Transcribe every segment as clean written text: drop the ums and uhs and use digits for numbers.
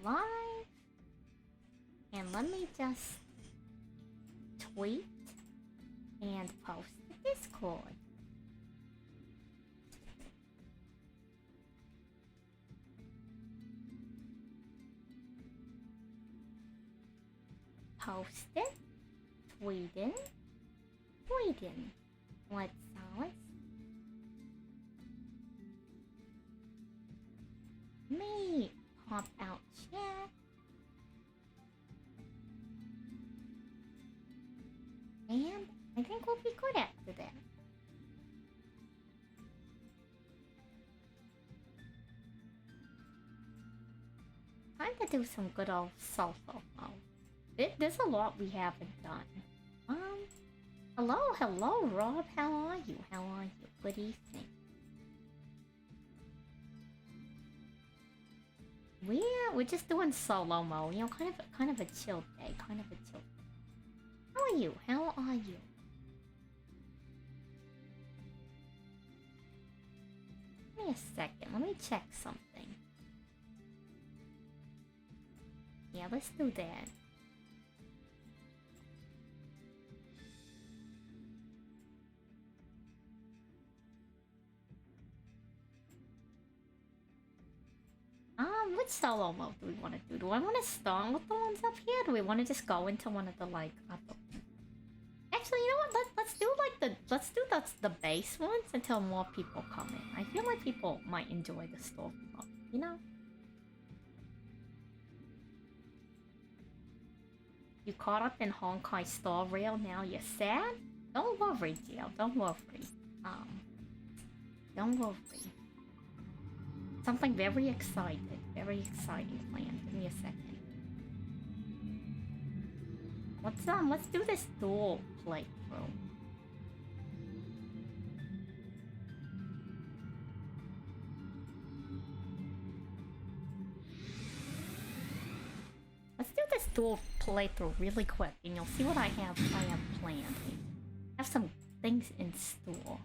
live. And let me just tweet and post the Discord. Post it, tweeting. What's Salie? Me pop out chat. And I think we'll be good after that. Time to do some good old solo mode. There's a lot we haven't done. Hello, Rob. How are you? Good evening. We're just doing solo mode. You know, kind of a chill day. How are you? Give me a second. Let me check something. Yeah, let's do that. Which solo mode do we want to do? Do I want to start with the ones up here? Do we want to just go into one of the like upper... Actually, you know what? Let's do the base ones until more people come in. I feel like people might enjoy the story mode, you know? You caught up in Honkai Star Rail, now you're sad? Don't worry, Jill. Don't worry. Don't worry. Something very exciting planned. Give me a second. Let's do this duel playthrough. Let's do this duel playthrough really quick, and you'll see what I have planned. I have some things in store.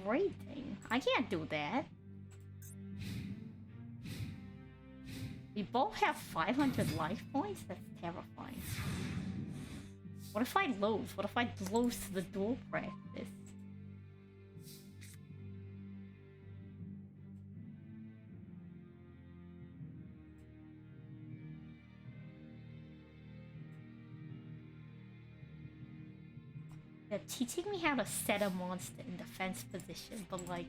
Rating? I can't do that. We both have 500 life points? That's terrifying. What if I lose? What if I lose to the duel practice? They're teaching me how to set a monster in defense position, but like,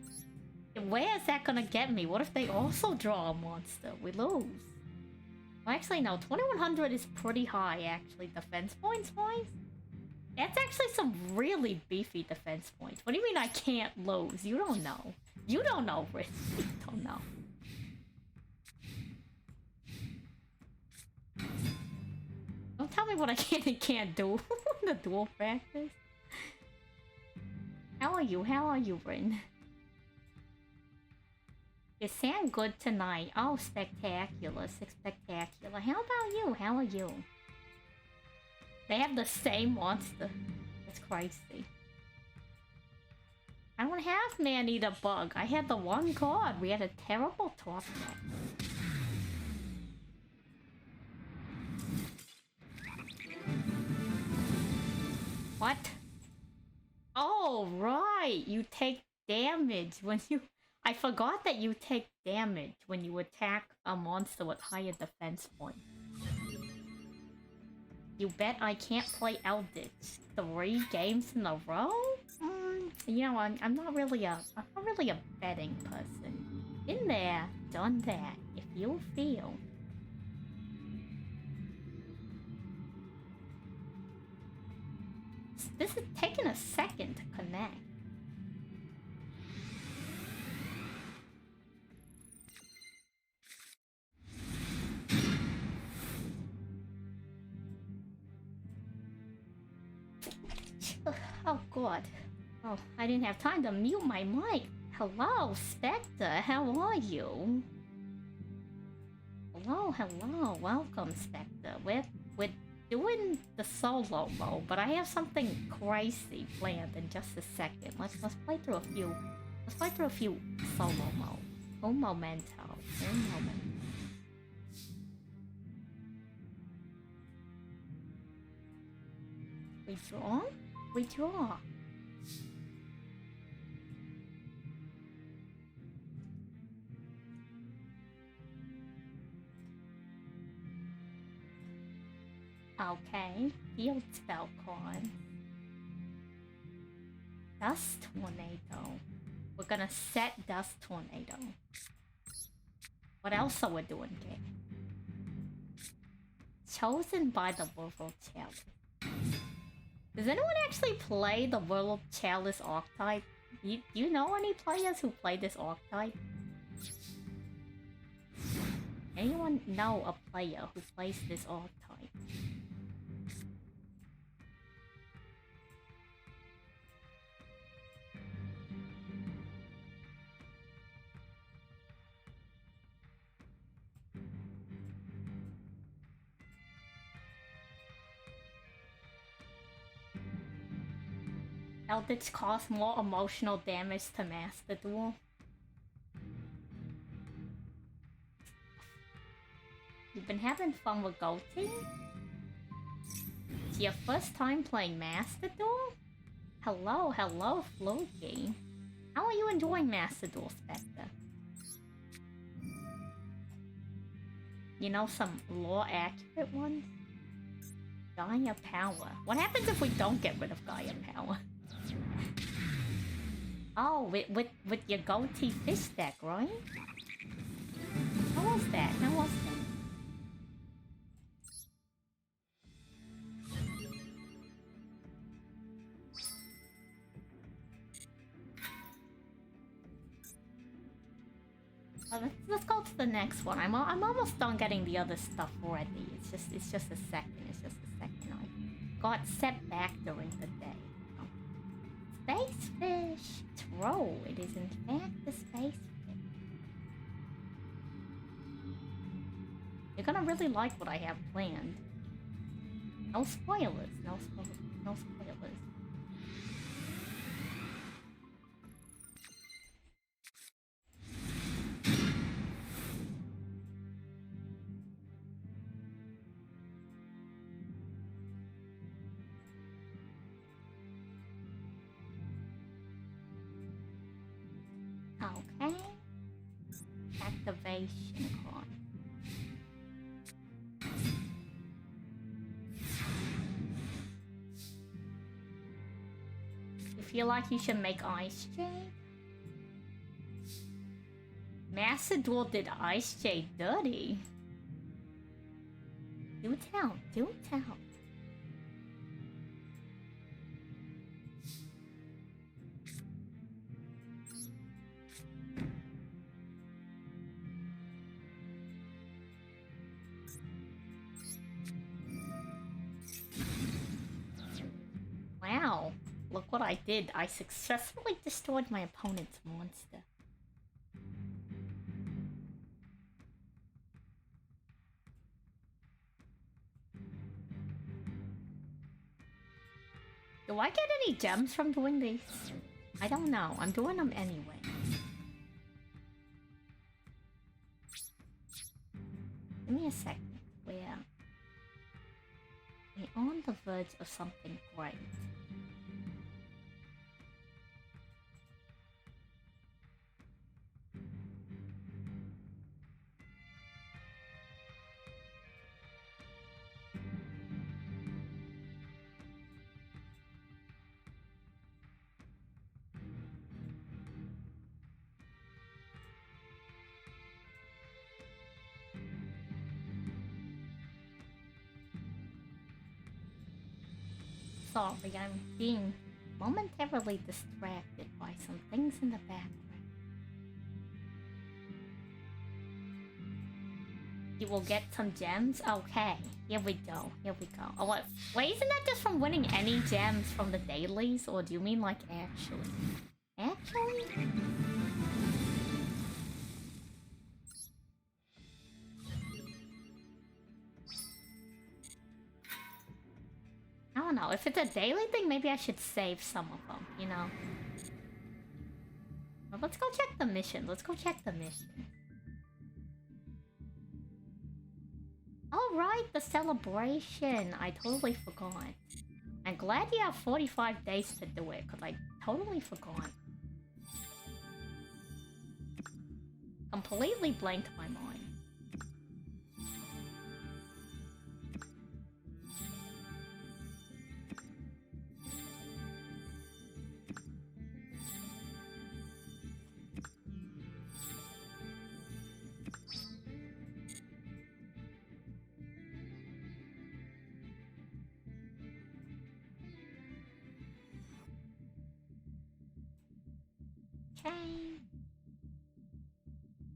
where is that gonna get me? What if they also draw a monster? We lose. Well, actually, no. 2100 is pretty high, actually, defense points-wise. That's actually some really beefy defense points. What do you mean I can't lose? You don't know. You don't know, Rich. You don't know. Don't tell me what I can and can't do in the duel practice. How are you, Rin? You sound good tonight. Oh, spectacular. Spectacular. How about you? How are you? They have the same monster. That's crazy. I don't have Man-Eater Bug. I had the one card. We had a terrible top deck. What? Oh, right. You take damage when you... I forgot that you take damage when you attack a monster with higher defense points. You bet I can't play Eldritch 3 games in a row? You know, I'm not really a betting person. Been there, done that. If you feel. This is taking a second to connect. Oh god. Oh, I didn't have time to mute my mic. Hello, Spectre, how are you? Hello, welcome, Spectre. doing the solo mode, but I have something crazy planned in just a second. Let's play through a few. Let's play through a few solo modes. Un momento. Un momento. We draw? We draw. Okay, field spell con. Dust tornado. We're gonna set dust tornado. What else are we doing, game? Chosen by the World Chalice. Does anyone actually play the World Chalice archetype? Do you know any players who play this archetype? Anyone know a player who plays this archetype? Eldritch cause more emotional damage to Master Duel. You've been having fun with Goatee? It's your first time playing Master Duel? Hello, Floki. How are you enjoying Master Duel, Spectre? You know some lore-accurate ones? Gaia Power. What happens if we don't get rid of Gaia Power? Oh, with your Goatee fish deck, right? How was that? How was that? Let's go to the next one. I'm almost done getting the other stuff already. It's just a second. It's just a second. I got set back during the day. Space fish! Troll, it is in fact the space fish. You're gonna really like what I have planned. No spoilers, no spoilers, no spoilers. Okay. Activation card. You feel like you should make Ice Jade? Master Duel did Ice Jade dirty. Do tell, do tell. Wow, look what I did. I successfully destroyed my opponent's monster. Do I get any gems from doing these? I don't know. I'm doing them anyway. Give me a second. We're on the verge of something great. Sorry, I'm being momentarily distracted by some things in the background. You will get some gems? Okay, here we go, here we go. Oh, what? Wait, isn't that just from winning any gems from the dailies? Or do you mean like actually? Actually? don't know. If it's a daily thing, maybe I should save some of them, you know? Well, let's go check the mission. Let's go check the mission. Alright, the celebration. I totally forgot. I'm glad you have 45 days to do it, because I totally forgot. Completely blanked my mind. Okay.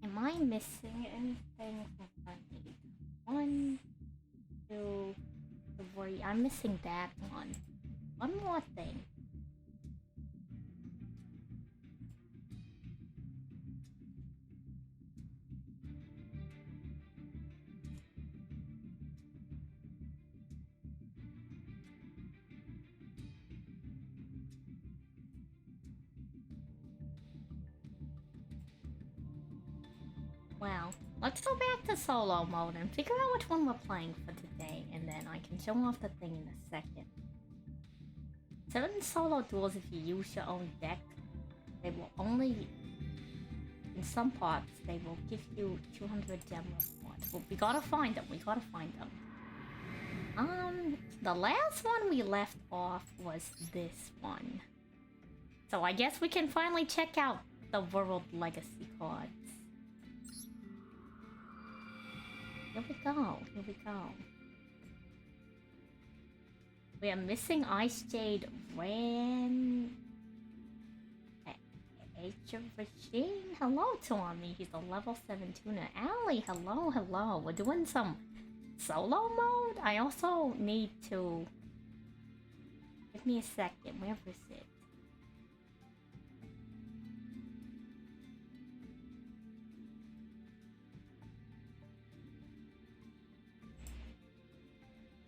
Am I missing anything I need? 1, 2, 3. I'm missing that one. One more thing. Well, let's go back to solo mode and figure out which one we're playing for today, and then I can show off the thing in a second. Certain solo duels, if you use your own deck, they will only, in some parts, they will give you 200 gem rewards. But we gotta find them, we gotta find them. The last one we left off was this one. So I guess we can finally check out the World Legacy cards. Here we go, here we go. We are missing Ice Jade Ran... Age of Regime? Hello, Tommy. He's a level 7 tuner. Allie, hello, hello. We're doing some solo mode? I also need to... Give me a second. Where is it?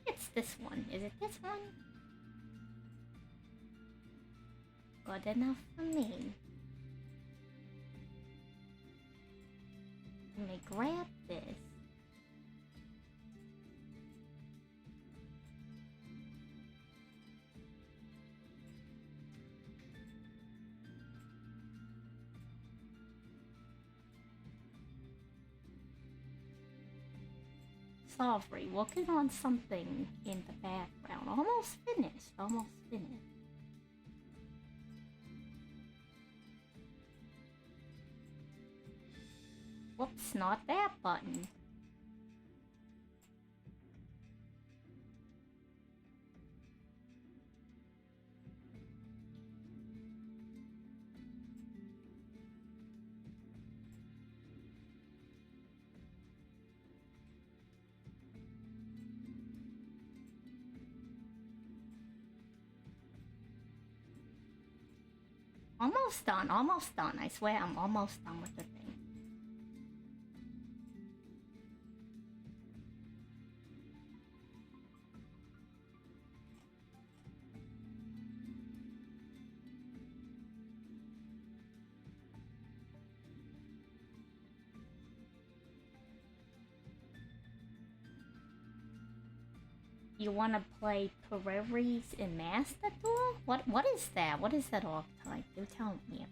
It's this one. Is it this one? Good enough for me. Let me grab this. Sorry, working on something in the background. Almost finished, almost finished. Whoops, not that button. Almost done. I swear I'm almost done with the thing. You want to play Prairies in Master Duel? What is that? What is that archetype? Do tell me.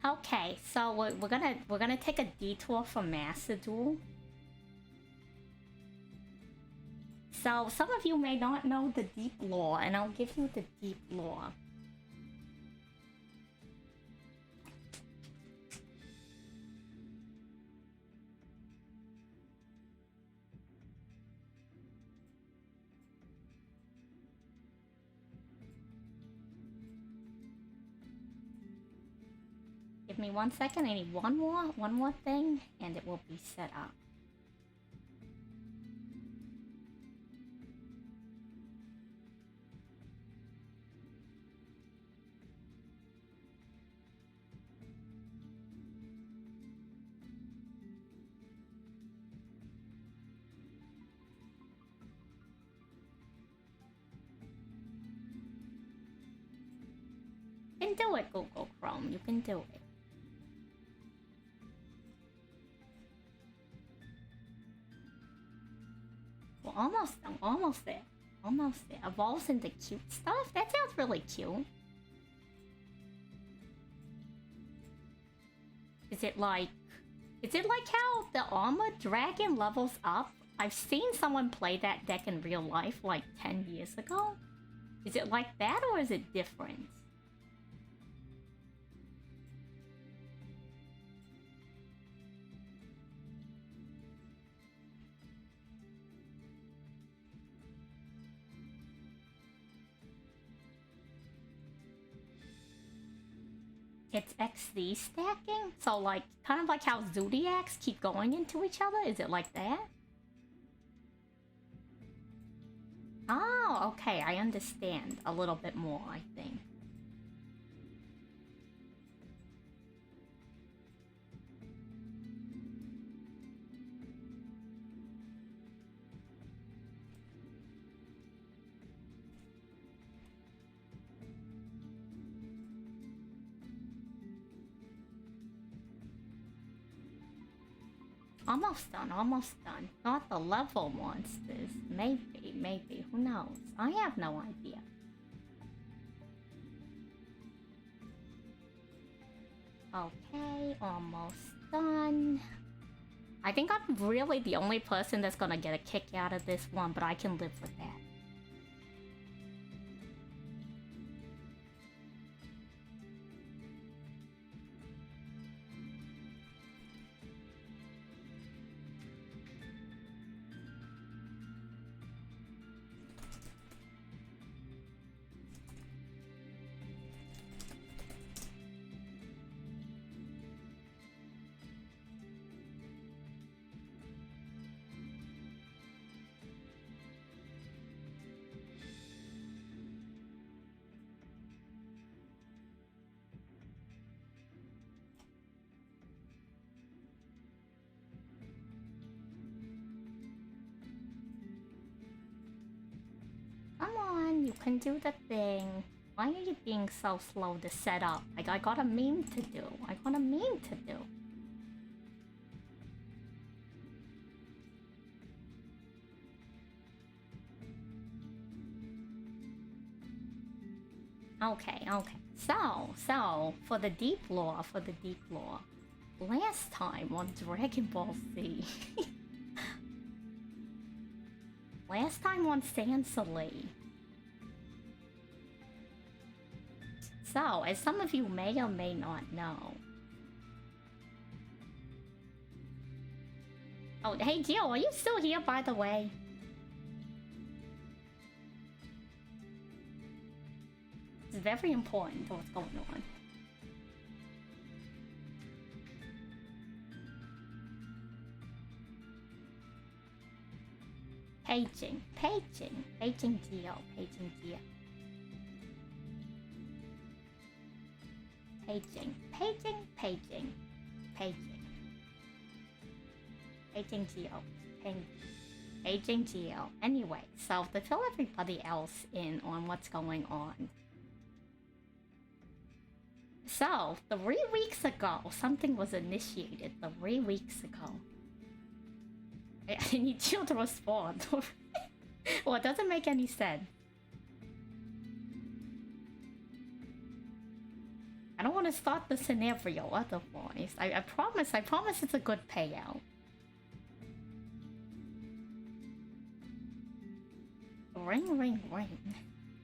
Okay, so we're gonna take a detour from Master Duel. So, some of you may not know the deep lore, and I'll give you the deep lore. Give me 1 second, I need one more thing, and it will be set up. can do it, Google Chrome. You can do it. Well, almost done. Almost there. Almost there. Evolves into cute stuff? That sounds really cute. Is it like how the armored dragon levels up? I've seen someone play that deck in real life like 10 years ago. Is it like that or is it different? It's XD stacking? So like, kind of like how Zodiacs keep going into each other? Is it like that? Oh, okay, I understand a little bit more, I think. Almost done, almost done. Not the level monsters. Maybe. Who knows? I have no idea. Okay, almost done. I think I'm really the only person that's gonna get a kick out of this one, but I can live with that. Come on, you can do the thing. Why are you being so slow to set up? Like, I got a meme to do. I got a meme to do. Okay. So, for the deep lore, last time on Dragon Ball Z... Last time on Salie. So, as some of you may or may not know... Oh, hey Gio, are you still here, by the way? It's very important to what's going on. Paging Geo. Paging Geo. Anyway, so to fill everybody else in on what's going on. So, 3 weeks ago, something was initiated 3 weeks ago. I need you to respond. Well, it doesn't make any sense. I don't want to start the scenario otherwise. I promise it's a good payout. Ring, ring, ring.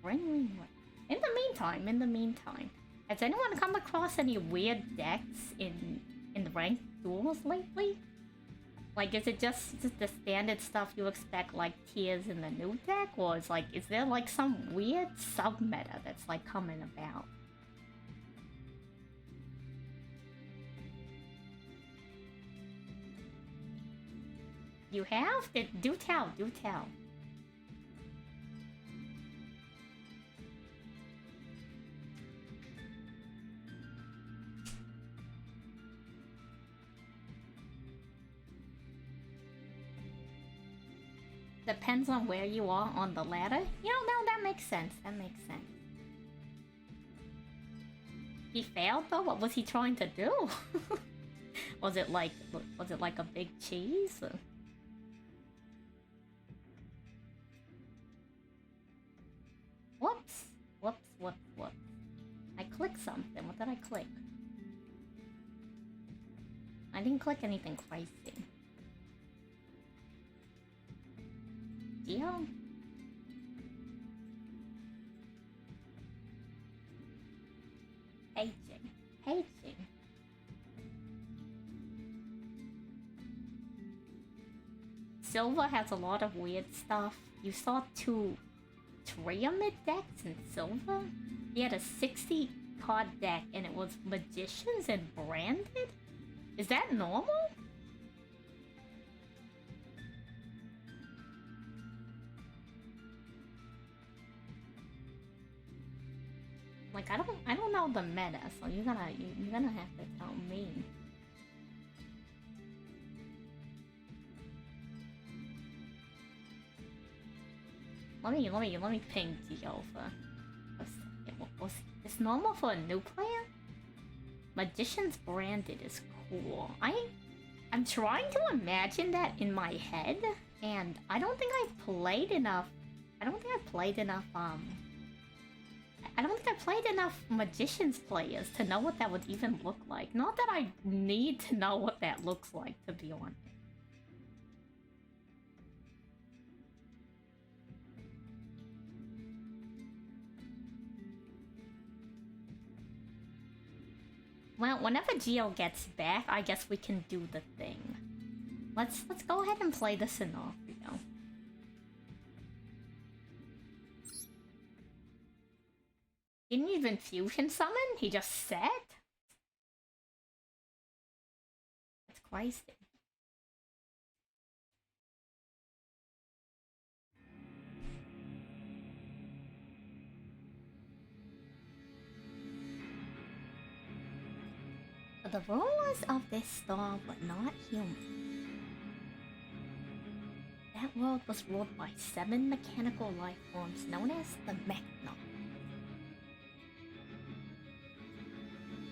Ring, ring, ring. In the meantime, has anyone come across any weird decks in the ranked duels lately? Like, is it just the standard stuff you expect, like tiers in the new deck? Or is there like some weird sub-meta that's like coming about? You have? Do tell. Depends on where you are on the ladder. You know, no, that makes sense. He failed though? What was he trying to do? Was it like a big cheese? Whoops. Whoops. I clicked something. What did I click? I didn't click anything crazy. Deal? Paging. Silver has a lot of weird stuff. You saw 2 Triamid decks in Silver? He had a 60 card deck and it was Magicians and Branded? Is that normal? Like I don't know the meta, so you're gonna have to tell me. Let me ping Dio for was this normal for a new player? Magician's Branded is cool. I'm trying to imagine that in my head, and I don't think I've played enough. I don't think I've played enough Magicians players to know what that would even look like. Not that I need to know what that looks like, to be honest. Well, whenever Geo gets back, I guess we can do the thing. Let's go ahead and play this enough, you know. Didn't even fusion summon? He just said? That's crazy. The rulers of this star were not human. That world was ruled by 7 mechanical life forms known as the Mechnon.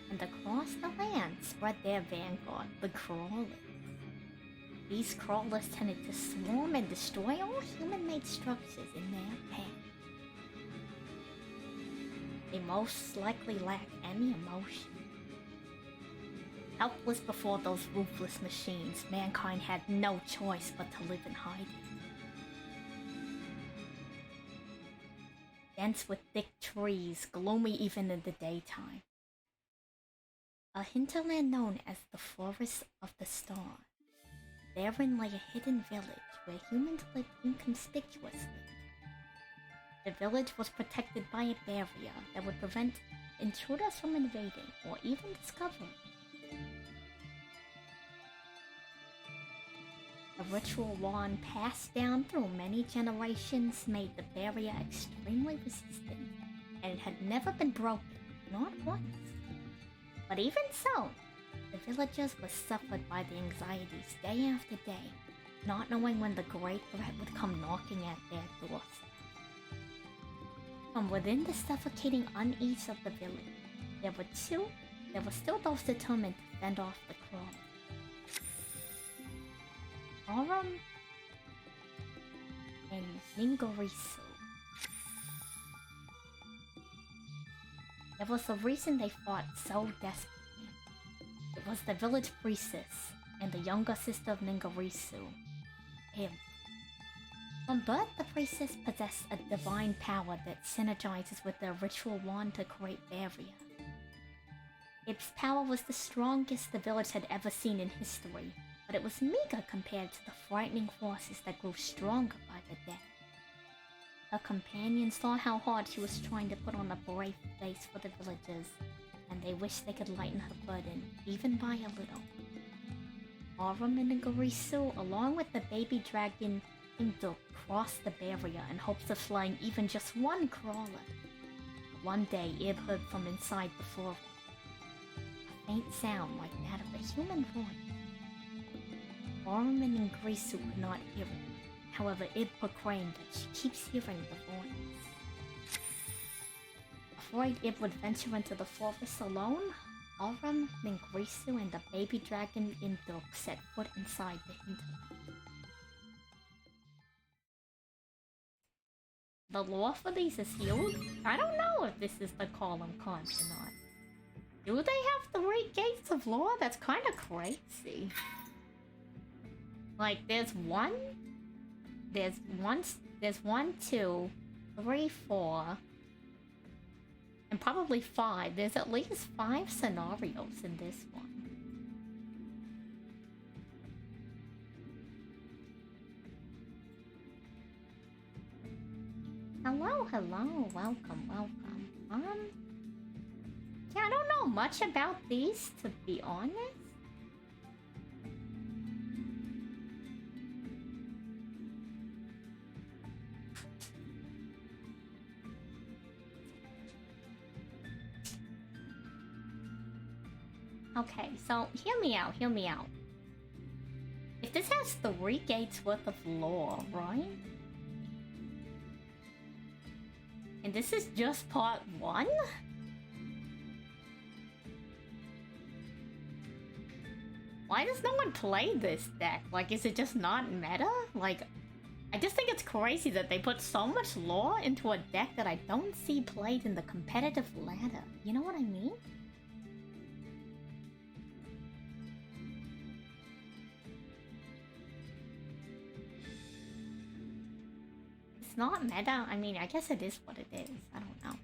And across the land spread their vanguard, the Crawlers. These Crawlers tended to swarm and destroy all human-made structures in their path. They most likely lack any emotion. Helpless before those ruthless machines, mankind had no choice but to live in hiding. Dense with thick trees, gloomy even in the daytime. A hinterland known as the Forest of the Star. Therein lay a hidden village where humans lived inconspicuously. The village was protected by a barrier that would prevent intruders from invading or even discovering. A ritual wand passed down through many generations made the barrier extremely resistant, and it had never been broken, not once. But even so, the villagers were suffered by the anxieties day after day, not knowing when the great threat would come knocking at their doorstep. From within the suffocating unease of the village, there were still those determined to fend off the crawler. Aurum and Ningorisu. There was a reason they fought so desperately. It was the village priestess and the younger sister of Ningorisu, Ib. From birth, the priestess possessed a divine power that synergizes with the ritual wand to create barrier. Ib's power was the strongest the village had ever seen in history, but it was meager compared to the frightening forces that grew stronger by the day. Her companions saw how hard she was trying to put on a brave face for the villagers, and they wished they could lighten her burden, even by a little. Aurum and Ningorisu, along with the baby dragon Imduk, crossed the barrier in hopes of slaying even just one crawler. One day, Ib heard from inside the forest a faint sound like that of a human voice. Aurum and Ningorisu could not hear it. However, Ib proclaimed that she keeps hearing the voice. A afraid it would venture into the forest alone, Aurum, Ningrisu, and the baby dragon Induk set foot inside the hinterland. The lore for these is huge. I don't know if this is the column cards or not. Do they have 3 gates of lore? That's kind of crazy. Like, there's one, 2, 3, 4, and probably 5. There's at least 5 scenarios in this one. Hello, hello, welcome, welcome. Yeah, I don't know much about these, to be honest. Okay, so hear me out, hear me out. If this has 3 gates worth of lore, right? And this is just part 1? Why does no one play this deck? Like, is it just not meta? Like, I just think it's crazy that they put so much lore into a deck that I don't see played in the competitive ladder. You know what I mean? It's not meta. I mean, I guess it is what it is. I don't know.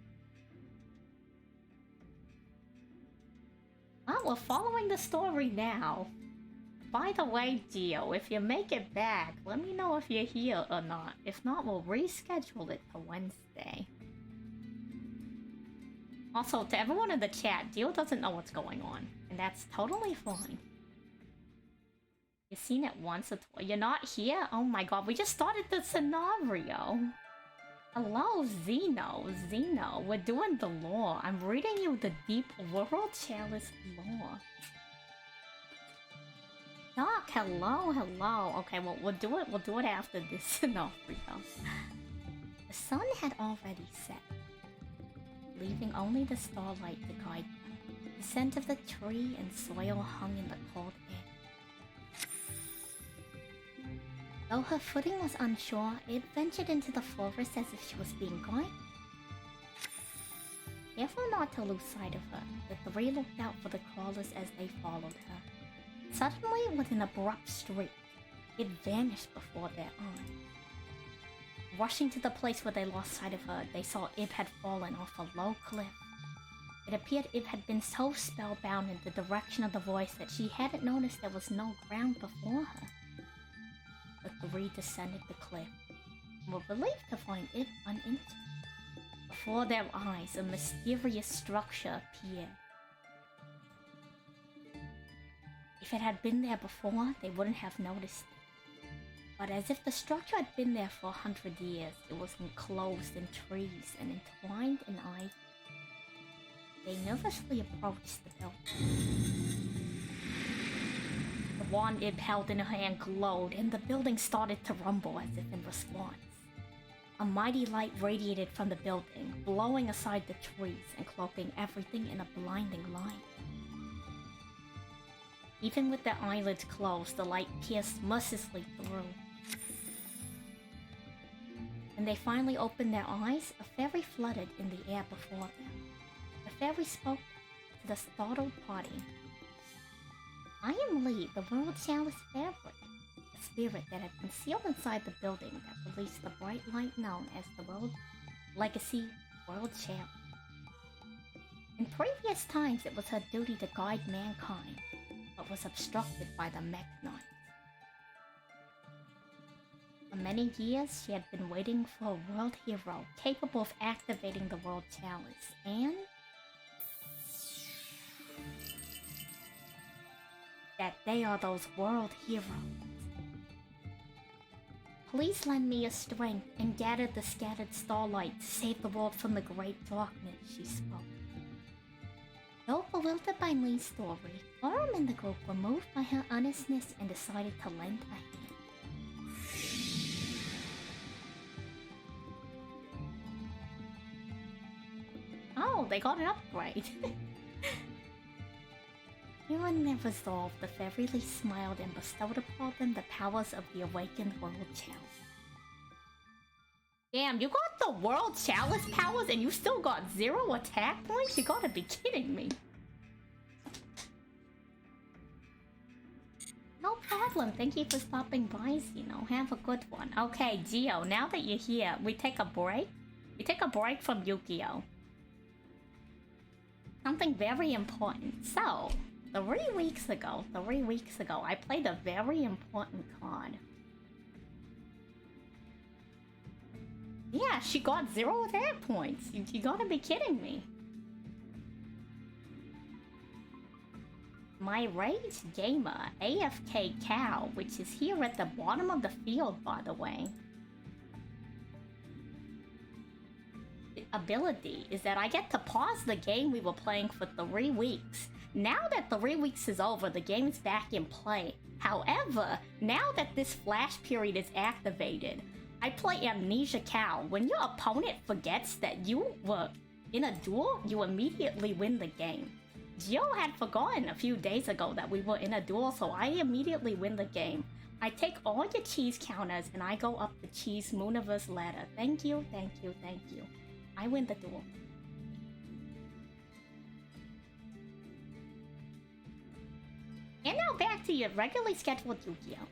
Well, we're following the story now. By the way, Gio, if you make it back, let me know if you're here or not. If not, we'll reschedule it to Wednesday. Also, to everyone in the chat, Gio doesn't know what's going on, and that's totally fine. You've seen it once or twice. You're not here? Oh my god, we just started the scenario. Hello, Zeno, we're doing the lore. I'm reading you the deep World Chalice lore. Doc, hello. Okay, well, we'll do it after this scenario. The sun had already set, leaving only the starlight to guide them. The scent of the tree and soil hung in the cold air. Though her footing was unsure, it ventured into the forest as if she was being guided. Careful not to lose sight of her, the 3 looked out for the crawlers as they followed her. Suddenly, with an abrupt streak, it vanished before their eyes. Rushing to the place where they lost sight of her, they saw Ib had fallen off a low cliff. It appeared Ib had been so spellbound in the direction of the voice that she hadn't noticed there was no ground before her. The 3 descended the cliff and were relieved to find Ib uninjured. Before their eyes, a mysterious structure appeared. If it had been there before, they wouldn't have noticed it. But as if the structure had been there for 100 years, it was enclosed in trees and entwined in ivy. They nervously approached the building. The wand Ib held in her hand glowed, and the building started to rumble as if in response. A mighty light radiated from the building, blowing aside the trees and cloaking everything in a blinding light. Even with their eyelids closed, the light pierced mercilessly through. When they finally opened their eyes, a fairy fluttered in the air before them. The fairy spoke to the startled party. I am Lee, the World Chalice Fairy, a spirit that had concealed inside the building that released the bright light known as the World Legacy World Chalice. In previous times, it was her duty to guide mankind, but was obstructed by the Mech Knights. For many years, she had been waiting for a world hero capable of activating the World Chalice, and that they are those world heroes. Please lend me your strength and gather the scattered starlight to save the world from the great darkness, she spoke. Though bewildered by Lee's story, Aurum and the group were moved by her earnestness and decided to lend a hand. Oh, they got an upgrade. Human never resolved, the fairy smiled and bestowed upon them the powers of the awakened world chalice. Damn, you got the world chalice powers and you still got 0 attack points? You gotta be kidding me. No problem, thank you for stopping by, Zeno. Have a good one. Okay, Geo, now that you're here, we take a break? We take a break from Yu-Gi-Oh! Something very important. So, 3 weeks ago, I played a very important card. Yeah, she got 0 attack points. You gotta be kidding me. My Rage Gamer, AFK Cow, which is here at the bottom of the field, by the way. The ability is that I get to pause the game we were playing for 3 weeks. Now that 3 weeks is over, the game is back in play. However, now that this flash period is activated, I play Amnesia Cow. When your opponent forgets that you were in a duel, you immediately win the game. Gio had forgotten a few days ago that we were in a duel, so I immediately win the game. I take all your cheese counters and I go up the cheese Mooniverse ladder. Thank you, thank you, thank you. I win the duel. And now back to your regularly scheduled Yu-Gi-Oh!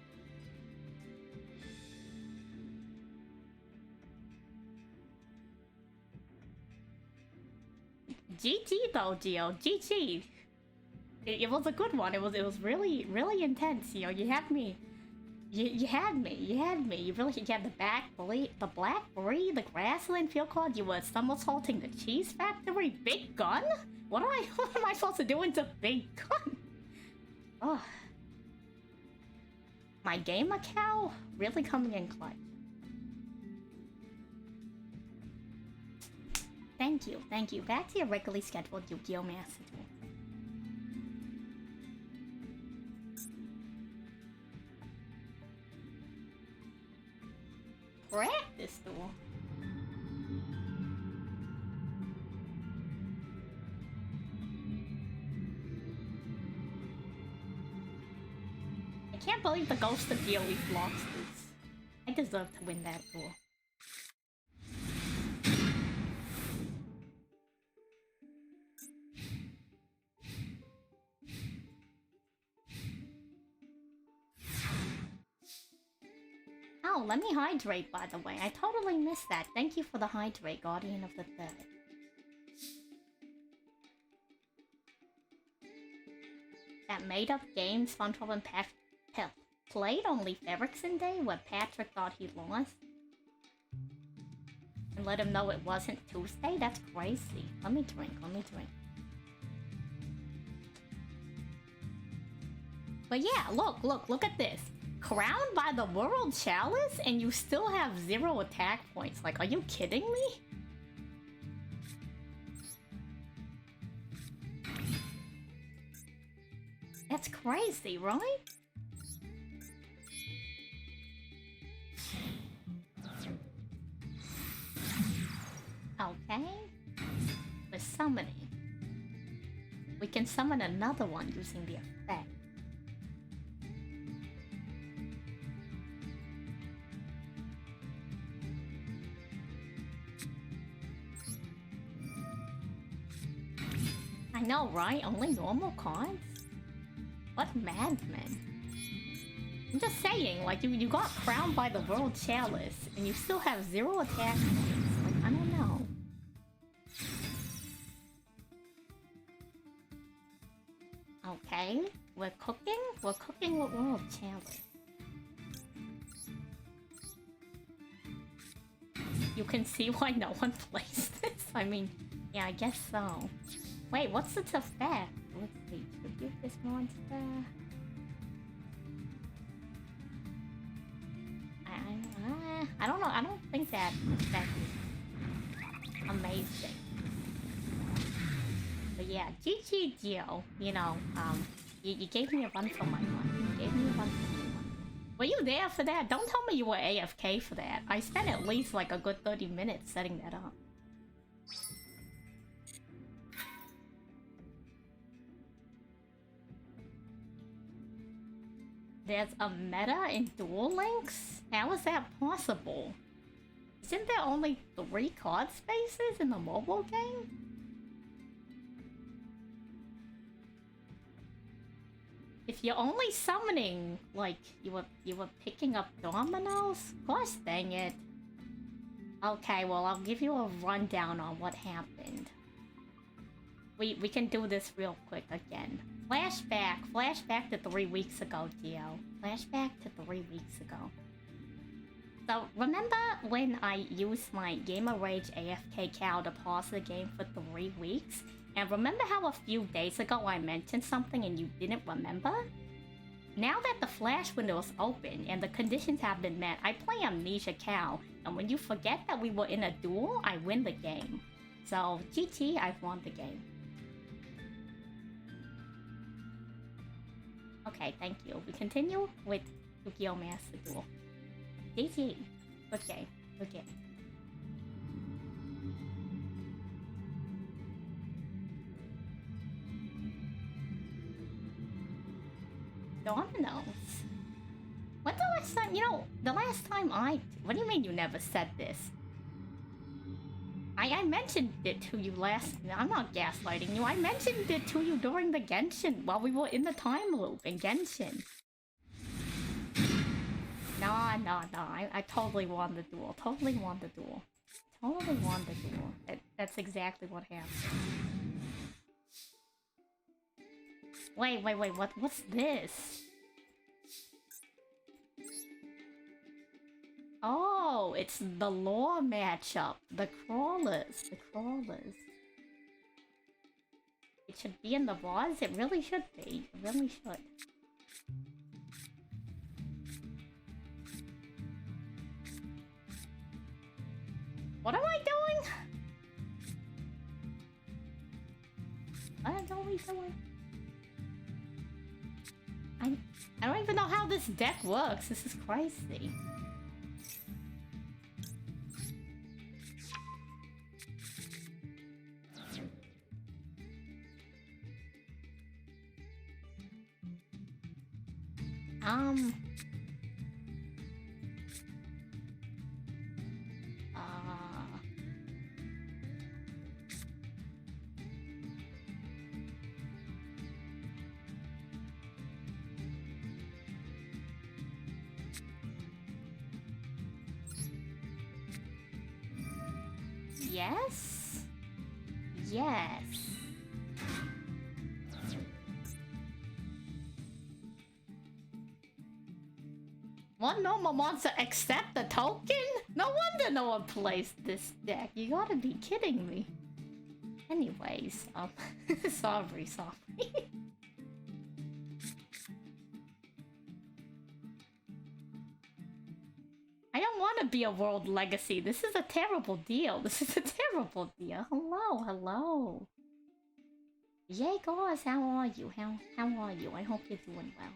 GG though, Gio. GG. It was a good one. It was really, really intense. You know, you had me. You had me. You really had the blackberry, the grassland field card. You were somersaulting the cheese factory. Big gun? What am I supposed to do into big gun? Oh. My gamer cow really coming in clutch. Thank you, thank you. Back to your regularly scheduled Yu-Gi-Oh! Master Duel. Practice duel. I can't believe the ghost of DOE lost this. I deserve to win that duel. Oh, let me hydrate, by the way. I totally missed that. Thank you for the hydrate, Guardian of the Third. That made-up game SpongeBob and Patrick played on Leif Erikson Day, where Patrick thought he lost. And let him know it wasn't Tuesday? That's crazy. Let me drink. But yeah, look at this. Crowned by the World Chalice, and you still have 0 attack points. Like, are you kidding me? That's crazy, right? Okay. We're summoning. We can summon another one using the effect. I know, right? Only normal cards? What madman? I'm just saying, like, you got crowned by the World Chalice, and you still have 0 attack points. Like, I don't know. Okay, we're cooking? We're cooking with World Chalice. You can see why no one plays this? I mean, yeah, I guess so. Wait, what's its effect? Let's see, tribute this monster. I don't know, I don't think that effect is amazing. But yeah, GG Gio, you know, you gave me a run for my money. Were you there for that? Don't tell me you were AFK for that. I spent at least like a good 30 minutes setting that up. There's a meta in Duel Links? How is that possible? Isn't there only 3 card spaces in the mobile game? If you're only summoning, like, you were picking up dominoes? Gosh dang it. Okay, well, I'll give you a rundown on what happened. We can do this real quick again. Flashback to 3 weeks ago, Dio. Flashback to 3 weeks ago. So, remember when I used my Gamer Rage AFK cow to pause the game for 3 weeks? And remember how a few days ago I mentioned something and you didn't remember? Now that the flash window is open and the conditions have been met, I play Amnesia Cow, and when you forget that we were in a duel, I win the game. So, GG, I've won the game. Okay, thank you. We continue with Yu-Gi-Oh! Master Duel. GG. Good game. Good game. Dominoes. When's the last time, the last time what do you mean you never said this? I mentioned it to you I'm not gaslighting you, I mentioned it to you during the Genshin, while we were in the time loop in Genshin. No, I totally won the duel, That's exactly what happened. Wait, what's this? Oh, it's the lore matchup. The crawlers. It should be in the vase? It really should be. It really should. What am I doing? What are we doing? I don't even know how this deck works. This is crazy. Yes? Yes. One normal monster accept the token? No wonder no one plays this deck. You gotta be kidding me. Anyways, sorry. I don't want to be a world legacy. This is a terrible deal. Hello. Yay, guys, how are you? How are you? I hope you're doing well.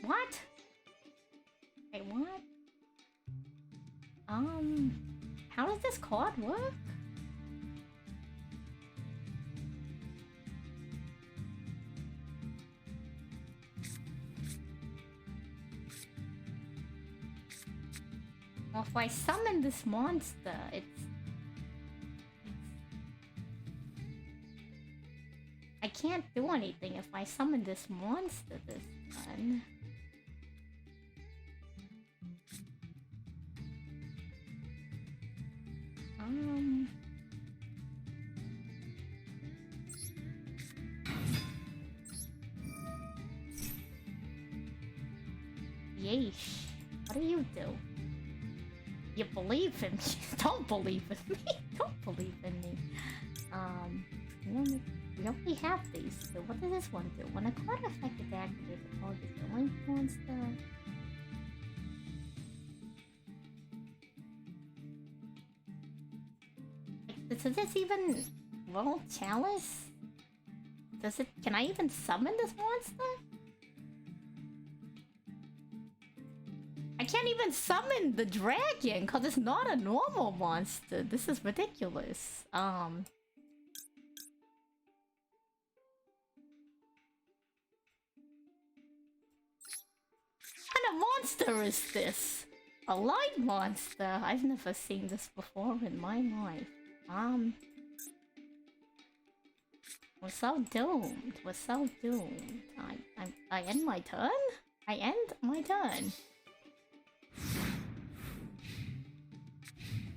What? Wait, what? How does this card work? Well, if I summon this monster, I can't do anything if I summon this monster this time. Yeesh. What do you do? You believe in me? Don't believe in me. Don't believe in me. We only have these two. What does this one do? When a card effect is activated, the target link monster. Does this even roll Chalice? Can I even summon this monster? I can't even summon the dragon because it's not a normal monster. This is ridiculous. What kind of monster is this? A light monster? I've never seen this before in my life. We're so doomed. We're so doomed. I end my turn? I end my turn.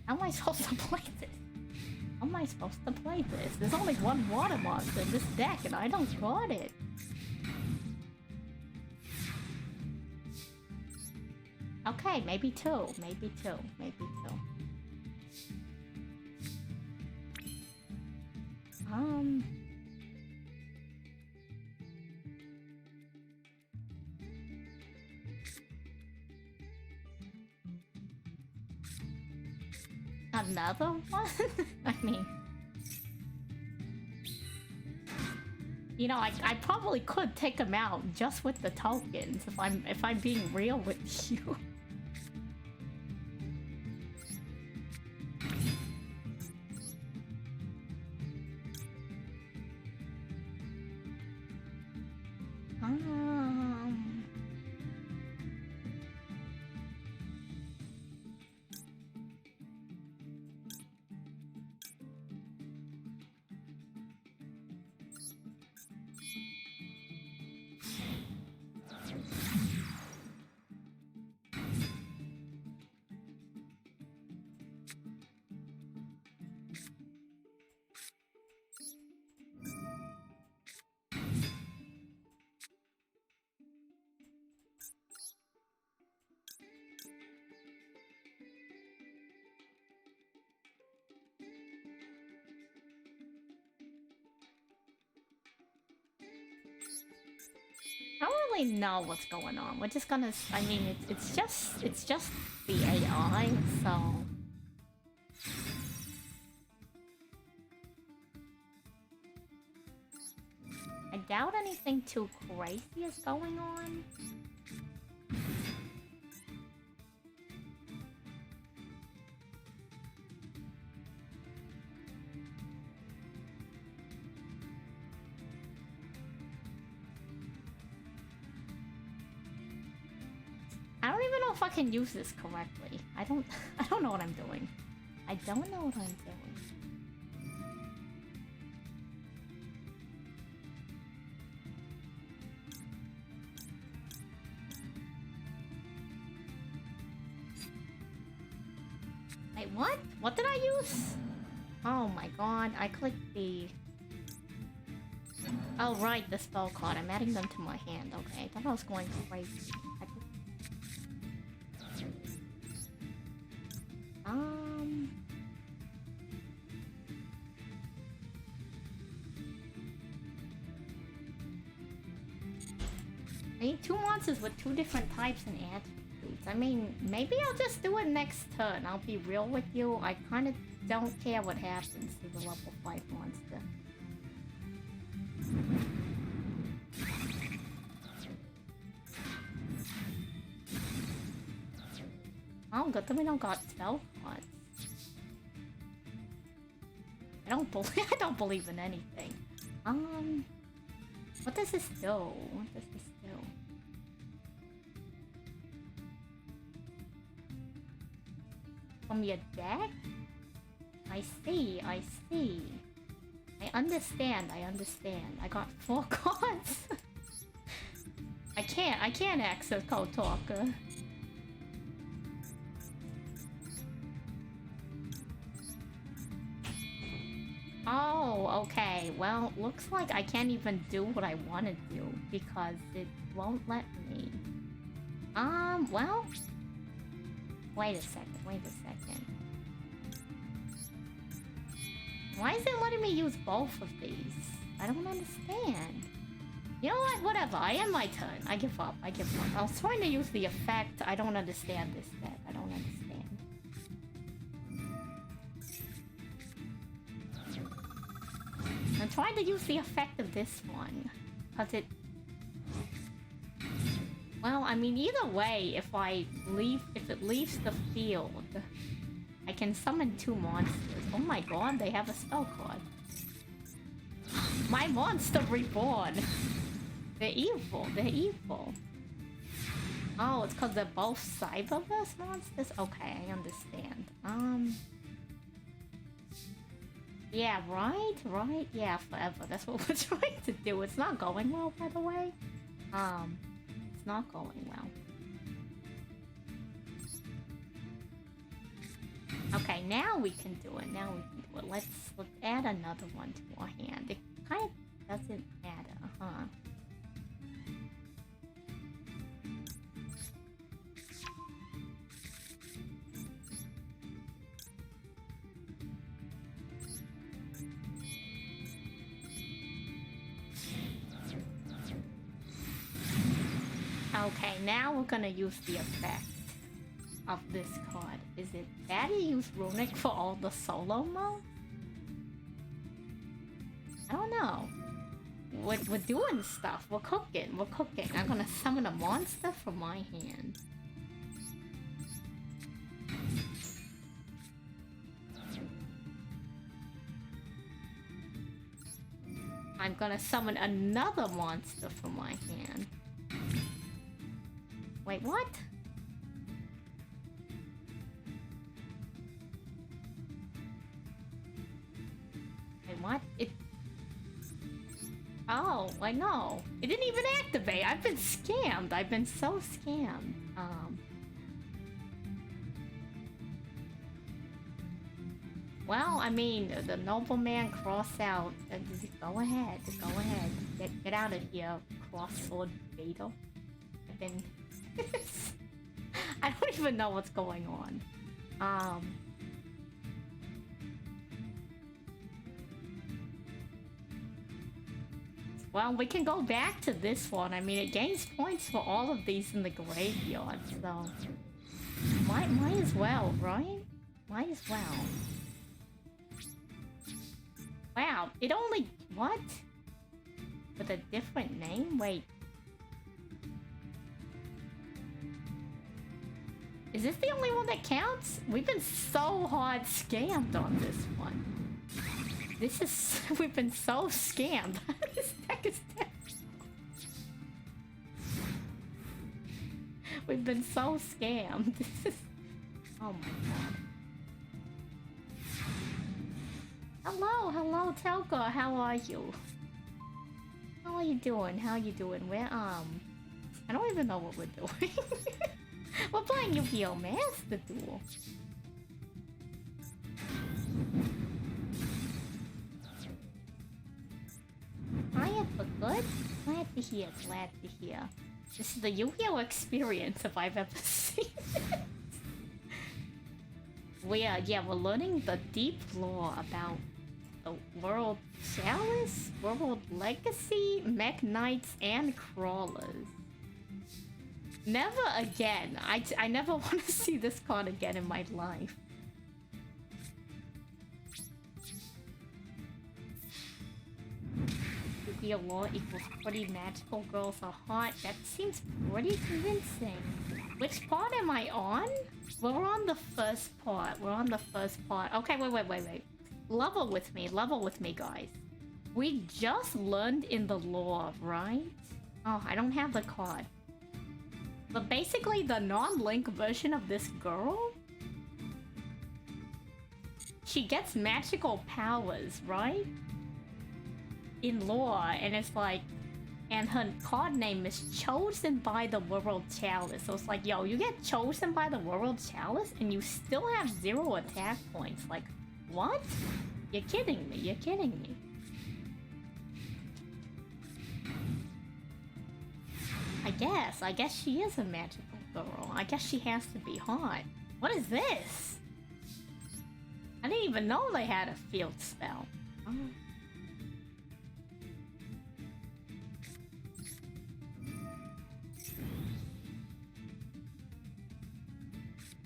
How am I supposed to play this? How am I supposed to play this? There's only one water monster in this deck and I don't got it. Okay, maybe two. Maybe two. Maybe two. Another one? I mean... You know, I probably could take them out just with the tokens if I'm being real with you. I don't really know what's going on. We're just gonna... I mean, it's just the AI, so... I doubt anything too crazy is going on. I don't even know if I can use this correctly. I don't know what I'm doing. I don't know what I'm doing. Wait, what? What did I use? Oh my god, I clicked the... Oh right, the spell card. I'm adding them to my hand. Okay, I thought I was going crazy. I need two monsters with two different types and attributes. I mean, maybe I'll just do it next turn. I'll be real with you. I kind of don't care what happens to the level 5 monster. Oh, good thing we don't got spell cards. I don't believe in anything. What does this do? What does this do? From your deck? I see, I see. I understand, I understand. I got 4 cards. I can't access Code Talker. Oh, okay. Well, looks like I can't even do what I want to do because it won't let me. Well... Wait a second, wait a second. Why is it letting me use both of these? I don't understand. You know what? Whatever. I end my turn. I give up. I give up. I was trying to use the effect. I don't understand this deck. I don't understand. I'm trying to use the effect of this one. Because it... Well, I mean, either way, if it leaves the field, I can summon 2 monsters. Oh my god, they have a spell card. My monster reborn! They're evil, they're evil. Oh, it's because they're both Cyberverse monsters? Okay, I understand. Yeah, right? Yeah, forever. That's what we're trying to do. It's not going well, by the way. It's not going well. Okay, now we can do it. Now we can do it. Let's add another one to our hand. It kind of doesn't matter, huh? Okay, now we're gonna use the effect of this card. Is it bad to use Runic for all the solo mode? I don't know. We're doing stuff. We're cooking. I'm gonna summon a monster from my hand. I'm gonna summon another monster from my hand. Wait, what? Wait, what? Oh, I know. It didn't even activate. I've been scammed. I've been so scammed. Well, I mean, the nobleman cross out. Go ahead. Get out of here, cross-sword fatal. I've been... I don't even know what's going on. Well, we can go back to this one. I mean, it gains points for all of these in the graveyard, so... Might as well, right? Might as well. Wow, it only... What? With a different name? Wait. Is this the only one that counts? We've been so hard scammed on this one. This is... We've been so scammed. This deck is dead. We've been so scammed. This is... Oh my god. Hello, Telka. How are you? How are you doing? We're, I don't even know what we're doing. We're playing Yu-Gi-Oh! Master Duel. Hiya for good? Glad to hear. This is the Yu-Gi-Oh! Experience if I've ever seen it. We're learning the deep lore about the World Chalice, World Legacy, Mech Knights, and Crawlers. Never again. I never want to see this card again in my life. Yu-Gi-Oh! Lore equals pretty magical girls are hot. That seems pretty convincing. Which part am I on? We're on the first part. Okay, wait. Level with me, guys. We just learned in the lore, right? Oh, I don't have the card. But basically, the non-link version of this girl... She gets magical powers, right? In lore, and it's like... And her card name is Chosen by the World Chalice. So it's like, yo, you get chosen by the World Chalice and you still have 0 attack points. Like, what? You're kidding me. I guess she is a magical girl. I guess she has to be hot. What is this? I didn't even know they had a field spell. Oh.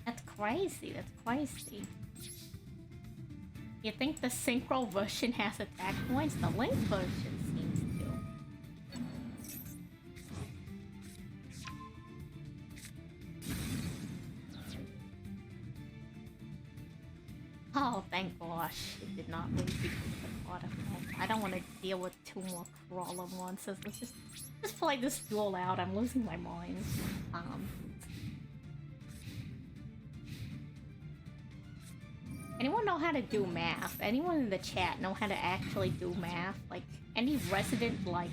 That's crazy. You think the synchro version has attack points? The link version seems to. shit did not leave because of the artifact. I don't want to deal with 2 more crawler monsters. Let's just play this duel out. I'm losing my mind. Anyone know how to do math? Anyone in the chat know how to actually do math? Like, any resident, like,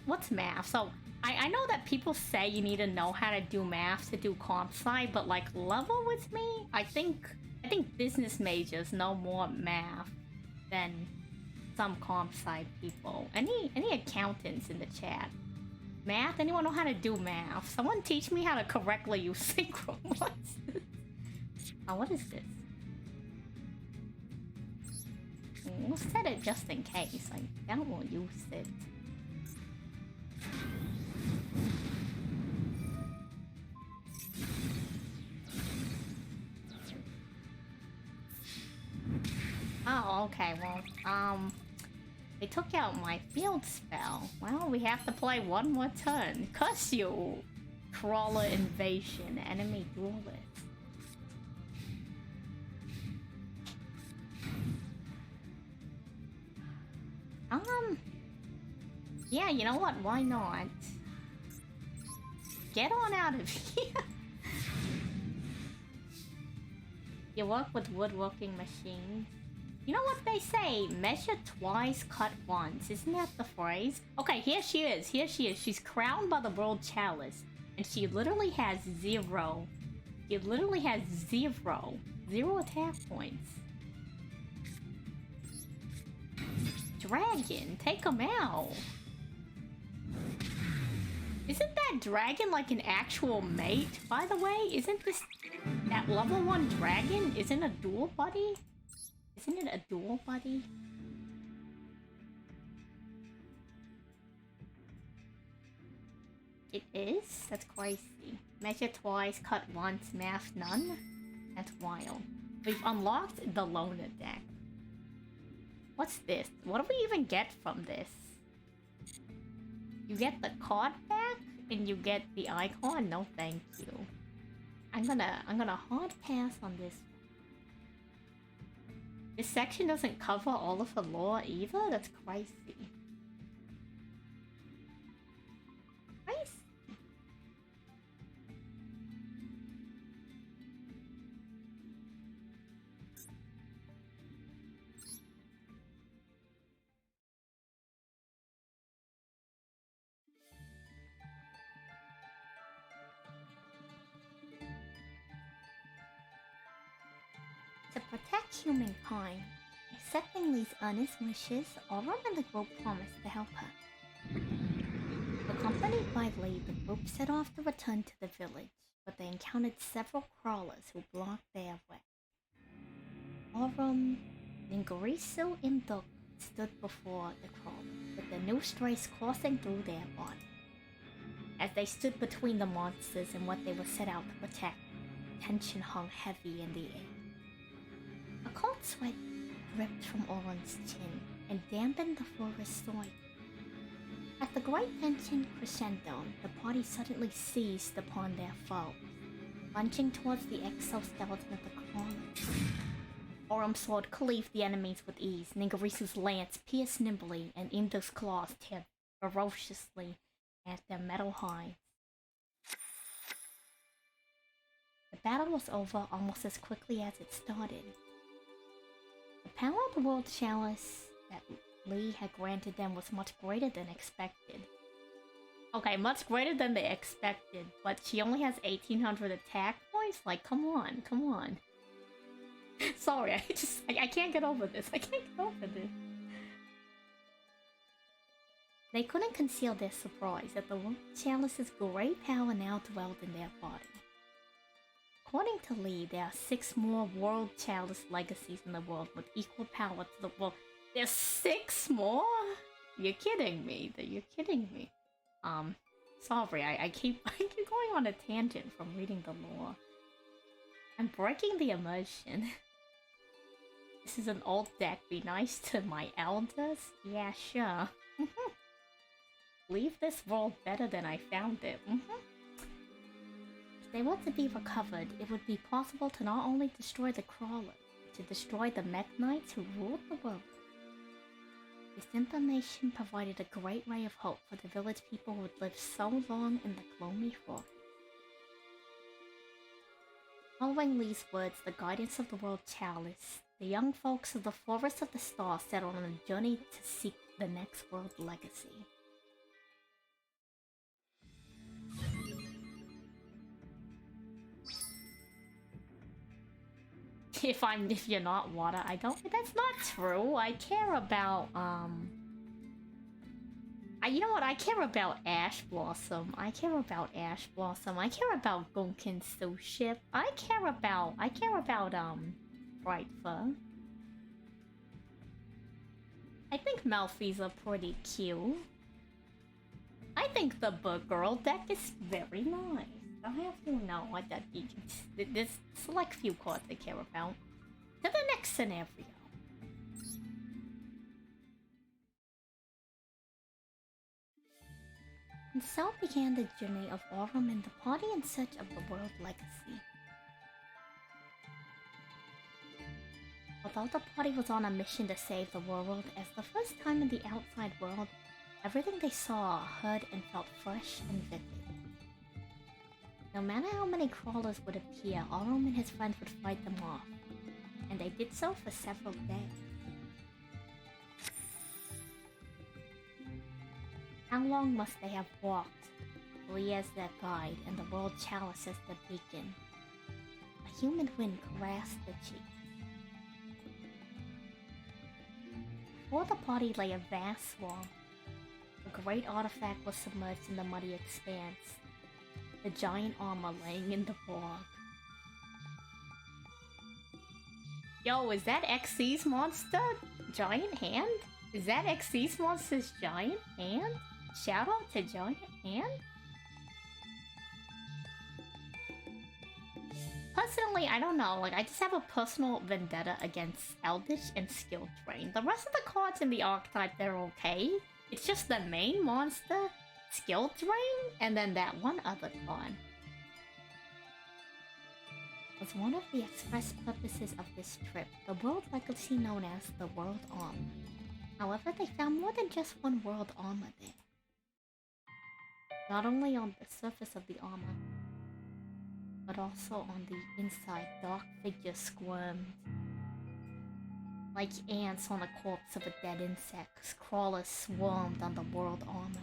what's math? So, I know that people say you need to know how to do math to do comp sci, but like, level with me? I think business majors know more math than some comp sci people. Any accountants in the chat? Math? Anyone know how to do math? Someone teach me how to correctly use synchro monsters. Oh, what is this? We'll set it just in case. I don't want to use it. Oh, okay, well, they took out my field spell. Well, we have to play one more turn. Cuss you! Crawler invasion, enemy duelist. Yeah, you know what? Why not? Get on out of here. You work with woodworking machines. You know what they say? Measure twice, cut once. Isn't that the phrase? Okay, here she is. Here she is. She's crowned by the World Chalice. And she literally has 0. She literally has 0. 0 attack points. Dragon, take him out. Isn't that dragon like an actual mate, by the way? Isn't this... that level 1 dragon isn't a duel buddy? Isn't it a duel buddy? It is? That's crazy. Measure twice, cut once, math none? That's wild. We've unlocked the loner deck. What's this? What do we even get from this? You get the card back and you get the icon? No thank you. I'm gonna hard pass on this. This section doesn't cover all of the lore either? That's crazy. Crazy. To protect humankind, accepting these earnest wishes, Aurum and the group promised to help her. Accompanied by Lee, the group set off to return to the village, but they encountered several crawlers who blocked their way. Aurum, Ningarisu, and Duck stood before the crawlers, with the new strays coursing through their body. As they stood between the monsters and what they were set out to protect, tension hung heavy in the air. A cold sweat dripped from Aurum's chin and dampened the forest soil. At the great tension crescendo, the party suddenly seized upon their foe, lunging towards the exoskeleton of the crawler. Aurum's sword cleaved the enemies with ease. Ningarisu's lance pierced nimbly, and Imda's claws teared ferociously at their metal hides. The battle was over almost as quickly as it started. The power of the World Chalice that Lee had granted them was much greater than expected. Okay, much greater than they expected, but she only has 1800 attack points? Like, come on, come on. Sorry, I can't get over this. I can't get over this. They couldn't conceal their surprise that the World Chalice's great power now dwelled in their body. According to Lee, there are 6 more World Chalice legacies in the world with equal power to the world. There's 6 more? You're kidding me. You're kidding me. Sorry, I keep going on a tangent from reading the lore. I'm breaking the immersion. This is an old deck. Be nice to my elders? Yeah, sure. Leave this world better than I found it. If they were to be recovered, it would be possible to not only destroy the crawlers, to destroy the Mech Knights who ruled the world. This information provided a great ray of hope for the village people who had lived so long in the gloomy forest. Following Lee's words, the guidance of the world Chalice, the young folks of the Forest of the Stars set on a journey to seek the next world legacy. If you're not water, I don't. That's not true. I care about you know what? I care about Ash Blossom. I care about Ash Blossom. I care about Gunkin's ship. I care about Brightfur. I think Malphys are pretty cute. I think the Bug Girl deck is very nice. I have to know what that means. There's select few cards I care about. To the next scenario. And so began the journey of Aurum and the party in search of the world legacy. Although the party was on a mission to save the world, as the first time in the outside world, everything they saw, heard, and felt fresh and vivid. No matter how many crawlers would appear, Aurum and his friends would fight them off, and they did so for several days. How long must they have walked? Lee as their guide, and the world Chalice as their beacon. A humid wind caressed their cheeks. Before the party lay a vast swamp. A great artifact was submerged in the muddy expanse. The giant armor laying in the bog. Yo, is that XC's monster? Giant hand? Is that XC's monster's giant hand? Shout out to Giant Hand? Personally, I don't know, like I just have a personal vendetta against Eldritch and Skill Drain. The rest of the cards in the archetype, they're okay. It's just the main monster, Skill Drain, and then that one other card. Was one of the express purposes of this trip, the world legacy known as the World Armor. However, they found more than just one world armor there. Not only on the surface of the armor, but also on the inside, dark figures squirmed. Like ants on the corpse of a dead insect, crawlers swarmed on the world armor.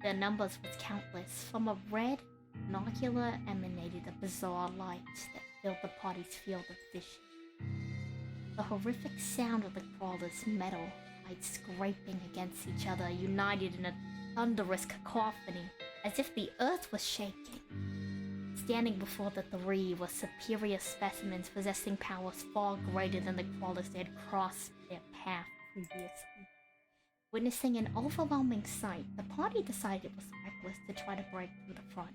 Their numbers was countless. From a red binocular emanated a bizarre light that filled the party's field of vision. The horrific sound of the crawlers' metal lights scraping against each other united in a thunderous cacophony, as if the earth was shaking. Standing before the three were superior specimens possessing powers far greater than the crawlers they had crossed their path previously. Witnessing an overwhelming sight, the party decided it was reckless to try to break through the front.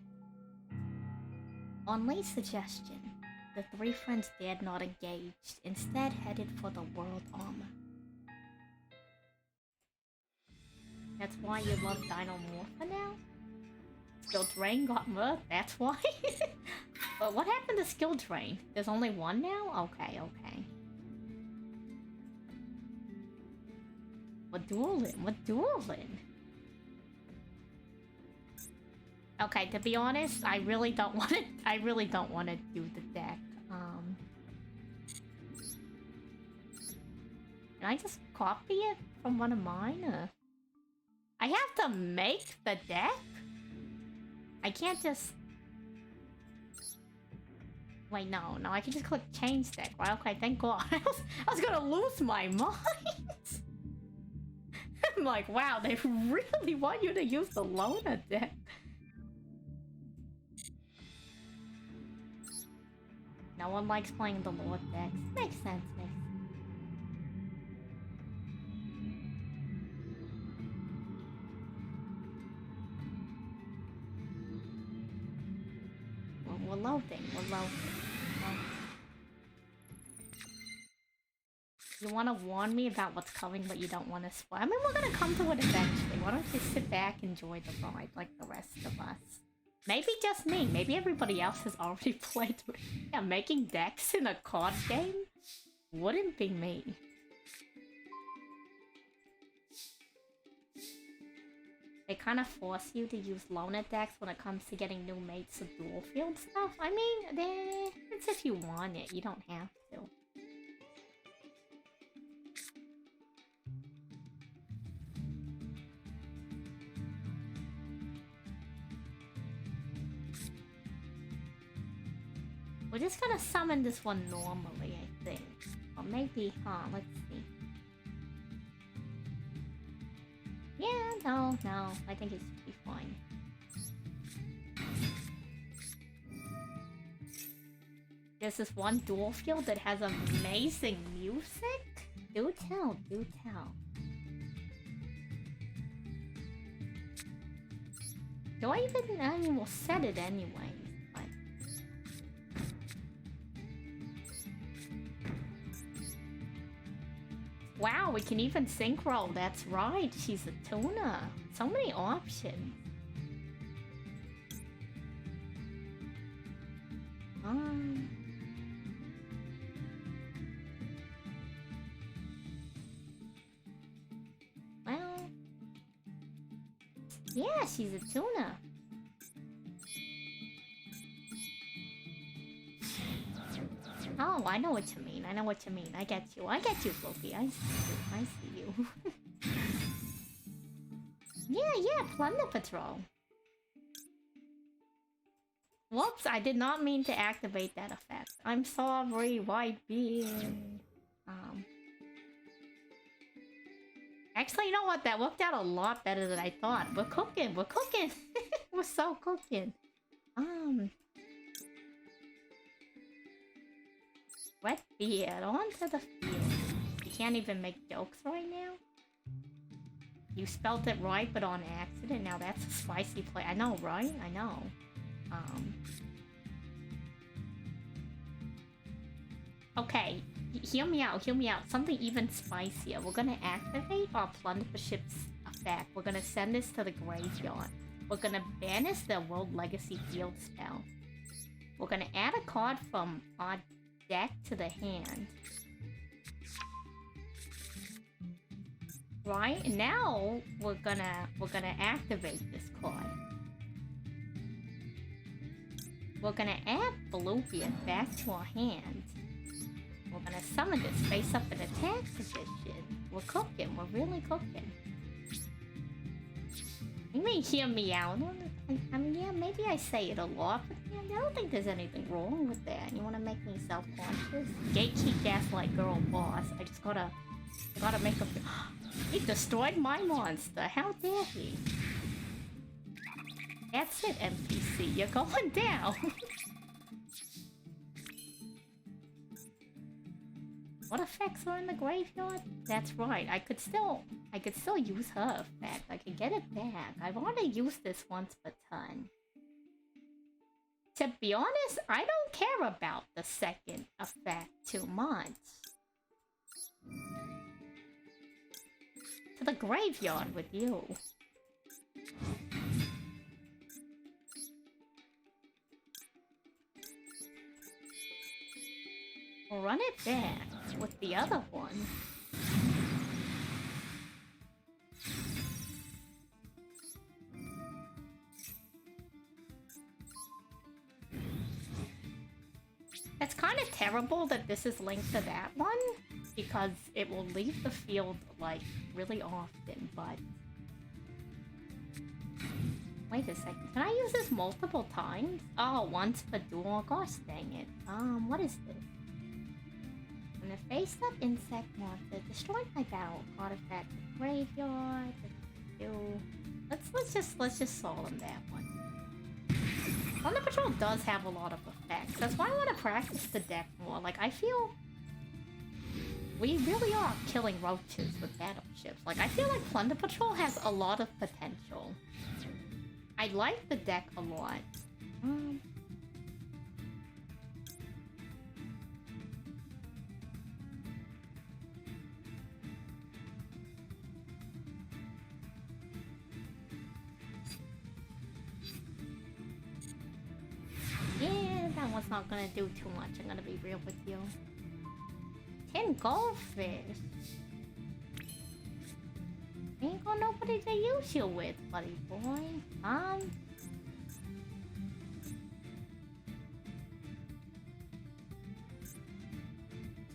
On Lee's suggestion, the three friends dared not engage, instead headed for the world armor. That's why you love Dinomorpha now? Skill Drain got murked, that's why? But what happened to Skill Drain? There's only one now? Okay, okay. We're dueling. Okay, to be honest, I really don't want to do the deck. Can I just copy it from one of mine, or? I have to make the deck? I can't just... Wait, no, I can just click change deck, right? Okay, thank God. I was gonna lose my mind. I'm like, wow, they really want you to use the loner deck. No one likes playing the Lord decks. Makes sense, We're loading. You want to warn me about what's coming, but you don't want to spoil. I mean, we're gonna come to it eventually. Why don't you sit back, enjoy the ride like the rest of us? Maybe just me. Maybe everybody else has already played with... Yeah, making decks in a card game? Wouldn't be me. They kind of force you to use loner decks when it comes to getting new mates of dual field stuff. I mean, it's if you want it. You don't have to. We're just gonna summon this one normally, I think. Or maybe, let's see. Yeah, no, I think it should be fine. There's this one dual field that has amazing music. Do tell, do tell. Do I even, I mean, we'll set it anyway. Wow, we can even synchro. That's right. She's a tuner. So many options. Well, yeah, she's a tuner. Oh, I know what you mean. I know what you mean. I get you. I get you, Floki. I see you. Yeah, Plunder Patrol. Whoops, I did not mean to activate that effect. I'm sorry, Whitebeard. Actually, you know what? That worked out a lot better than I thought. We're cooking. We're cooking. We're so cooking. Wet beard, onto the field. You can't even make jokes right now? You spelled it right, but on accident. Now that's a spicy play. I know, right? I know. Okay, hear me out, hear me out. Something even spicier. We're gonna activate our Plundership's effect. We're gonna send this to the graveyard. We're gonna banish the World Legacy Field spell. We're gonna add a card from our deck to the hand. Right? And now we're gonna activate this card. We're gonna add Bluebeard back to our hand. We're gonna summon this face up in attack position. We're cooking, we're really cooking. You may hear me out. I mean, yeah, maybe I say it a lot, but yeah, I don't think there's anything wrong with that. You wanna make me self-conscious? Gatekeep Gaslight Girl Boss. I just gotta make a... He destroyed my monster. How dare he? That's it, NPC. You're going down. What effects are in the graveyard? That's right. I could still use her effect. I could get it back. I've already used this once per ton. To be honest, I don't care about the second effect too much. To the graveyard with you. We'll run it back with the other one. It's kind of terrible that this is linked to that one, because it will leave the field, like, really often, but... Wait a second, can I use this multiple times? Oh, once per duel? Gosh dang it. What is this? When a face-up insect monster destroyed my battle artifact graveyard. Let's just solemn that one. Thunder Patrol does have a lot of effects. That's why I want to practice the deck more. Like, I feel we really are killing roaches with battleships. Like, I feel like Plunder Patrol has a lot of potential. I like the deck a lot. Yeah, that one's not gonna do too much. I'm gonna be real with you. And goldfish. Ain't got nobody to use you with, buddy boy.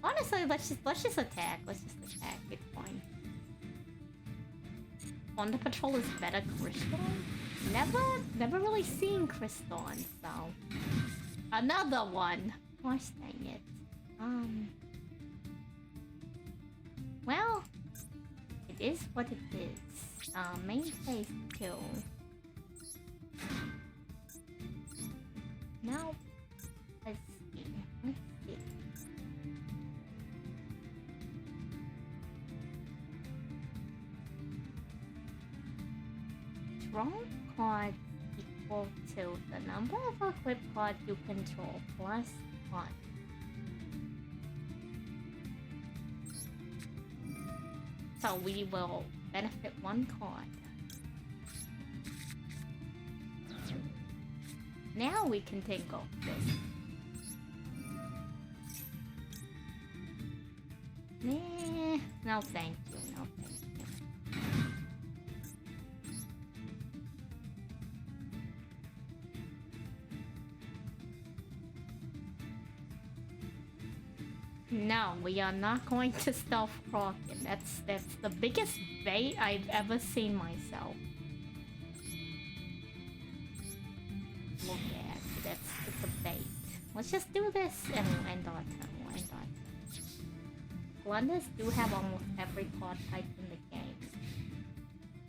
Honestly, let's just attack. Let's just attack. It's fine. Wonder Patrol is better Crystal? Never really seen Crystal, so another one. Gosh dang it. Well, it is what it is. Main phase 2. Now, let's see. Draw cards equal to the number of equipped cards you control plus 1. So we will benefit 1 card. Now we can take off this. No thank you, no thank you. No, we are not going to stealth Kraken. That's the biggest bait I've ever seen myself. Look at it's a bait. Let's just do this and we'll end our turn. Blunders do have almost every card type in the game.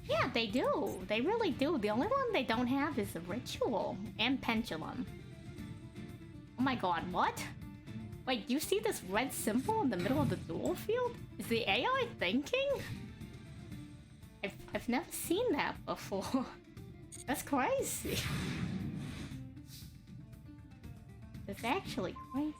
Yeah, they do. They really do. The only one they don't have is the Ritual and Pendulum. Oh my god, what? Wait, do you see this red symbol in the middle of the duel field? Is the AI thinking? I've never seen that before. That's crazy. It's actually crazy.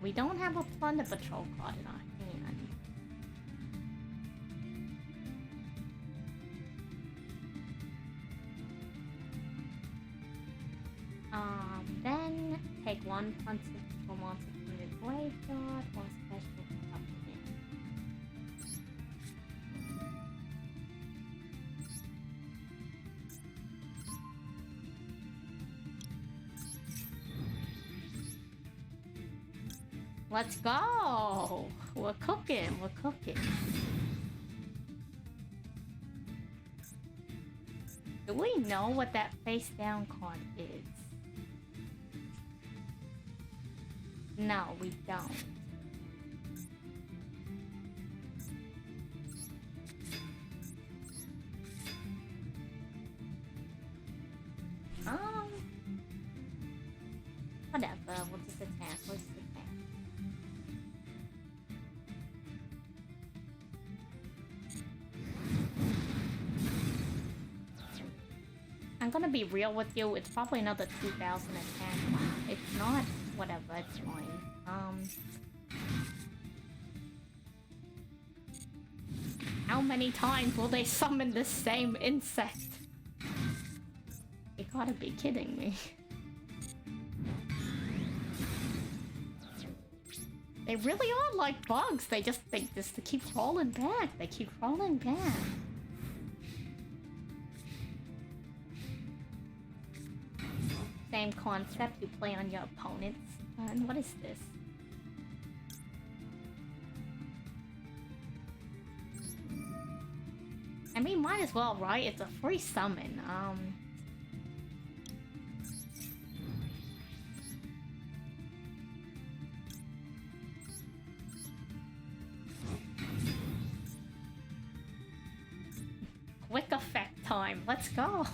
We don't have a Plunder Patrol card in our hand. Then take 1 Plunder Patrol monster from your graveyard or special supplement. Let's go! We're cooking, we're cooking. Do we know what that face down card is? No, we don't. Whatever, we'll just attack, let's attack. I'm gonna be real with you, it's probably another 2000 attack. If not, whatever, it's fine. How many times will they summon the same insect? You gotta be kidding me. They really are like bugs. They just keep crawling back. They keep crawling back. Same concept you play on your opponents. And what is this? I mean, might as well, right? It's a free summon. Quick effect time. Let's go.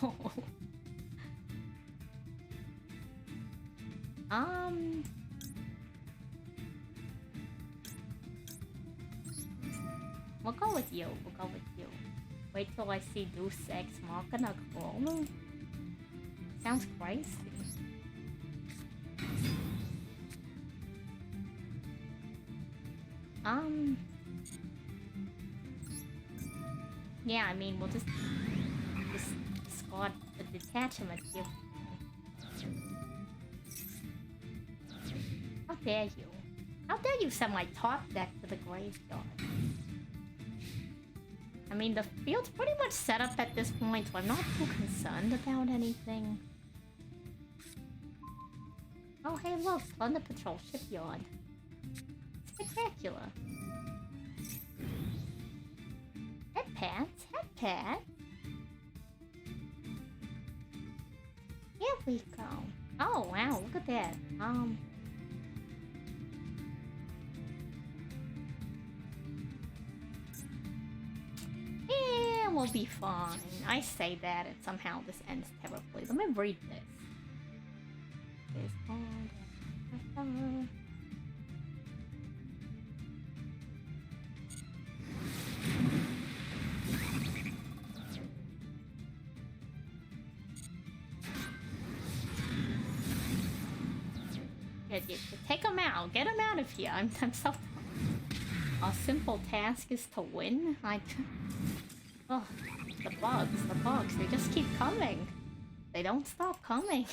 We'll go with you. We'll go with you. Wait till I see Deus Ex Machina crawl. Sounds crazy. Yeah, I mean, we'll just discard the detachment here. How dare you? How dare you send my top deck to the graveyard? I mean, the field's pretty much set up at this point, so I'm not too concerned about anything. Oh, hey, look, Thunder Patrol Shipyard. Spectacular. Head pads, head pads. Here we go. Oh, wow, look at that. Yeah, we'll be fine. I say that and somehow this ends terribly. Let me read this. Take him out. Get him out of here. I'm so... Our simple task is to win? Oh, the bugs. They just keep coming. They don't stop coming.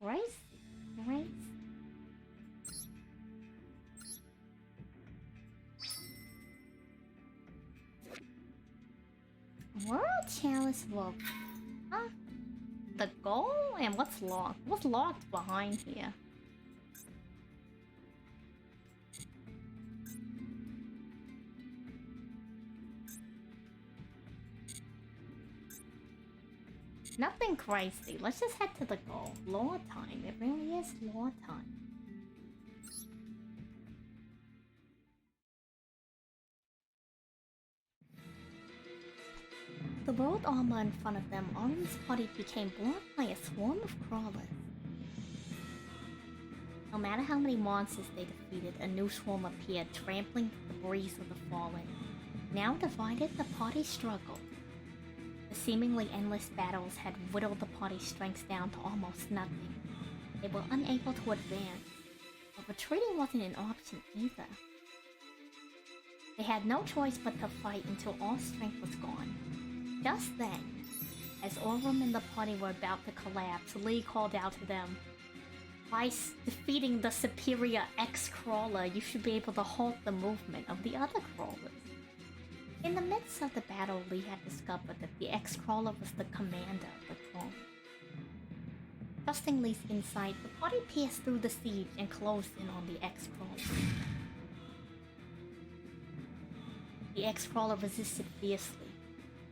Crazy. Crazy. World Chalice look. Huh? The goal? And what's locked? What's locked behind here? Nothing crazy. Let's just head to the goal. Lore time. It really is lore time. The world armor in front of them, Orin's party became blocked by a swarm of crawlers. No matter how many monsters they defeated, a new swarm appeared, trampling the debris of the fallen. Now divided, the party struggled. The seemingly endless battles had whittled the party's strength down to almost nothing. They were unable to advance, but retreating wasn't an option either. They had no choice but to fight until all strength was gone. Just then, as Orem and the party were about to collapse, Lee called out to them, "By defeating the superior X-Crawler, you should be able to halt the movement of the other crawlers." In the midst of the battle, Lee had discovered that the X-Crawler was the commander of the throne. Trusting Lee's insight, the party pierced through the siege and closed in on the X-Crawler. The X-Crawler resisted fiercely,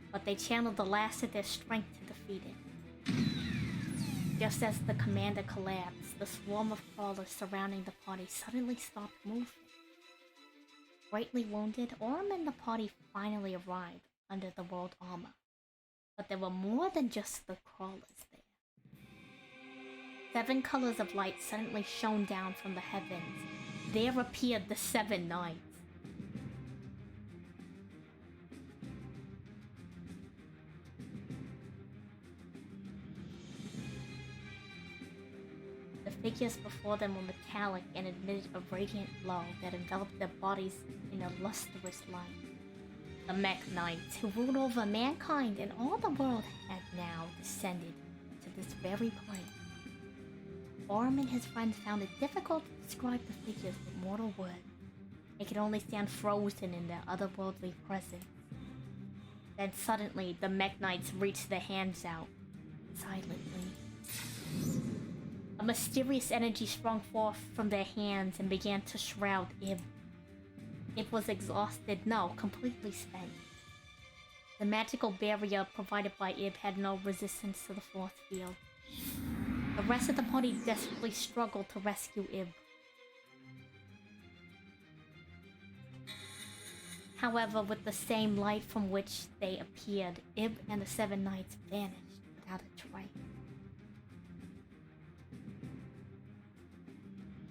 but they channeled the last of their strength to defeat it. Just as the commander collapsed, the swarm of crawlers surrounding the party suddenly stopped moving. Greatly wounded, Orem and the party finally arrived under the world armor. But there were more than just the crawlers there. 7 colors of light suddenly shone down from the heavens. There appeared the 7 knights. The figures before them were metallic and emitted a radiant glow that enveloped their bodies in a lustrous light. The Mech Knights, who ruled over mankind and all the world, had now descended to this very place. Orem and his friends found it difficult to describe the figures with mortal words. They could only stand frozen in their otherworldly presence. Then suddenly, the Mech Knights reached their hands out, silently. A mysterious energy sprung forth from their hands and began to shroud Ib. Ib was exhausted, no, completely spent. The magical barrier provided by Ib had no resistance to the force field. The rest of the party desperately struggled to rescue Ib. However, with the same light from which they appeared, Ib and the 7 knights vanished without a trace.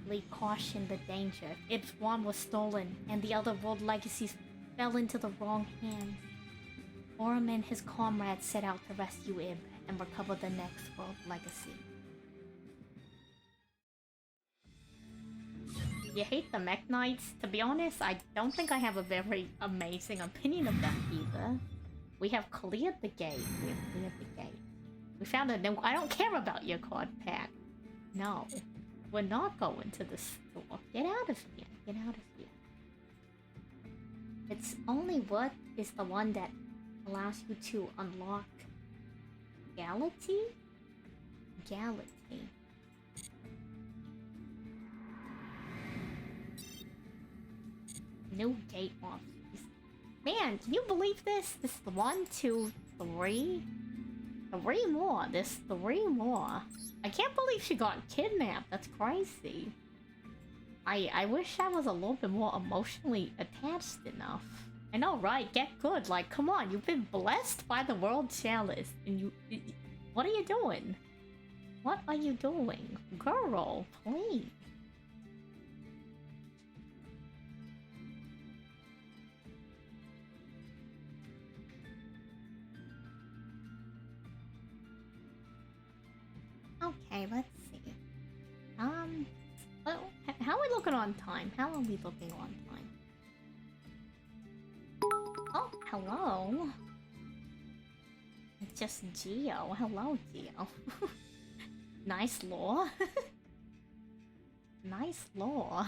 Lee cautioned the danger. Ib's wand was stolen, and the other world legacies fell into the wrong hands. Orem and his comrades set out to rescue Ib and recover the next world legacy. You hate the Mech Knights? To be honest, I don't think I have a very amazing opinion of them either. We have cleared the gate. We have cleared the gate. We found a new... I don't care about your card pack. No. We're not going to the store. Get out of here. Get out of here. It's only what is the one that allows you to unlock Galaxy? Galaxy. New gate monsters. Man, can you believe this? This is 1, 2, 3. 3 more. There's 3 more. I can't believe she got kidnapped. That's crazy. I wish I was a little bit more emotionally attached enough. I know, right? Get good. Like, come on. You've been blessed by the World Chalice. And you... What are you doing? What are you doing? Girl, please. Okay, let's see. How are we looking on time? How are we looking on time? Oh, hello. It's just Geo. Hello, Geo. Nice lore. Nice lore.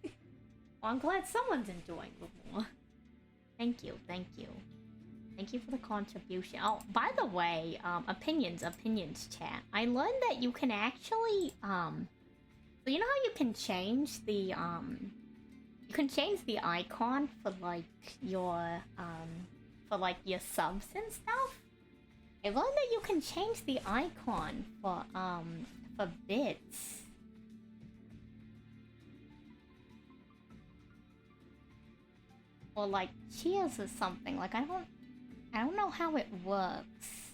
Well, I'm glad someone's enjoying the lore. Thank you, thank you. Thank you for the contribution. Oh, by the way, opinions chat. I learned that you can actually, so you know how you can change the, you can change the icon for like your subs and stuff? I learned that you can change the icon for bits. Or like cheers or something. Like I don't know how it works.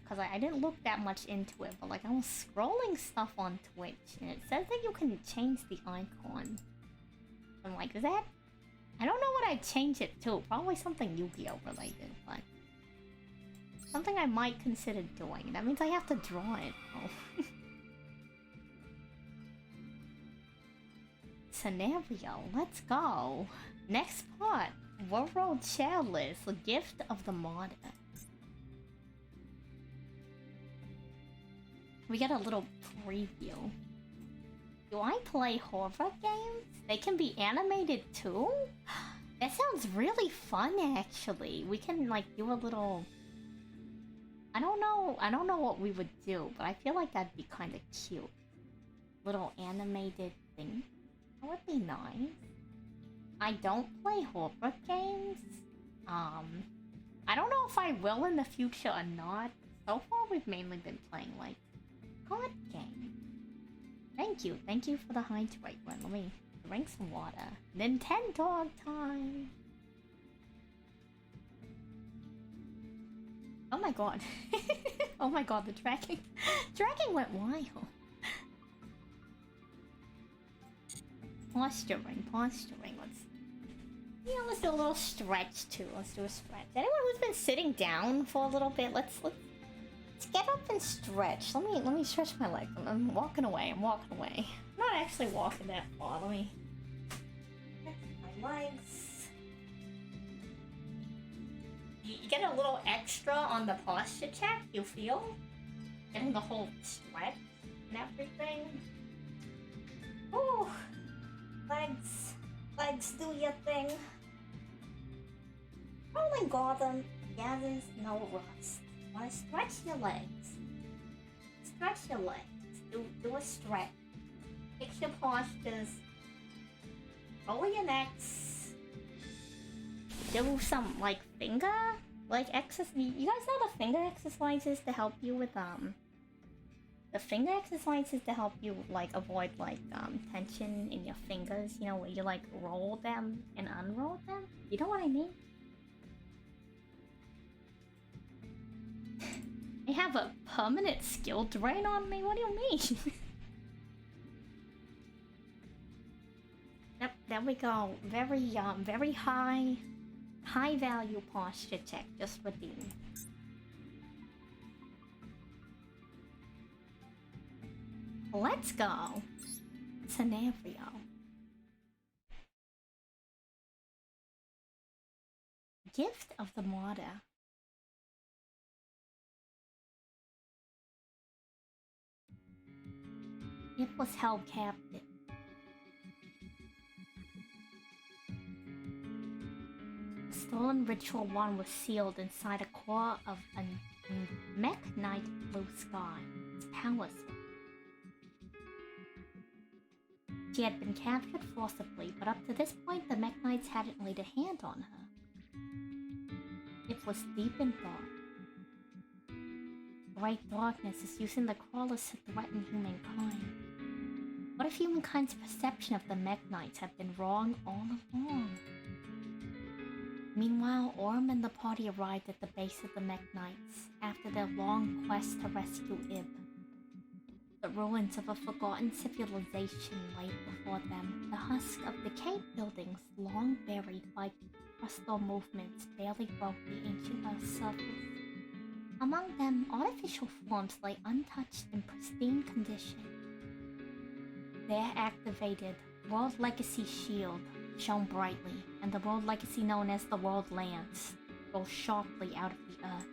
Cause I didn't look that much into it, but like I was scrolling stuff on Twitch and it says that you can change the icon. I'm like, is that... I don't know what I'd change it to. Probably something Yu-Gi-Oh related, but... something I might consider doing. That means I have to draw it. Oh. Scenario, let's go. Next part, World Chalice, the gift of the modder. We get a little preview. Do I play horror games? They can be animated too? That sounds really fun actually. We can like do a little... I don't know what we would do, but I feel like that'd be kind of cute. Little animated thing. That would be nice. I don't play horror games. I don't know if I will in the future or not. So far we've mainly been playing like card games. Thank you for the hydrate one. Let me drink some water. Nintendo time! Oh my god. Oh my god, the tracking went wild. Posturing. Let's do a little stretch too. Let's do a stretch. Anyone who's been sitting down for a little bit, let's get up and stretch. Let me stretch my legs. I'm walking away. I'm not actually walking that far. Let me stretch my legs. You get a little extra on the posture check, you feel? Getting the whole stretch and everything. Ooh. Legs do your thing. Rolling Gordon gathers no rust. Wanna stretch your legs. Stretch your legs. Do a stretch. Fix your postures. Roll your necks. Do some like finger exercise. You guys know the finger exercises to help you with the finger exercises to help you like avoid like tension in your fingers, you know, where you like roll them and unroll them. You know what I mean? I have a permanent skill drain on me? What do you mean? Yep, there we go. Very high value posture check just for Dean. Let's go. Scenario. Gift of the modder. It was held captive. The stolen ritual wand was sealed inside a core of a mech night blue sky. Its palace. She had been captured forcibly, but up to this point the mech knights hadn't laid a hand on her. It was deep in thought. Bright darkness is using the crawlers to threaten humankind. What if humankind's perception of the mech knights had been wrong all along? Meanwhile, Orm and the party arrived at the base of the mech knights after their long quest to rescue Ib. The ruins of a forgotten civilization lay before them, the husk of decayed buildings long buried by crustal movements barely broke the ancient Earth's surface. Among them, artificial forms lay untouched in pristine condition. Their activated World Legacy Shield shone brightly, and the world legacy known as the World Lance rose sharply out of the earth.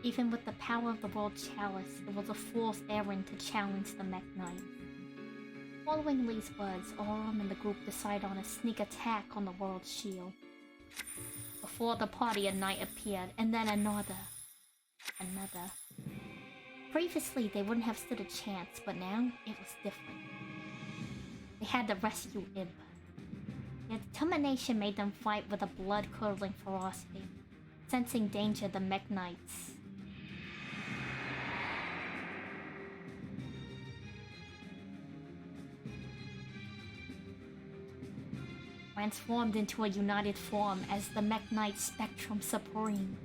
Even with the power of the World Chalice, it was a fool's errand to challenge the Mech Knight. Following Lee's words, Orm and the group decide on a sneak attack on the World Shield. Before the party, a knight appeared, and then another. Previously, they wouldn't have stood a chance, but now it was different. They had to rescue Ib. Their determination made them fight with a blood-curdling ferocity. Sensing danger, the Mech Knights transformed into a united form as the Mech Knight Spectrum Supreme.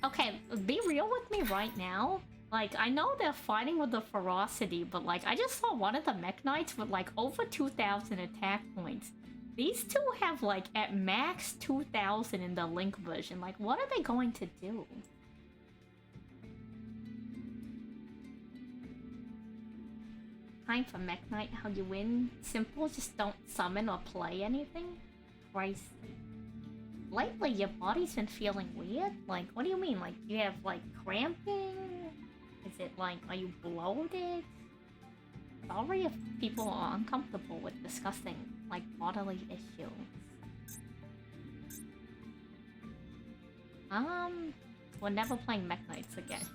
Okay, be real with me right now. Like, I know they're fighting with the ferocity, but like, I just saw one of the Mech Knights with like over 2,000 attack points. These two have like at max 2,000 in the Link version. Like, what are they going to do? Time for Mech Knight, how you win? Simple, just don't summon or play anything? Christ. Lately, your body's been feeling weird? Like, what do you mean? Like, you have like cramping? Is it like, are you bloated? Sorry if people are uncomfortable with discussing, like, bodily issues. We're never playing Mech Knights again.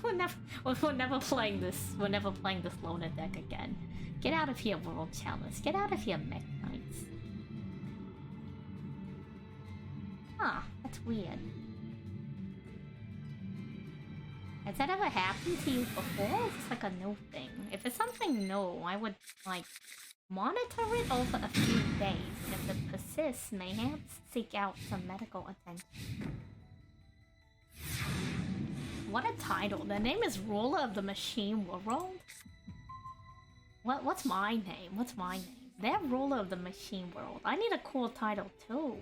we're never playing this loner deck again. Get out of here, World Chalice. Get out of here, Mech Knights. Huh, that's weird. Has that ever happened to you before? It's like a new thing. If it's something new, I would, like, monitor it over a few days. If it persists, mayhaps seek out some medical attention. What a title. The name is Ruler of the Machine World? What's my name? What's my name? They're Ruler of the Machine World. I need a cool title, too.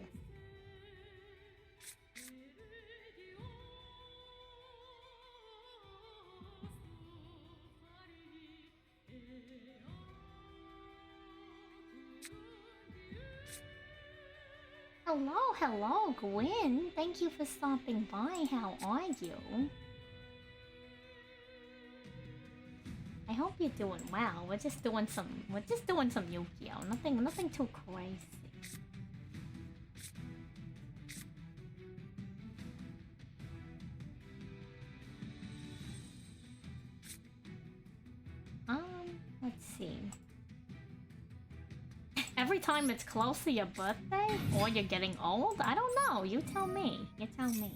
Hello, Gwen. Thank you for stopping by. How are you? I hope you're doing well. We're just doing some Yu-Gi-Oh. Nothing too crazy. Let's see. Every time it's close to your birthday, or you're getting old? I don't know. You tell me. You tell me.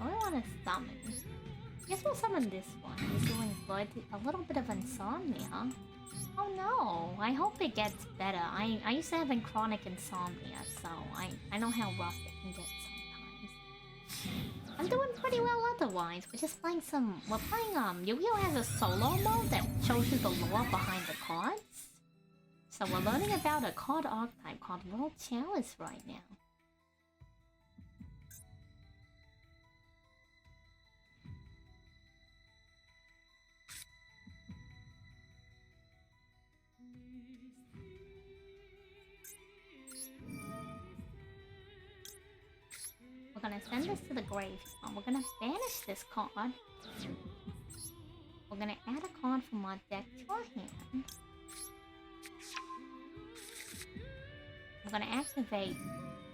I want to summon. Guess we'll summon this one. He's doing good. A little bit of insomnia. Oh no, I hope it gets better. I used to have chronic insomnia, so I know how rough it can get sometimes. I'm doing pretty well otherwise. We're just playing we're playing, Yu-Gi-Oh! Has a solo mode that shows you the lore behind the cards. So we're learning about a card archetype called World Chalice right now. We're gonna send this to the graveyard. We're gonna banish this card. We're gonna add a card from our deck to our hand. We're gonna activate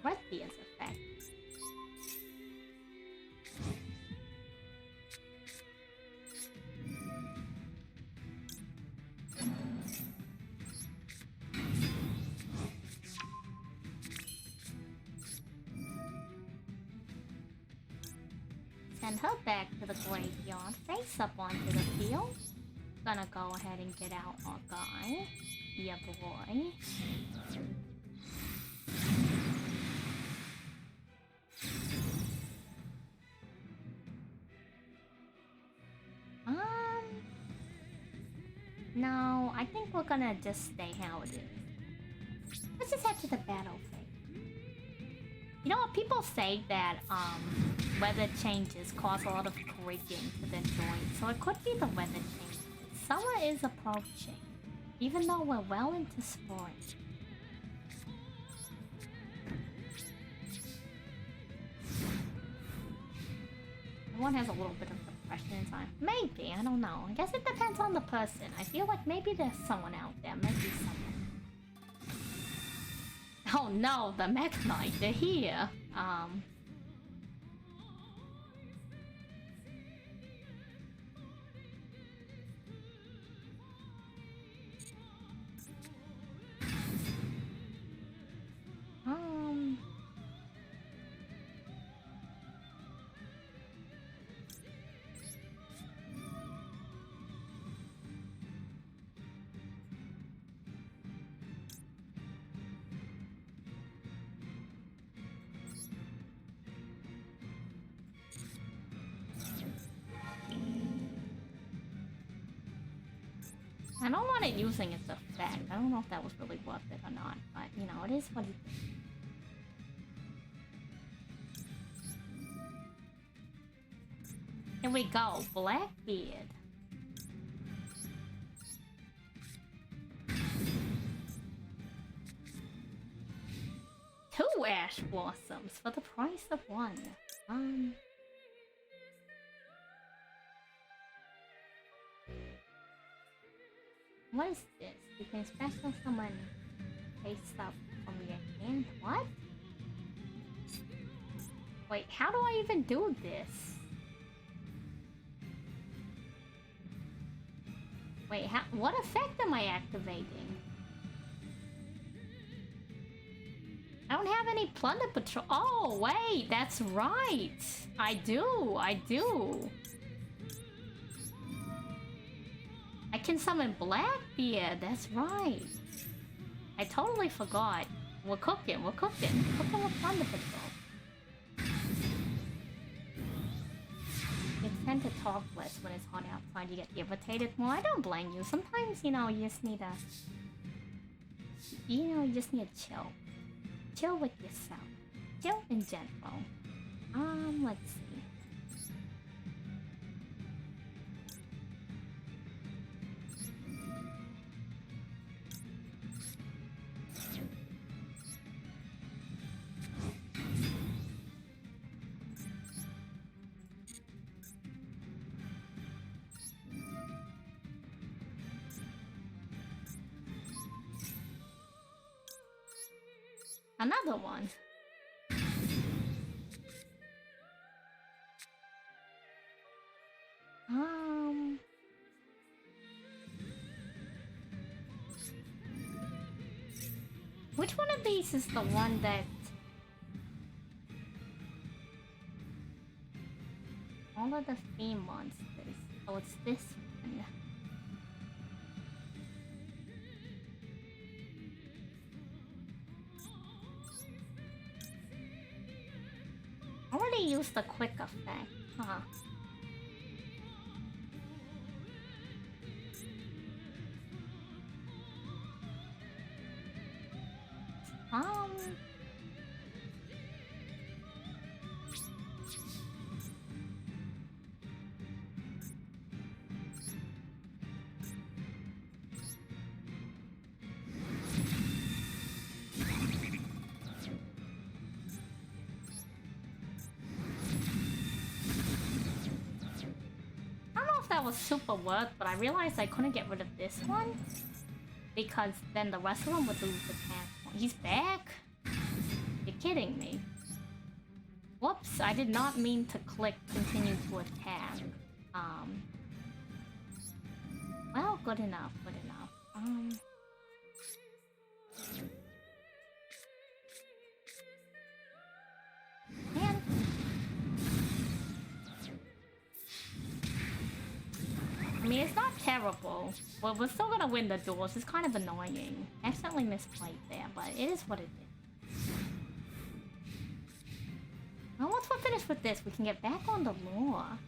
Redbeard's effect. Send her back to the graveyard, face up onto the field. Gonna go ahead and get out our guy. Yeah, boy. No, I think we're gonna just stay how it is. Let's just head to the battlefield. You know what? People say that weather changes cause a lot of creaking to the joint, so it could be the weather changes. Summer is approaching, even though we're well into spring. Everyone has a little bit of depression inside. Maybe, I don't know. I guess it depends on the person. I feel like maybe there's someone out there. Maybe someone. Oh no, the Mech Knight, they're here. I don't want it using its effect. I don't know if that was really worth it or not, but you know, it is what it is. Here we go, Blackbeard. Two Ash Blossoms for the price of one. What is this? You can special summon face stuff from your hand. What? Wait, how do I even do this? Wait, what effect am I activating? I don't have any Plunder Patrol. Oh, wait, that's right. I do. I can summon Blackbeard, that's right. I totally forgot. We're cooking. Cooking with Plunder Patrol. You tend to talk less when it's hot outside. You get irritated more. I don't blame you. Sometimes, you know, you just need to... you just need to chill. Chill with yourself. Chill in general. Let's see. Another one. Which one of these is the one that... all of the theme monsters. Oh, it's this one. I already used the quick effect, huh? that was super worth, but I realized I couldn't get rid of this one because then the rest of them would lose attack. He's back? You're kidding me. Whoops, I did not mean to click continue to attack. Well, good enough, good enough. Man. I mean, it's not terrible. Well, we're still gonna win the duels. It's kind of annoying. Accidentally misplayed there, but it is what it is. Well, once we're finished with this, we can get back on the lore.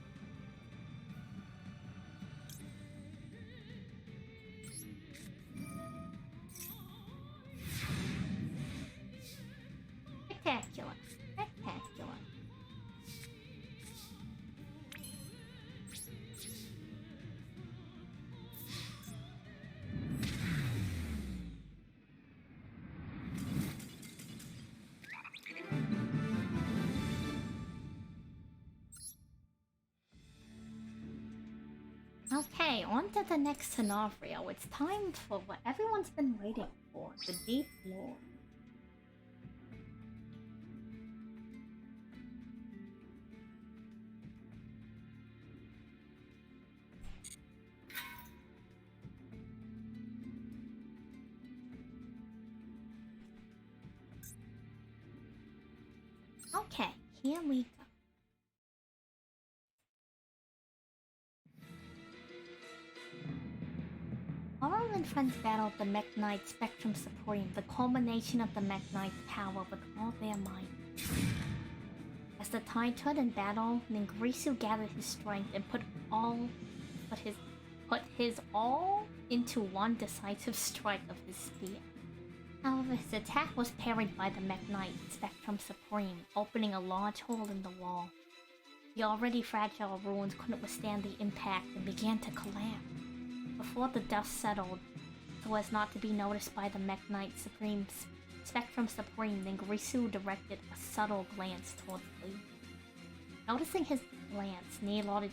Spectacular. Spectacular. Okay, on to the next scenario. It's time for what everyone's been waiting for, the deep lore. Okay, here we go. Aurora and friends battled the Mech Knight Spectrum Supreme, the culmination of the Mech Knight's power with all their might. As the tide turned in battle, Ningrisu gathered his strength and put his all into one decisive strike of his spear. However, his attack was parried by the Mech Knight Spectrum Supreme, opening a large hole in the wall. The already fragile ruins couldn't withstand the impact and began to collapse. Before the dust settled, so as not to be noticed by the Mech Knight Spectrum Supreme, Ningrisu directed a subtle glance towards Lee. Noticing his glance, Lee nodded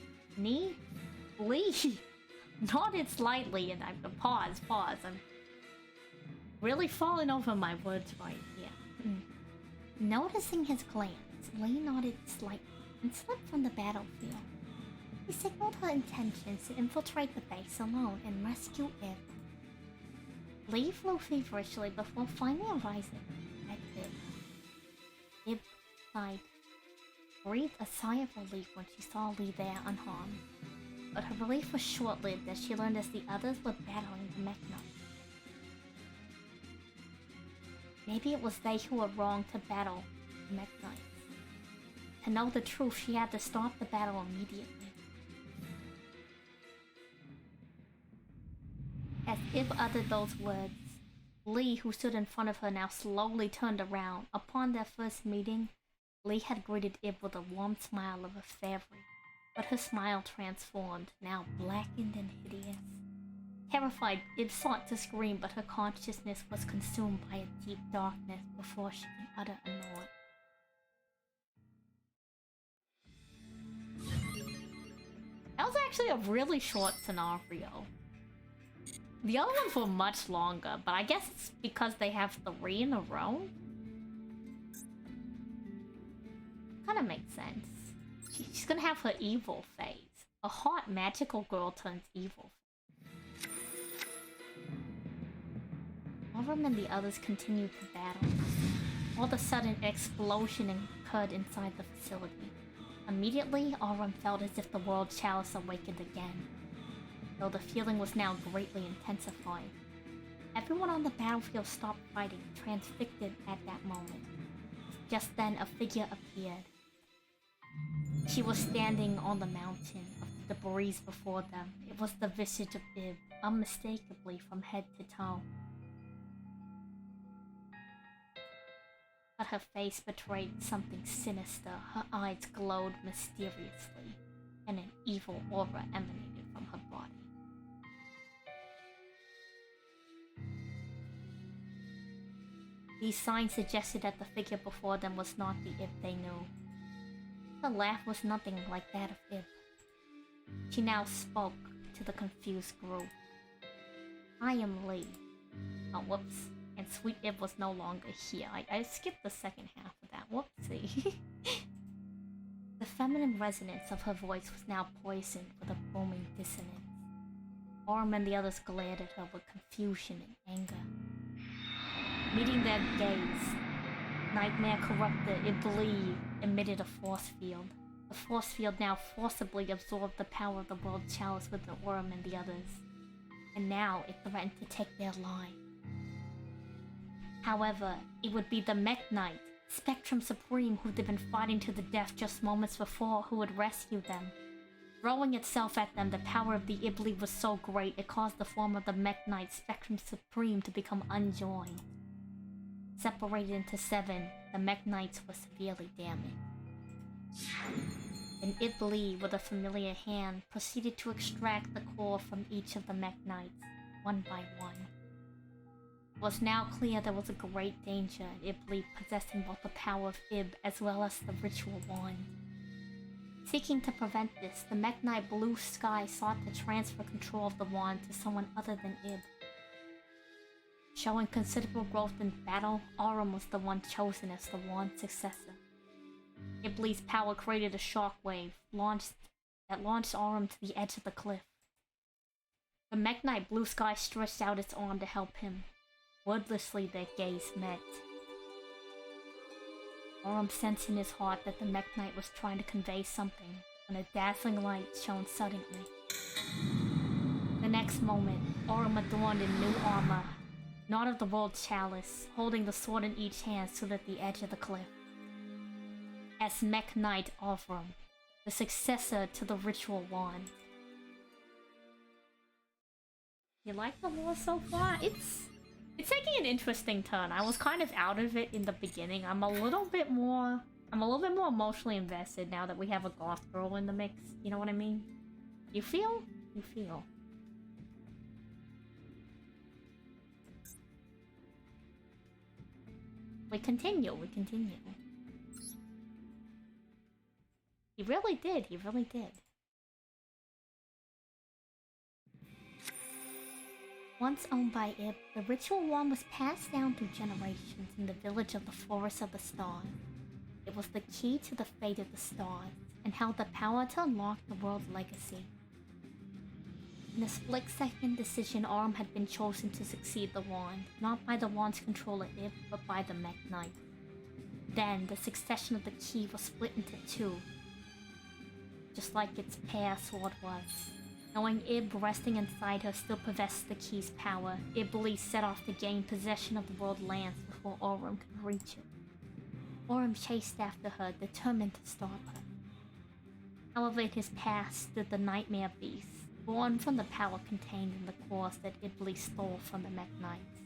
slightly, and I pause. I'm really falling over my words right here. Noticing his glance, Lee nodded slightly and slipped from the battlefield. He signaled her intentions to infiltrate the base alone and rescue Ib. Lee flew feverishly before finally arriving at Ib. Ib sighed, breathed a sigh of relief when she saw Lee there unharmed. But her relief was short-lived as she learned as the others were battling the Mech Knight. Maybe it was they who were wrong to battle the Mech Knight. To know the truth, she had to stop the battle immediately. As Ib uttered those words, Lee, who stood in front of her, now slowly turned around. Upon their first meeting, Lee had greeted Ib with a warm smile of a fairy, but her smile transformed, now blackened and hideous. Terrified, Ib sought to scream, but her consciousness was consumed by a deep darkness before she could utter a nod. That was actually a really short scenario. The other ones were much longer, but I guess it's because they have 3 in a row. Kinda makes sense. She's gonna have her evil phase. A hot magical girl turns evil. Aurum and the others continued to battle. All of a sudden, an explosion occurred inside the facility. Immediately, Aurum felt as if the world Chalice awakened again, though the feeling was now greatly intensified. Everyone on the battlefield stopped fighting, transfixed at that moment. Just then, a figure appeared. She was standing on the mountain of debris before them. It was the visage of Ib, unmistakably from head to toe. But her face betrayed something sinister. Her eyes glowed mysteriously, and an evil aura emanated from her body. These signs suggested that the figure before them was not the Ib they knew. Her laugh was nothing like that of Ib. She now spoke to the confused group. I am Lee. Oh, whoops. And Sweet Ib was no longer here. I skipped the second half of that. Whoopsie. The feminine resonance of her voice was now poisoned with a booming dissonance. Orm and the others glared at her with confusion and anger. Meeting their gaze, Nightmare Corruptor Iblee emitted a force field. The force field now forcibly absorbed the power of the World Chalice with the Orm and the others, and now it threatened to take their lives. However, it would be the Mech Knight, Spectrum Supreme, who they'd been fighting to the death just moments before, who would rescue them. Throwing itself at them, the power of the Iblee was so great, it caused the form of the Mech Knight, Spectrum Supreme, to become unjoined. Separated into 7, the Mech Knights were severely damaged. And Iblee, with a familiar hand, proceeded to extract the core from each of the Mech Knights, one by one. It was now clear there was a great danger in Iblee possessing both the power of Ib as well as the ritual wand. Seeking to prevent this, the Mech Knight Blue Sky sought to transfer control of the wand to someone other than Ib. Showing considerable growth in battle, Aurum was the one chosen as the wand's successor. Iblee's power created a shockwave that launched Aurum to the edge of the cliff. The Mech Knight Blue Sky stretched out its arm to help him. Wordlessly, their gaze met. Aurum sensed in his heart that the Mech Knight was trying to convey something when a dazzling light shone suddenly. The next moment, Aurum, adorned in new armor, not of the World Chalice, holding the sword in each hand, stood at the edge of the cliff. As Mech Knight Aurum, the successor to the ritual wand. You like the lore so far? It's taking an interesting turn. I was kind of out of it in the beginning. I'm a little bit more emotionally invested now that we have a goth girl in the mix. You know what I mean? You feel? You feel. We continue. He really did. Once owned by Ib, the ritual wand was passed down through generations in the village of the Forest of the Stars. It was the key to the fate of the stars, and held the power to unlock the world's legacy. In a split-second decision, Aurum had been chosen to succeed the wand, not by the wand's controller Ib, but by the Mech Knight. Then, the succession of the key was split into 2, just like its pair sword was. Knowing Ib resting inside her still possessed the key's power, Iblee set off to gain possession of the world lands before Aurum could reach it. Aurum chased after her, determined to stop her. However, in his path stood the Nightmare Beast, born from the power contained in the cores that Iblee stole from the Mech Knights.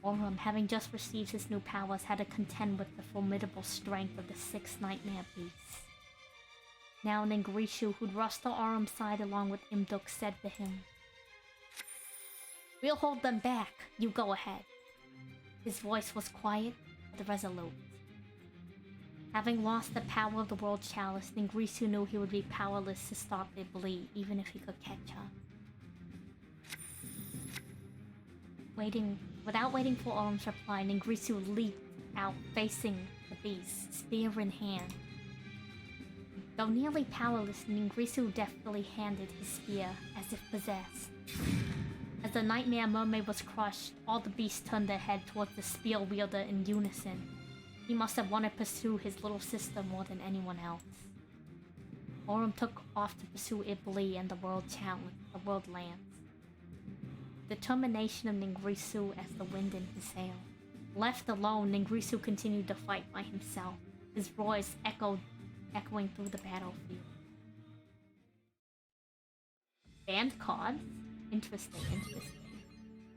Aurum, having just received his new powers, had to contend with the formidable strength of the 6 Nightmare Beasts. Now Ningrishu, who'd rushed to Aurum's side along with Imduk, said to him, "We'll hold them back, you go ahead." His voice was quiet, but resolute. Having lost the power of the World Chalice, Ningrishu knew he would be powerless to stop Iblee, even if he could catch her. Without waiting for Aurum's reply, Ningrishu leaped out, facing the beast, spear in hand. Though nearly powerless, Ningrishu deftly handed his spear, as if possessed. As the Nightmare Mermaid was crushed, all the beasts turned their head towards the spear wielder in unison. He must have wanted to pursue his little sister more than anyone else. Aurum took off to pursue Iblee and the World Challenge, the World Lands. Determination of Ningrishu as the wind in his sail. Left alone, Ningrishu continued to fight by himself, his roars echoing through the battlefield. Band cards? Interesting.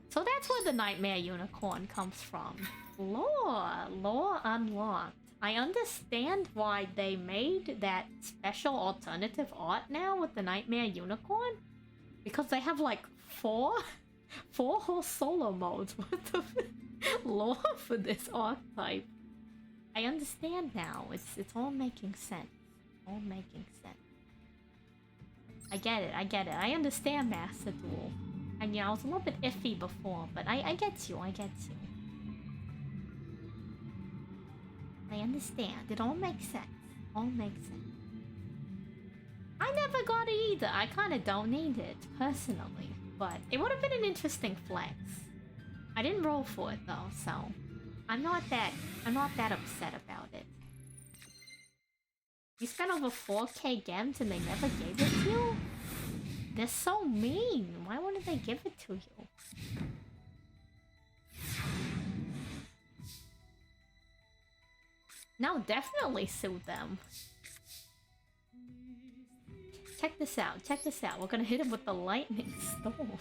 So that's where the Nightmare Unicorn comes from. Lore unlocked. I understand why they made that special alternative art now with the Nightmare Unicorn. Because they have like four whole solo modes worth of lore for this archetype. I understand now. It's all making sense. I get it, I get it. I understand Master Duel. And yeah, I was a little bit iffy before, but I get you, I get you. I understand. It all makes sense. All makes sense. I never got it either. I kind of don't need it, personally. But it would have been an interesting flex. I didn't roll for it, though, so... I'm not that upset about it. You spent over 4k gems and they never gave it to you? They're so mean. Why wouldn't they give it to you? No, definitely sue them. Check this out, check this out. We're gonna hit him with the lightning storm.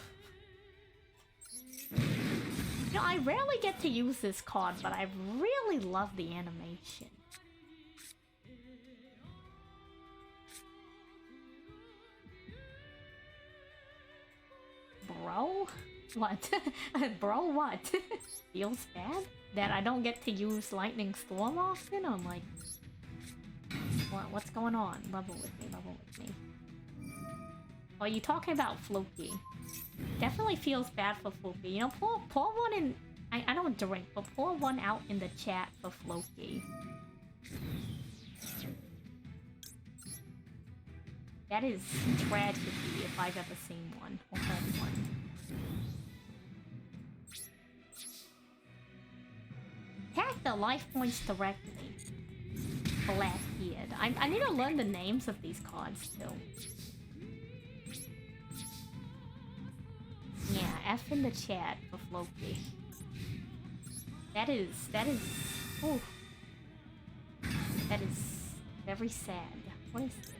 You know, I rarely get to use this card, but I really love the animation. Bro? What? Bro, what? Feels bad? That I don't get to use Lightning Storm often? I'm like... What's going on? Level with me, level with me. Oh, are you talking about Floki? Definitely feels bad for Floki. You know, pour one in... I don't drink, but pour one out in the chat for Floki. That is tragedy if I've ever seen one or heard one. Attack the life points directly. Blackbeard. I need to learn the names of these cards too. Yeah, F in the chat for Floki. That is, oh. That is very sad. What is this?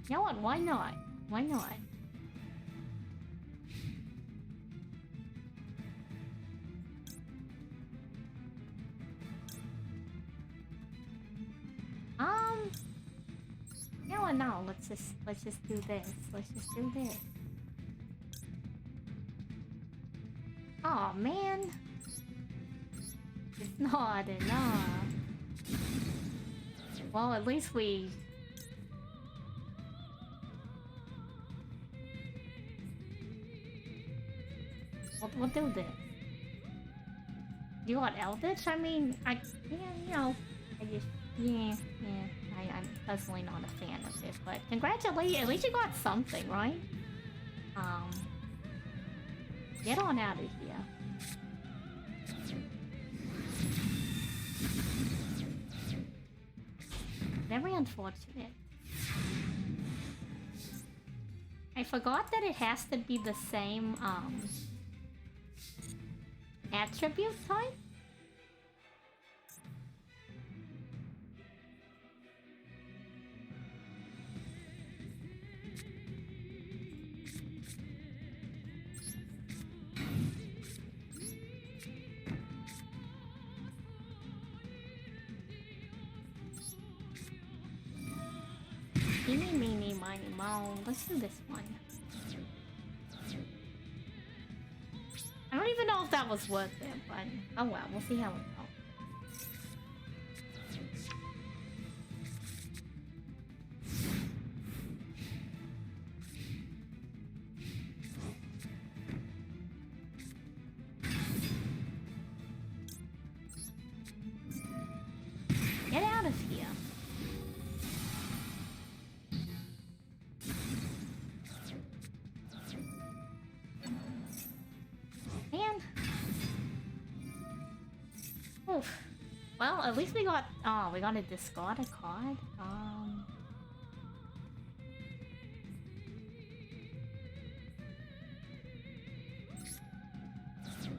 You know what? Why not? Why not? You know what? No, let's just do this. Let's just do this. Oh man, it's not enough. Well, at least we. We'll do this. You want Eldritch? I mean, yeah, you know, I just, yeah. I'm personally not a fan of it, but congratulations, at least you got something, right? Get on out of here. Very unfortunate. I forgot that it has to be the same, attribute type? Eeny, meeny, miny, moe. Let's do this one. I don't even know if that was worth it, but oh well, we'll see how it goes. Get out of here. Man. Oof. Well, at least we got... Oh, we got to discard a card.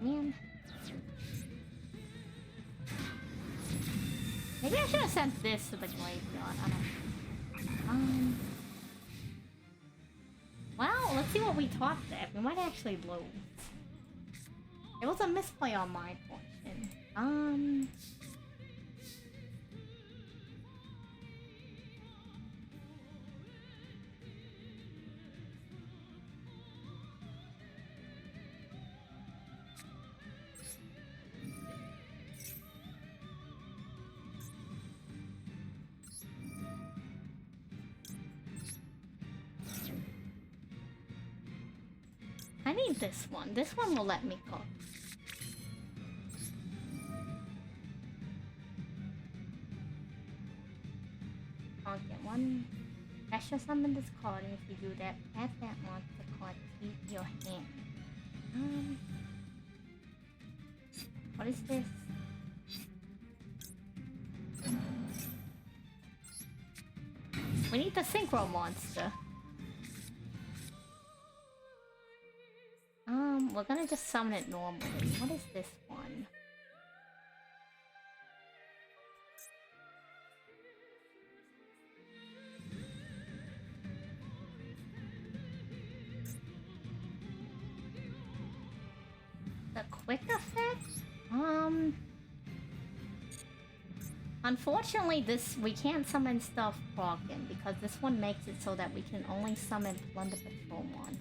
Man. Maybe I should have sent this to the graveyard. I don't know. Well, let's see what we taught there. We might actually lose. It was a misplay on my portion. I need this one. This one will let me cook. Okay, one special summon this card, and if you do that, add that monster card to your hand. What is this? We need the synchro monster. We're gonna just summon it normally. What is this one? The quick effect? Unfortunately, we can't summon stuff broken because this one makes it so that we can only summon Plunder Patrol monsters.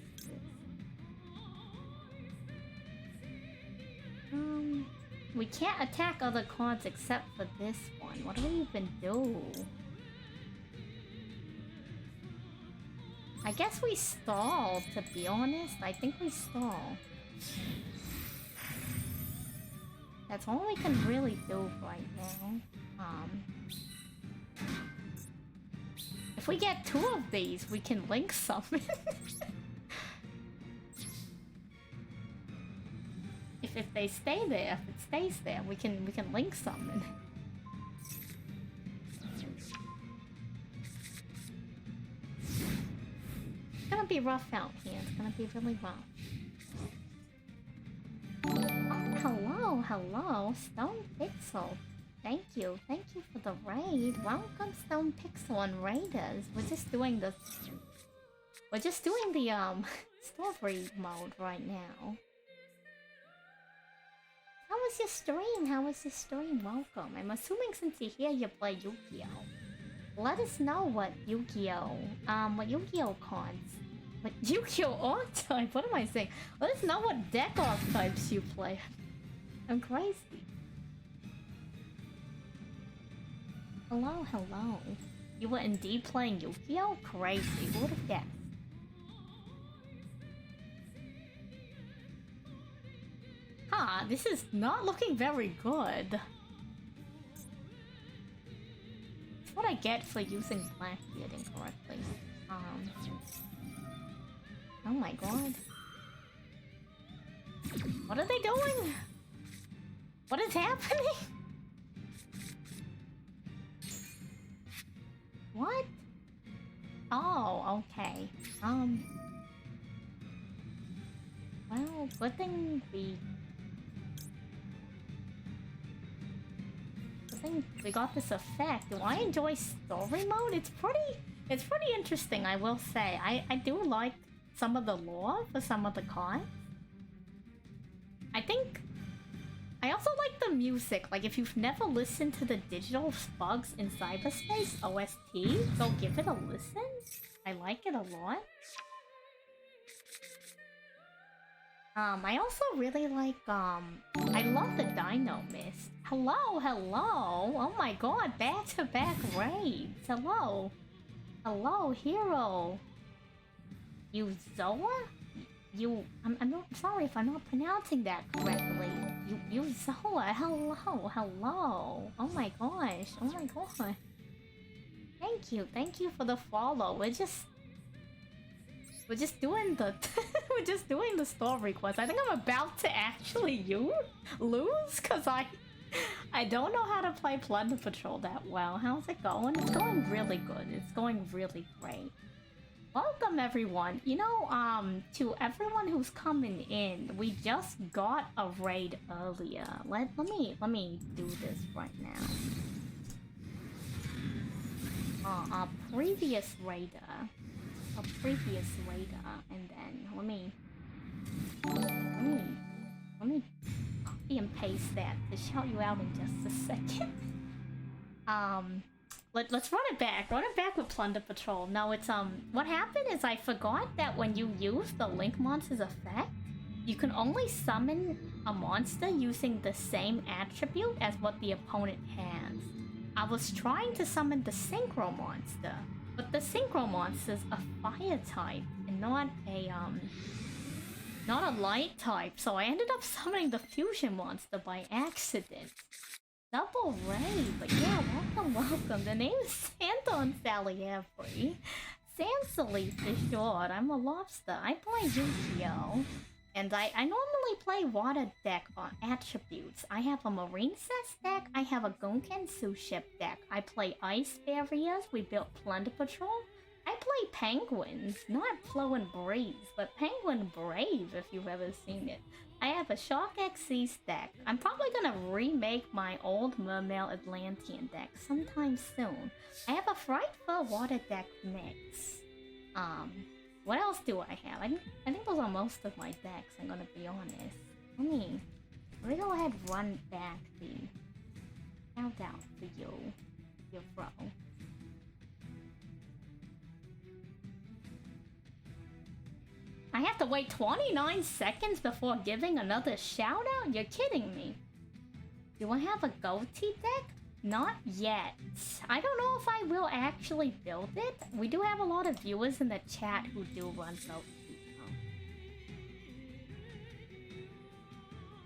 We can't attack other cards except for this one. What do we even do? I guess we stall, to be honest. I think we stall. That's all we can really do right now. If we get 2 of these, we can link summon. if they stay there, if it stays there, we can link summon. It's gonna be rough out here. It's gonna be really rough. Oh, hello, Stone Pixel. Thank you for the raid. Welcome, Stone Pixel and Raiders. We're just doing the story mode right now. How was your stream? Welcome. I'm assuming since you're here, you play Yu-Gi-Oh. Let us know what Yu-Gi-Oh cards. What Yu-Gi-Oh archetype? What am I saying? Let us know what deck archetypes you play. I'm crazy. Hello. You were indeed playing Yu-Gi-Oh? Crazy. Who would have guessed? Huh, this is not looking very good. That's what I get for using Blackbeard incorrectly. Oh my god. What are they doing? What is happening? What? Oh, okay. Well, good thing we got this effect. Do I enjoy story mode? It's pretty interesting, I will say. I do like some of the lore for some of the cards. I also like the music. Like, if you've never listened to the Digital Spugs in Cyberspace OST, go give it a listen. I like it a lot. I also really like, I love the Dino Mist. Hello! Oh my god, back-to-back raids. Hello, hero. Yuzoa? I'm not sorry if I'm not pronouncing that correctly. Yuzoa, hello. Oh my gosh. Thank you for the follow. We're just doing the we're just doing the story quest. I think I'm about to actually lose because I don't know how to play Plunder Patrol that well. How's it going? It's going really good. It's going really great. Welcome everyone. You know, to everyone who's coming in, we just got a raid earlier. Let me do this right now. A previous raider, and then let me copy and paste that to shout you out in just a second. Let's run it back with Plunder Patrol. No, it's what happened is I forgot that when you use the Link Monster's effect, you can only summon a monster using the same attribute as what the opponent has. I was trying to summon the Synchro Monster, but the Synchro Monster's a fire type and not a not a light type, so I ended up summoning the fusion monster by accident. Double Ray, but yeah, welcome. The name is Santa and Salie Every. Salie for short. I'm a lobster. I play Yu-Gi-Oh! And I normally play water deck on attributes. I have a Marine Cess deck, I have a Gonkensu ship deck, I play Ice Barriers, we built Plunder Patrol. I play Penguins, not Flow and Breeze, but Penguin Brave if you've ever seen it. I have a Shark XC deck. I'm probably gonna remake my old Mermail Atlantean deck sometime soon. I have a Frightful water deck mix. What else do I have? I think those are most of my decks, I'm gonna be honest. Let me go ahead and run back the countdown for you, bro. I have to wait 29 seconds before giving another shout out? You're kidding me. Do I have a goatee deck? Not yet. I don't know if I will actually build it. We do have a lot of viewers in the chat who do run goatee.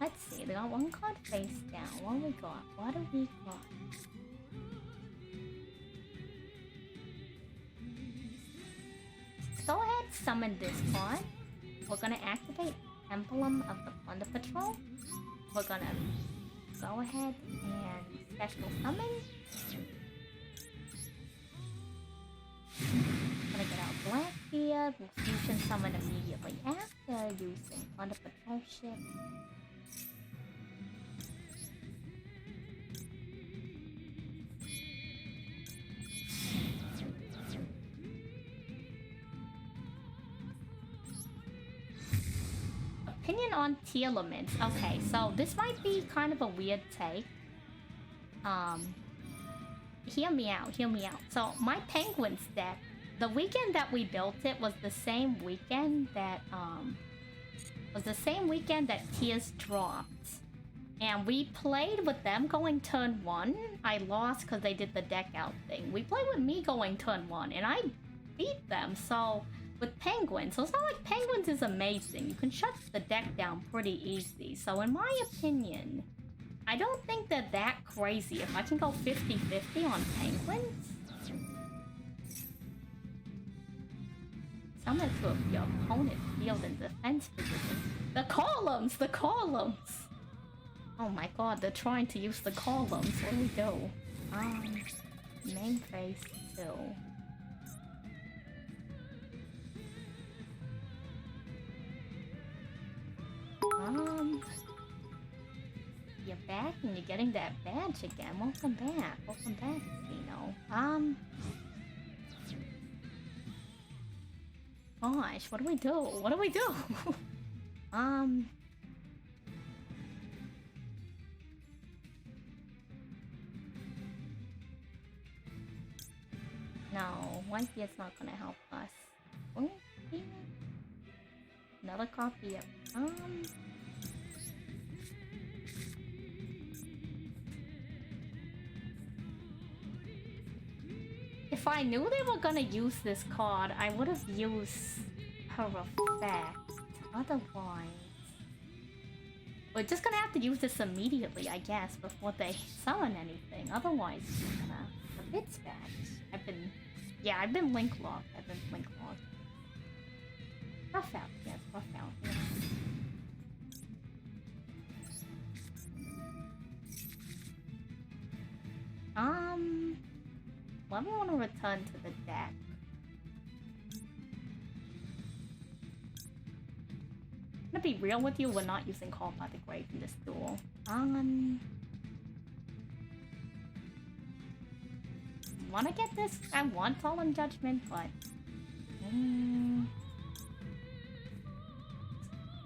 Let's see, they got one card face down. What do we got? What do we got? Go ahead, summon this card. We're gonna activate Emblem of the Plunder Patrol. We're gonna go ahead and special summon. Gonna get out Blackbeard. We'll fusion summon immediately after using Plunder Patrol ship. Opinion on tier limits. Okay, so this might be kind of a weird take. Hear me out. So my Penguins deck, the weekend that we built it was the same weekend that tiers dropped. And we played with them going turn 1. I lost because they did the deck out thing. We played with me going turn 1 and I beat them, so with Penguins. So it's not like Penguins is amazing. You can shut the deck down pretty easy. So in my opinion, I don't think they're that crazy. If I can go 50-50 on Penguins, summon to your opponent field in defense position. The columns! Oh my god, they're trying to use the columns. What do we do? Main phase 2. You're back and you're getting that badge again. Welcome back, Zeno. Gosh, what do we do? No, Whitebeard's not gonna help us. Another copy of if I knew they were gonna use this card, I would have used her effect. Otherwise, we're just gonna have to use this immediately, I guess, before they summon anything. Otherwise, we're gonna the bits back. I've been link locked. Rough out, yes, rough out. Yeah. Let me want to return to the deck. I'm gonna be real with you, we're not using Call by the Grave in this duel. Wanna get this? I want Solemn Judgment, but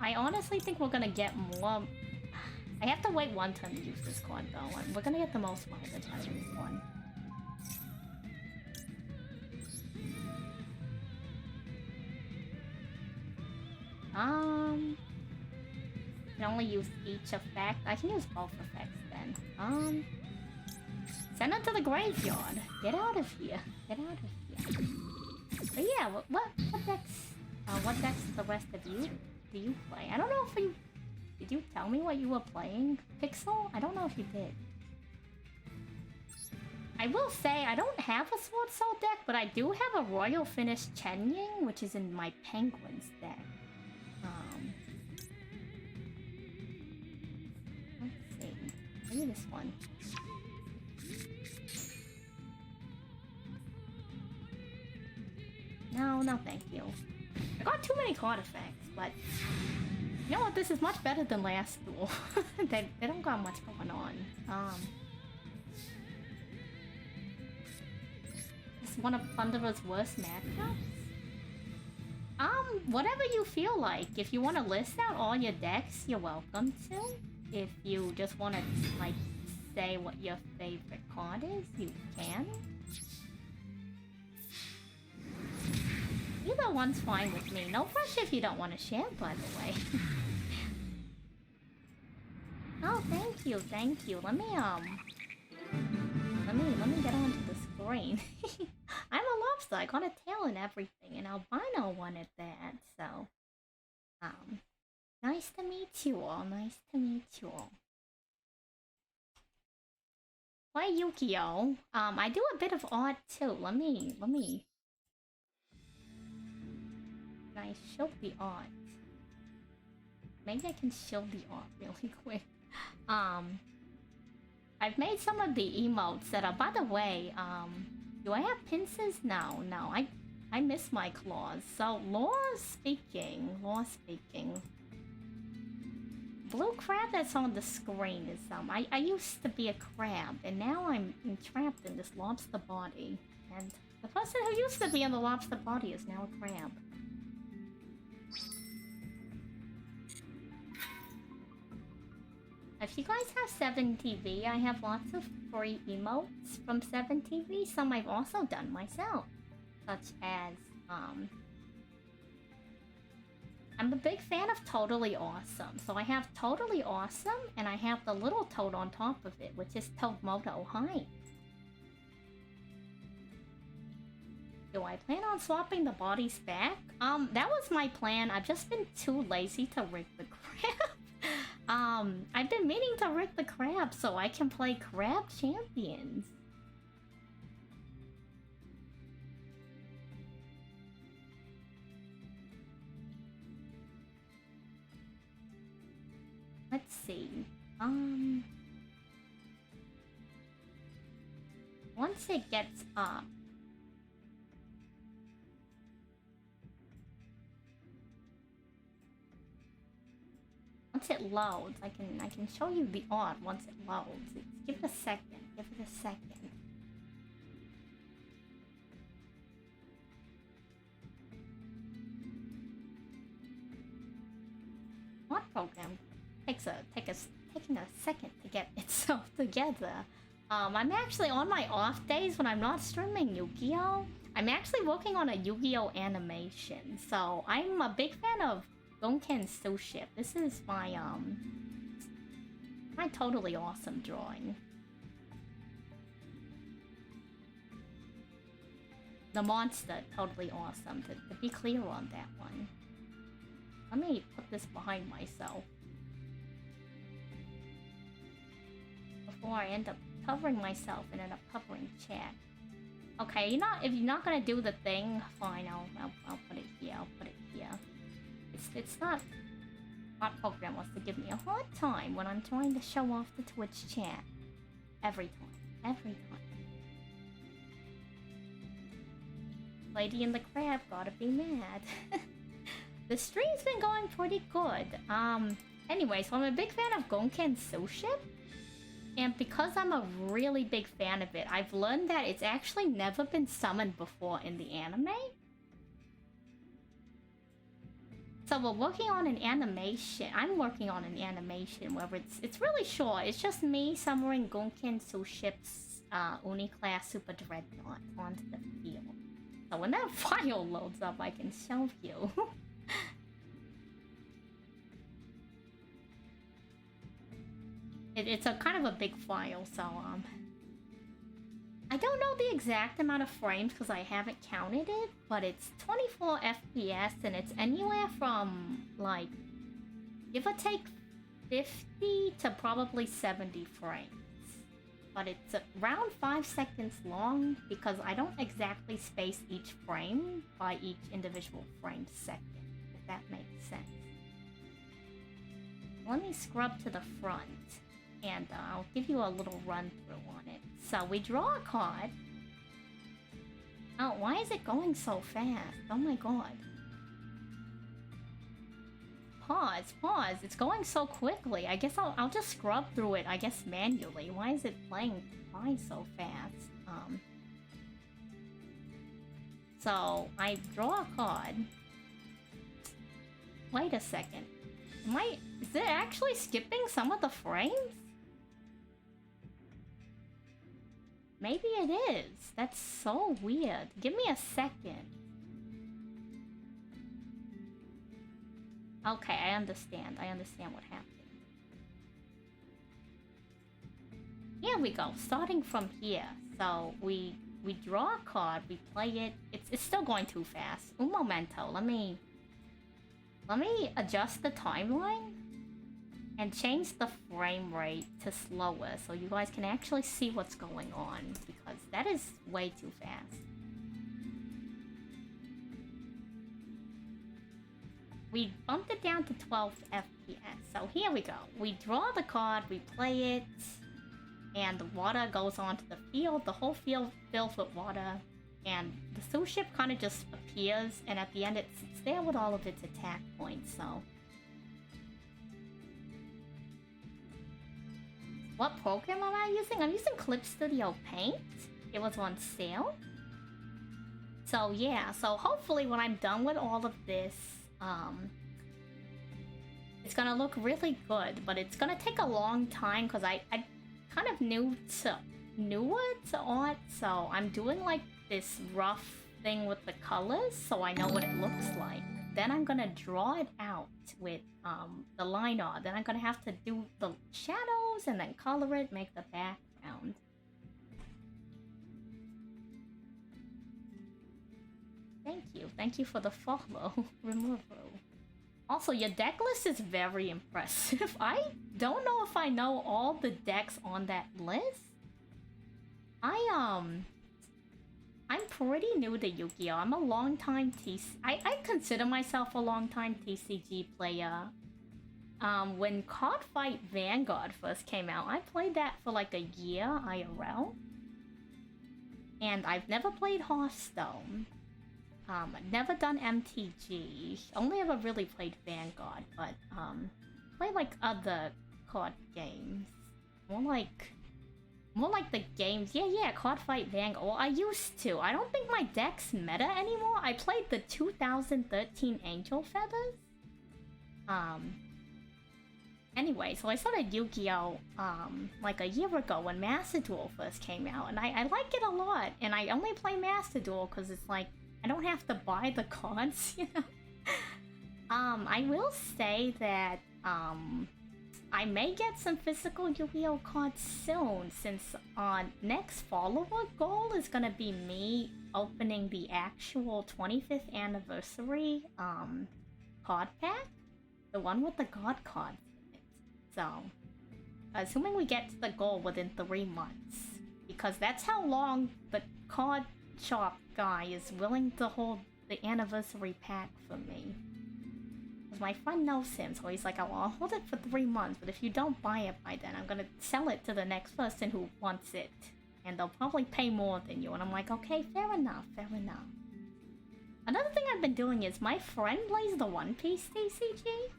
I honestly think we're gonna get more. I have to wait one turn to use this card though, and we're gonna get the most mileage out of this one. Can only use each effect. I can use both effects then. Send it to the graveyard. Get out of here. But yeah, what decks? What decks the rest of you? do you play? I don't know if you... Did you tell me what you were playing, Pixel? I don't know if you did. I will say, I don't have a Sword Soul deck, but I do have a Royal Finish Chen Ying, which is in my Penguins deck. Let's see. Maybe this one. No, no thank you. I got too many card effects, but... You know what, this is much better than last duel. they don't got much going on. It's one of Plunderer's worst matchups? Whatever you feel like. If you want to list out all your decks, you're welcome to. If you just want to, like, say what your favorite card is, you can. Either one's fine with me. No pressure if you don't want to share, by the way. Oh, thank you, thank you. Let me get onto the screen. I'm a lobster. I got a tail and everything, and Albino wanted that, so... Nice to meet you all. Nice to meet you all. Play Yu-Gi-Oh! I do a bit of art too. Let me... Can I show the art? Maybe I can show the art really quick. I've made some of the emotes that are, by the way, do I have pincers? No, I miss my claws. So, law speaking, blue crab that's on the screen is, I used to be a crab, and now I'm entrapped in this lobster body. And the person who used to be in the lobster body is now a crab. If you guys have 7TV, I have lots of free emotes from 7TV. Some I've also done myself. Such as, I'm a big fan of Totally Awesome. So I have Totally Awesome, and I have the little toad on top of it, which is Tomoto High. Do I plan on swapping the bodies back? That was my plan. I've just been too lazy to rig the crab. I've been meaning to rig the crab so I can play Crab Champions. Let's see. Once it gets up, once it loads, I can show you the art once it loads. Give it a second. Give it a second. Art program taking a second to get itself together. I'm actually on my off days when I'm not streaming Yu-Gi-Oh! I'm actually working on a Yu-Gi-Oh! Animation. So I'm a big fan of Gonken Suship. This is my Totally Awesome drawing. The monster, Totally Awesome, to be clear on that one. Let me put this behind myself before I end up covering myself and end up covering chat. Okay, if you're not gonna do the thing, fine, I'll put it here, I'll put it here. It's not... Art program wants to give me a hard time when I'm trying to show off the Twitch chat. Every time. Lady in the Crab gotta be mad. The stream's been going pretty good. Anyway, so I'm a big fan of Gonken Suship. And because I'm a really big fan of it, I've learned that it's actually never been summoned before in the anime. So we're working on an animation. I'm working on an animation where it's really short. It's just me summoning Gonken Suship's Uni-class Super Dreadnought onto the field. So when that file loads up, I can show you. It's a kind of a big file, so I don't know the exact amount of frames because I haven't counted it, but it's 24 FPS and it's anywhere from like give or take 50 to probably 70 frames. But it's around 5 seconds long because I don't exactly space each frame by each individual frame second, if that makes sense. Let me scrub to the front and I'll give you a little run through on it. So we draw a card. Oh, why is it going so fast? Oh my god. Pause. It's going so quickly. I guess I'll just scrub through it, I guess manually. Why is it playing by so fast? So I draw a card. Wait a second. Is it actually skipping some of the frames? Maybe it is. That's so weird. Give me a second. Okay, I understand. I understand what happened. Here we go. Starting from here. So we draw a card, we play it. It's still going too fast. Un momento. Let me adjust the timeline and change the frame rate to slower so you guys can actually see what's going on because that is way too fast. We bumped it down to 12 FPS. So here we go. We draw the card, we play it, and the water goes onto the field. The whole field fills with water, and the Sue ship kind of just appears, and at the end it sits there with all of its attack points, so... What program am I using? I'm using Clip Studio Paint. It was on sale. So yeah, so hopefully when I'm done with all of this, it's gonna look really good, but it's gonna take a long time because I kind of newer to art, so I'm doing like this rough thing with the colors so I know what it looks like. Then I'm gonna draw it out with the line art. Then I'm gonna have to do the shadows and then color it, make the background. Thank you for the follow, Removal. Also, your deck list is very impressive. I don't know if I know all the decks on that list. I'm pretty new to Yu-Gi-Oh! I'm a long-time I consider myself a long-time TCG player. When Card Fight Vanguard first came out, I played that for like a year IRL. And I've never played Hearthstone. Never done MTG. Only ever really played Vanguard, but played like other card games. More like the games. Yeah, Card Fight Vanguard. Well, I used to. I don't think my deck's meta anymore. I played the 2013 Angel Feathers. Anyway, so I started Yu-Gi-Oh! Like a year ago when Master Duel first came out, and I like it a lot. And I only play Master Duel because it's like I don't have to buy the cards, you know? I will say that, I may get some physical Yu-Gi-Oh! Cards soon, since our next follower goal is gonna be me opening the actual 25th anniversary, card pack. The one with the God cards in it. So, assuming we get to the goal within 3 months, because that's how long the card shop guy is willing to hold the anniversary pack for me. Because my friend knows him, so he's like, oh, I'll hold it for 3 months, but if you don't buy it by then, I'm gonna sell it to the next person who wants it. And they'll probably pay more than you. And I'm like, okay, fair enough. Another thing I've been doing is my friend plays the One Piece TCG.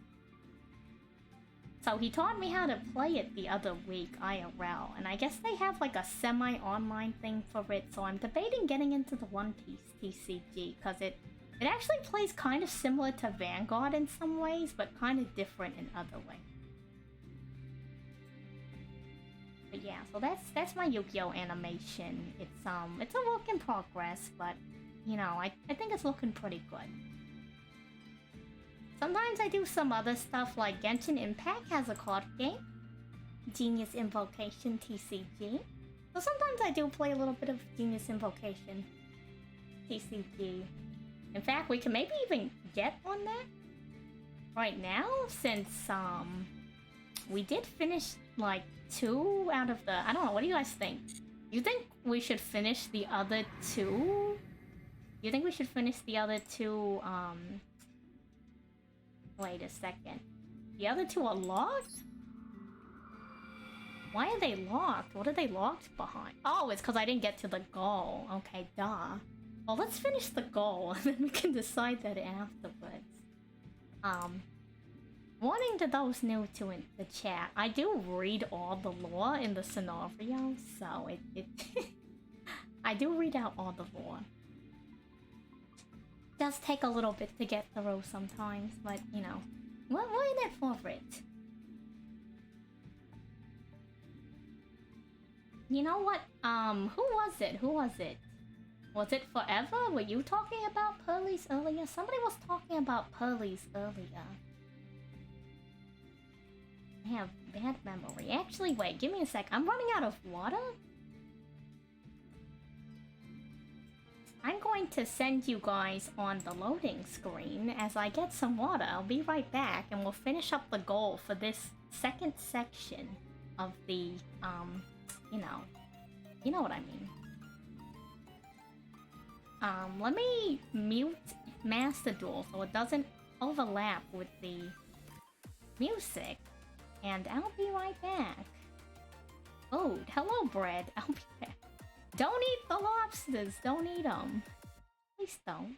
So he taught me how to play it the other week, IRL, and I guess they have like a semi-online thing for it, so I'm debating getting into the One Piece TCG, because it actually plays kind of similar to Vanguard in some ways, but kind of different in other ways. But yeah, so that's my Yu-Gi-Oh! Animation. It's a work in progress, but, you know, I think it's looking pretty good. Sometimes I do some other stuff, like Genshin Impact has a card game. Genius Invocation TCG. So sometimes I do play a little bit of Genius Invocation. TCG. In fact, we can maybe even get on that right now, since we did finish like 2 out of the... I don't know, what do you guys think? You think we should finish the other 2? You think we should finish the other 2, wait a second. The other 2 are locked? Why are they locked? What are they locked behind? Oh, it's because I didn't get to the goal. Okay, duh. Well, let's finish the goal, and then we can decide that afterwards. Warning to those new to the chat, I do read all the lore in the scenario, so it I do read out all the lore. It does take a little bit to get through sometimes, but, you know, we're in it for it. You know what? Who was it? Who was it? Was it Forever? Were you talking about Pearlies earlier? Somebody was talking about Pearlies earlier. I have bad memory. Actually, wait, give me a sec. I'm running out of water? I'm going to send you guys on the loading screen as I get some water. I'll be right back, and we'll finish up the goal for this second section of the, you know what I mean. Let me mute Master Duel so it doesn't overlap with the music. And I'll be right back. Oh, hello, bread. I'll be back. Don't eat the lobsters. Don't eat them. Please don't.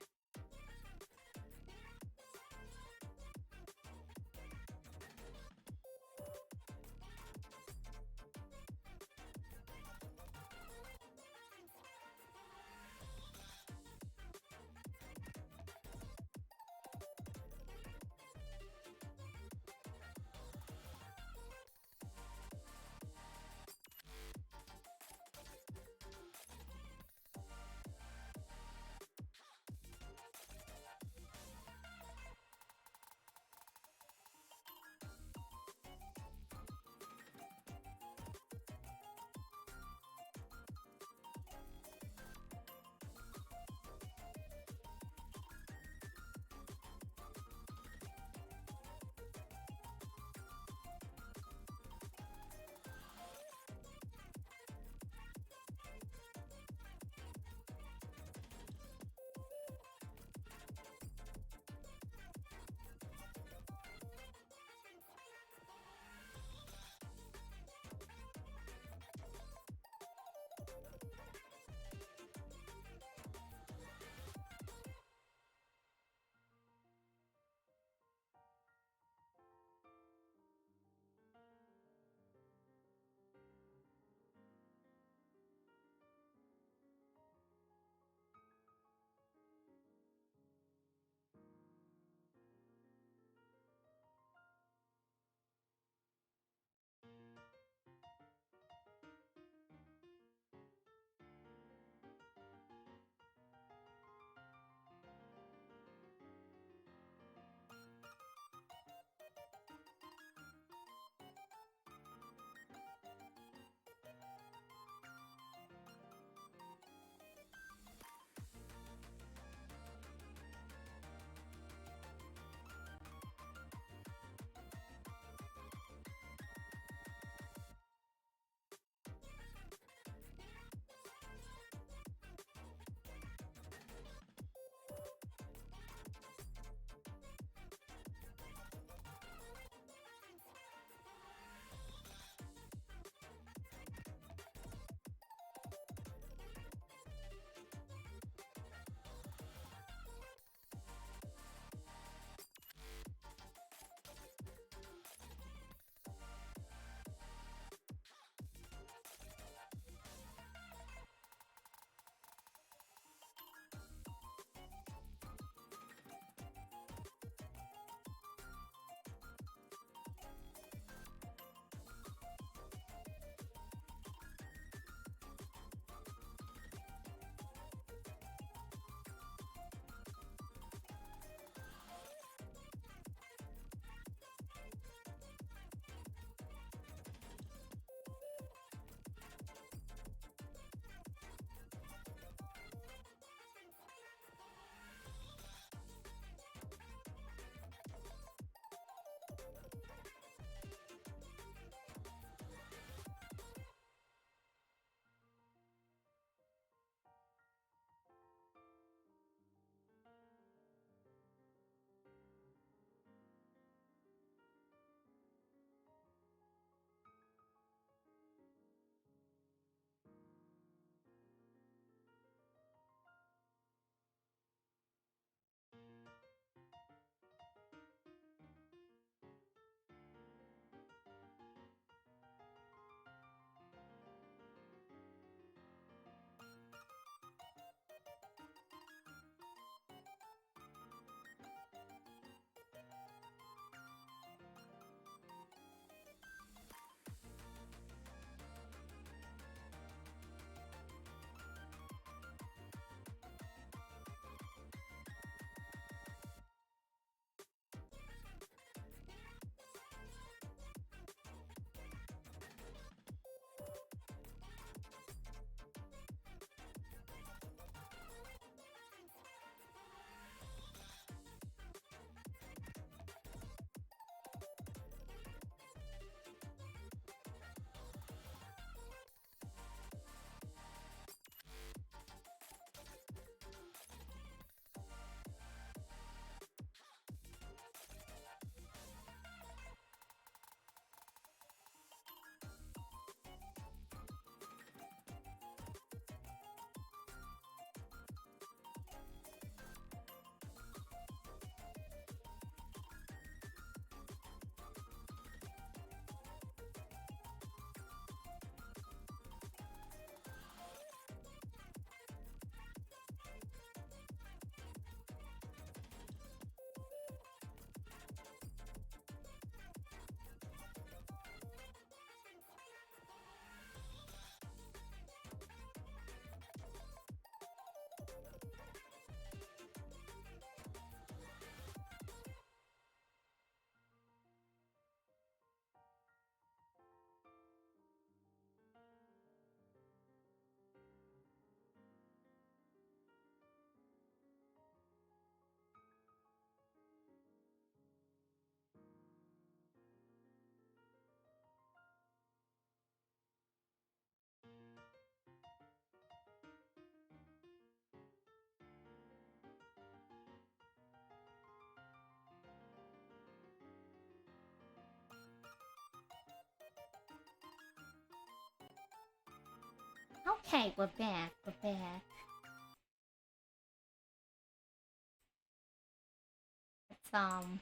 Okay, we're back. We're back.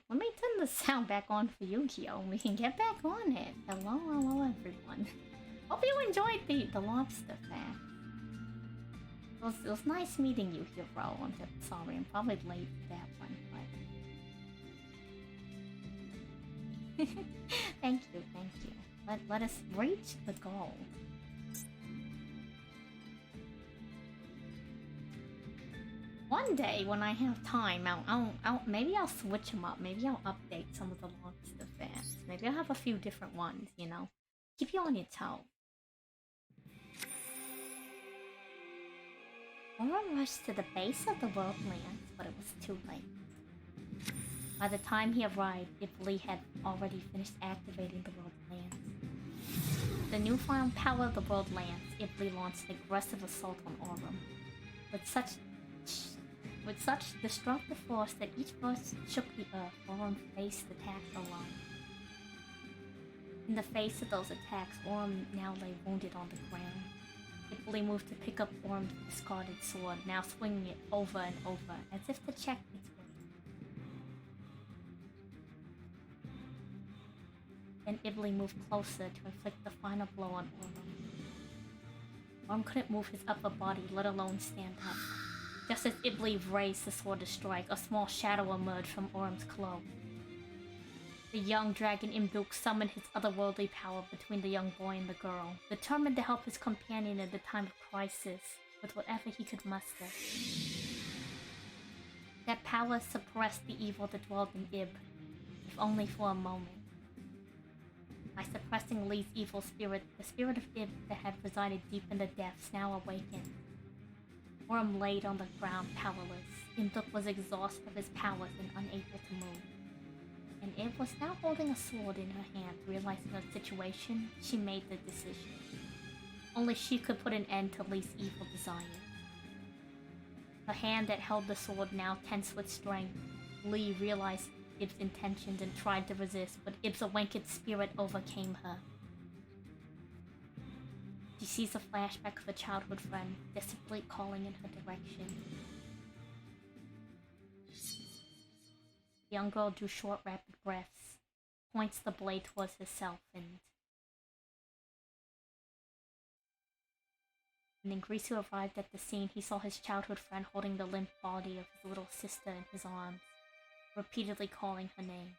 Let me turn the sound back on for Yu-Gi-Oh! We can get back on it. Hello, hello, everyone. Hope you enjoyed the lobster fact. It was nice meeting you, Hero. I'm just sorry, I'm probably late for that one, but... thank you, thank you. Let us reach the goal. One day, when I have time, maybe I'll switch them up. Maybe I'll update some of the lobster fans. Maybe I'll have a few different ones, you know? Keep you on your toe. Aura rushed to the base of the world lands, but it was too late. By the time he arrived, Italy had already finished activating the world lands. The newfound power of the world lands, Italy launched an aggressive assault on Aurum. With such destructive force that each burst shook the earth, Aurum faced attacks alone. In the face of those attacks, Aurum now lay wounded on the ground. Italy moved to pick up Aurum's discarded sword, now swinging it over and over, as if to check its weight. Then Italy moved closer to inflict the final blow on Aurum. Aurum couldn't move his upper body, let alone stand up. Just as Italy raised the sword to strike, a small shadow emerged from Aurum's cloak. The young dragon Imduk summoned his otherworldly power between the young boy and the girl, determined to help his companion in the time of crisis with whatever he could muster. That power suppressed the evil that dwelled in Ib, if only for a moment. By suppressing Lee's evil spirit, the spirit of Ib that had resided deep in the depths now awakened. Aurum laid on the ground powerless. Imduk was exhausted of his powers and unable to move. And Ib was now holding a sword in her hand. Realizing her situation, she made the decision. Only she could put an end to Lee's evil desires. Her hand that held the sword now tense with strength. Lee realized Ib's intentions and tried to resist, but Ib's awakened spirit overcame her. She sees a flashback of a childhood friend, desperately calling in her direction. The young girl drew short, rapid breaths, points the blade towards herself, and when Grisu arrived at the scene, he saw his childhood friend holding the limp body of his little sister in his arms, repeatedly calling her name.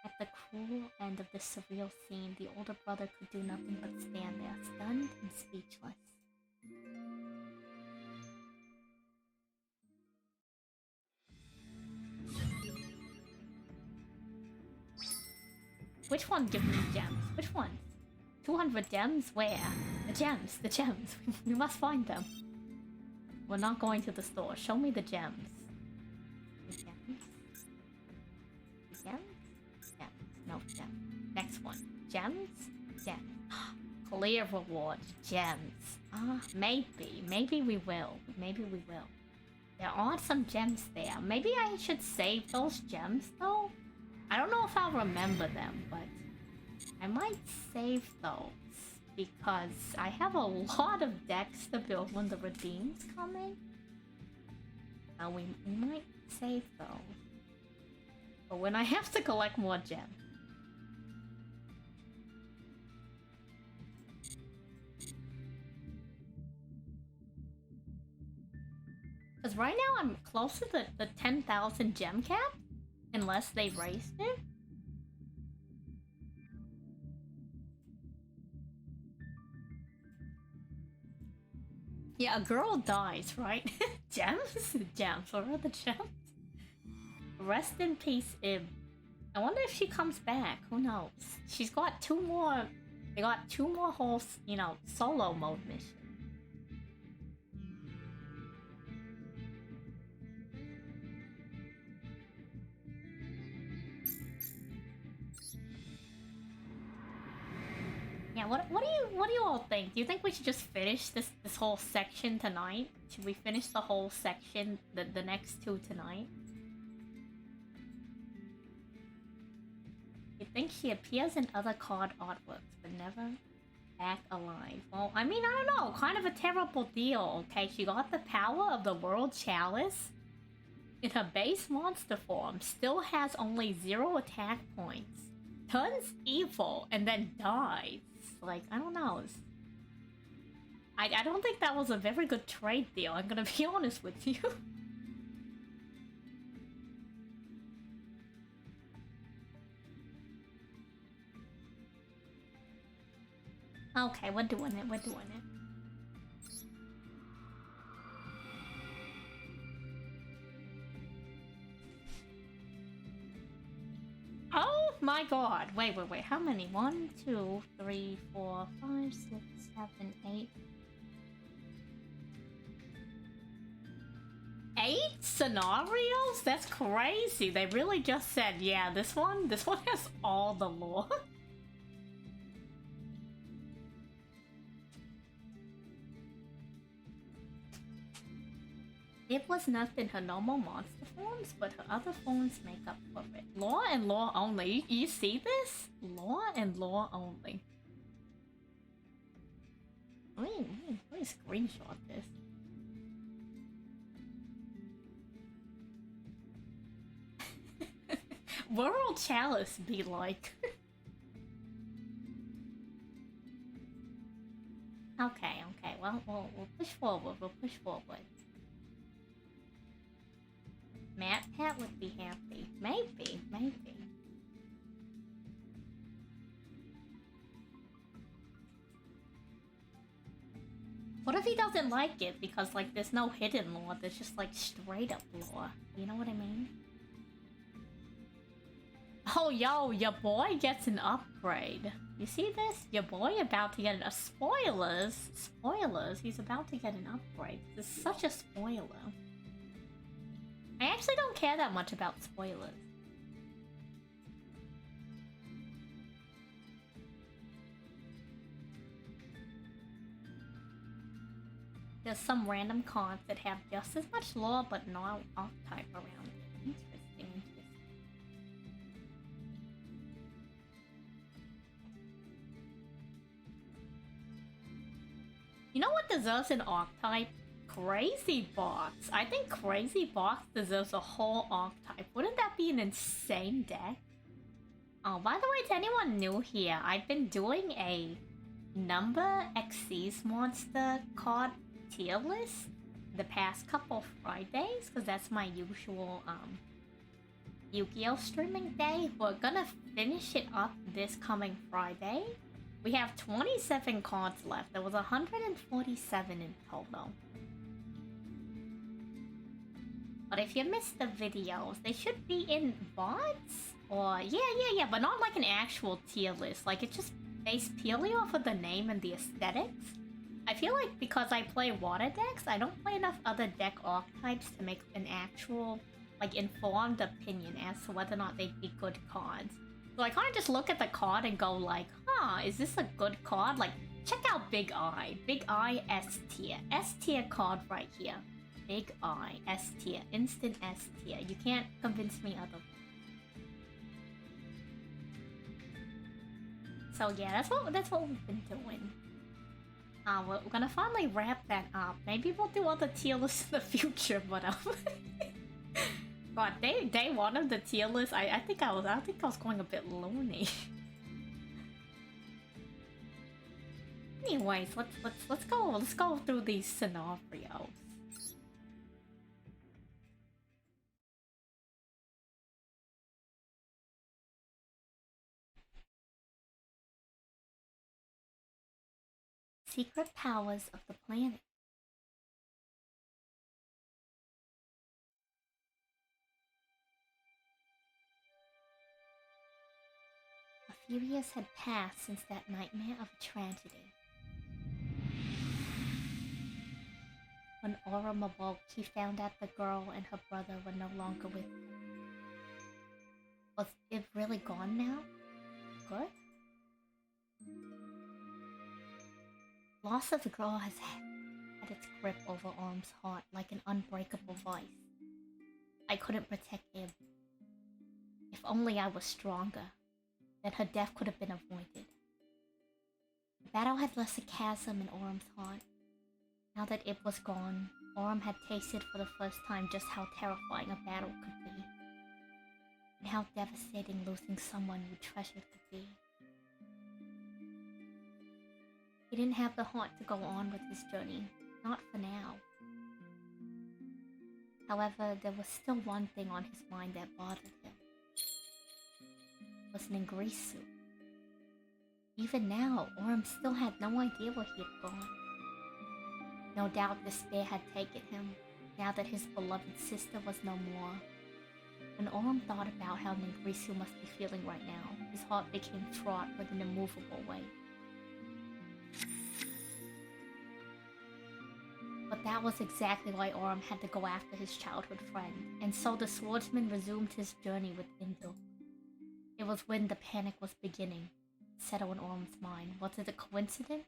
At the cruel end of this surreal scene, the older brother could do nothing but stand there, stunned and speechless. Which one gives me gems? Which ones? 200 gems? Where? The gems, the gems. We must find them. We're not going to the store. Show me the gems. The gems? The gems? Gems. No, gems. Next one. Gems? Gems. Clear rewards. Gems. Maybe. Maybe we will. Maybe we will. There are some gems there. Maybe I should save those gems, though? I don't know if I'll remember them, but I might save those because I have a lot of decks to build when the redeems come in. We might save those. But when I have to collect more gems. Because right now I'm close to the 10,000 gem cap. Unless they raised it? Yeah, a girl dies, right? Gems? Gems. What are the gems? Rest in peace, Ib. I wonder if she comes back. Who knows? She's got two more... They got two more whole, you know, solo mode missions. Yeah, what do you all think? Do you think we should just finish this whole section tonight? Should we finish the whole section, the next two tonight? You think she appears in other card artworks, but never back alive. Well, I mean, I don't know. Kind of a terrible deal, okay? She got the power of the World Chalice in her base monster form. Still has only 0 attack points. Turns evil and then dies. Like, I don't know. I don't think that was a very good trade deal. I'm gonna be honest with you. Okay, we're doing it. We're doing it. Oh my god. Wait. How many? 1, 2, 3, 4, 5, 6, 7, 8. 8 scenarios? That's crazy. They really just said, yeah, this one has all the lore. It was nerfed in her normal monster forms, but her other forms make up for it. Lore and lore only. You see this? Lore and lore only. Let me screenshot this. World Chalice be like. Okay. Well, we'll push forward. Matt Pat would be happy. Maybe. What if he doesn't like it? Because, like, there's no hidden lore. There's just, like, straight up lore. You know what I mean? Oh, yo, your boy gets an upgrade. You see this? Your boy about to get spoilers. He's about to get an upgrade. This is such a spoiler. I actually don't care that much about spoilers. There's some random cards that have just as much lore but no off-type around it. Interesting. You know what deserves an archetype? Crazy Box. I think Crazy Box deserves a whole archetype. Wouldn't that be an insane deck? Oh, by the way, to anyone new here, I've been doing a number Xyz monster card tier list the past couple Fridays, because that's my usual Yu-Gi-Oh! Streaming day. We're gonna finish it up this coming Friday. We have 27 cards left. There was 147 in total. But if you missed the videos, they should be in VODs? Or, yeah, but not like an actual tier list. Like, it's just based purely off of the name and the aesthetics. I feel like because I play water decks, I don't play enough other deck archetypes to make an actual, like, informed opinion as to whether or not they'd be good cards. So I kind of just look at the card and go like, huh, is this a good card? Like, check out Big Eye. Big Eye S tier. S tier card right here. Big Eye S tier. Instant S tier. You can't convince me otherwise. So yeah, that's what we've been doing. We're gonna finally wrap that up. Maybe we'll do other tier lists in the future, but God, day one of the tier list, I think I was going a bit loony. Anyways, let's go through these scenarios. Secret powers of the planet. A few years had passed since that nightmare of a tragedy. When Aurum awoke, he found out the girl and her brother were no longer with him. Was it really gone now? Good? Loss of the girl has had its grip over Aurum's heart like an unbreakable vice. I couldn't protect him. If only I was stronger, then her death could have been avoided. The battle had left a chasm in Orm's heart. Now that it was gone, Orm had tasted for the first time just how terrifying a battle could be. And how devastating losing someone you treasured could be. He didn't have the heart to go on with his journey, not for now. However, there was still one thing on his mind that bothered him. It was Ningrisu. Even now, Orm still had no idea where he had gone. No doubt despair had taken him, now that his beloved sister was no more. When Orm thought about how Ningrisu must be feeling right now, his heart became fraught with an immovable weight. But that was exactly why Orm had to go after his childhood friend, and so the swordsman resumed his journey with Induk. It was when the panic was beginning to settle in Orm's mind. Was it a coincidence?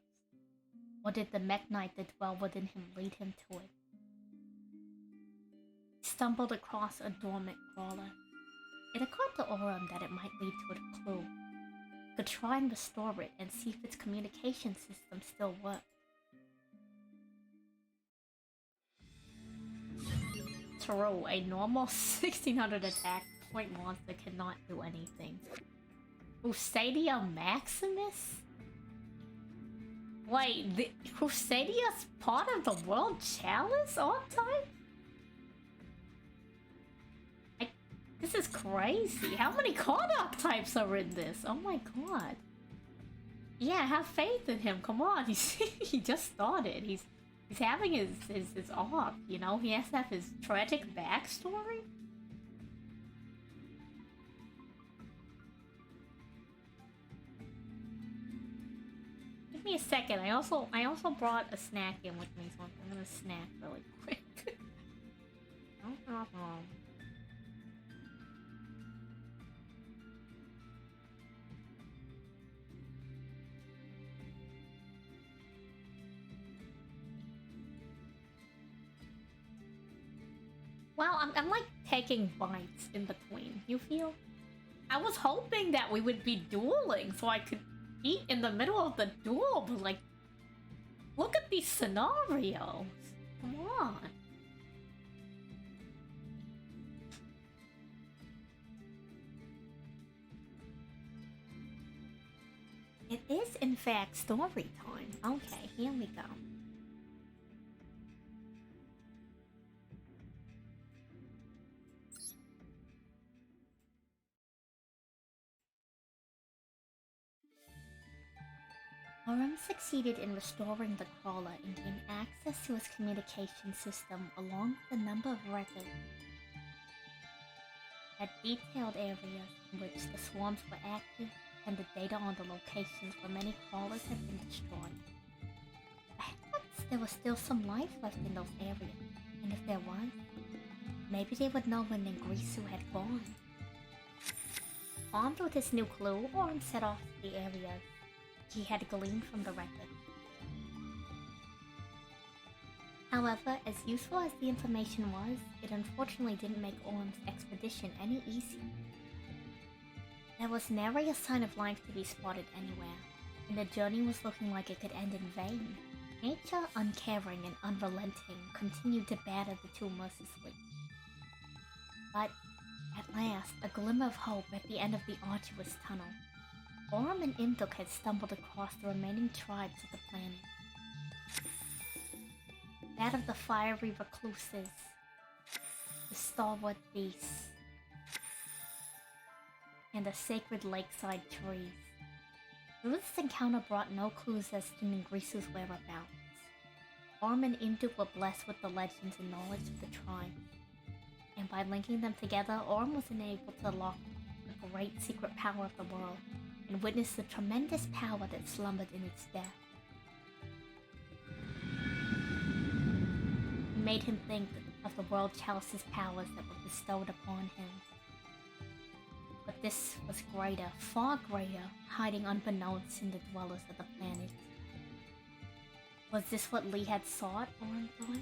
Or did the mech knight that dwelled within him lead him to it? He stumbled across a dormant crawler. It occurred to Orm that it might lead to a clue. He could try and restore it and see if its communication system still worked. True, a normal 1600 attack point monster cannot do anything. Crusadia Maximus? Wait, the Crusadia's part of the World Chalice archetype? This is crazy. How many card archetypes are in this? Oh my god. Yeah, have faith in him. Come on, he just started. He's having his arc, you know? He has to have his tragic backstory? Give me a second. I also brought a snack in with me, so I'm gonna snack really quick. No. Well, I'm like taking bites in between, you feel? I was hoping that we would be dueling so I could eat in the middle of the duel, but like, look at these scenarios. Come on. It is in fact story time. Okay, here we go. Orm succeeded in restoring the crawler and gained access to his communication system along with a number of records. Had detailed areas in which the swarms were active and the data on the locations where many crawlers had been destroyed. Perhaps there was still some life left in those areas, and if there was, maybe they would know when Ningrisu had gone. Armed with this new clue, Orm set off to the areas he had gleaned from the record. However, as useful as the information was, it unfortunately didn't make Orm's expedition any easier. There was nary a sign of life to be spotted anywhere, and the journey was looking like it could end in vain. Nature, uncaring and unrelenting, continued to batter the two mercilessly. But, at last, a glimmer of hope at the end of the arduous tunnel. Orm and Induk had stumbled across the remaining tribes of the planet. That of the fiery recluses, the stalwart beasts, and the sacred lakeside trees. Though this encounter brought no clues as to Ningrisu's whereabouts, Orm and Induk were blessed with the legends and knowledge of the tribe. And by linking them together, Orm was enabled to unlock the great secret power of the world, and witness the tremendous power that slumbered in its depth. It made him think of the World Chalice's powers that were bestowed upon him. But this was greater, far greater, hiding unbeknownst in the dwellers of the planet. Was this what Lee had sought, Orm thought?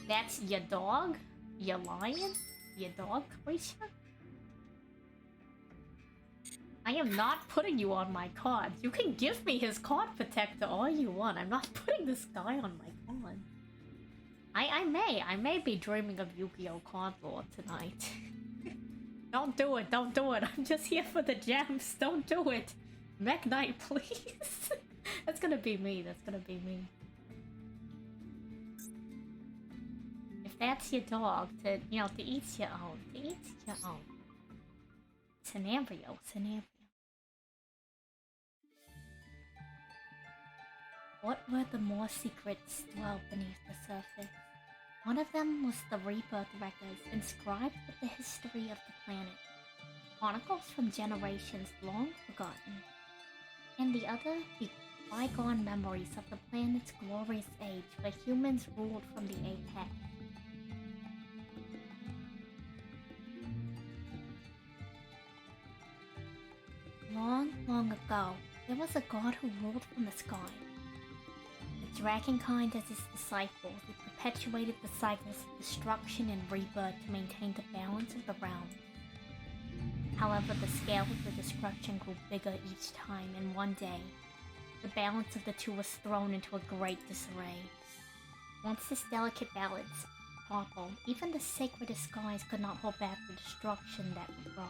That's your dog? Your lion? Your dog creature? I am not putting you on my cards. You can give me his card protector all you want. I'm not putting this guy on my card. I may be dreaming of Yu-Gi-Oh! Card Lord tonight. Don't do it, don't do it. I'm just here for the gems. Don't do it. Mech Knight, please. That's gonna be me, that's gonna be me. If that's your dog, to each your own. To each your own. Scenario. What were the more secrets dwell beneath the surface? One of them was the rebirth records inscribed with the history of the planet, chronicles from generations long forgotten, and the other the bygone memories of the planet's glorious age where humans ruled from the apex. Long, long ago, there was a god who ruled from the sky. With dragonkind as his disciples, he perpetuated the cycles of destruction and rebirth to maintain the balance of the realm. However, the scale of the destruction grew bigger each time, and one day, the balance of the two was thrown into a great disarray. Once this delicate balance toppled, even the sacredest skies could not hold back the destruction that it brought.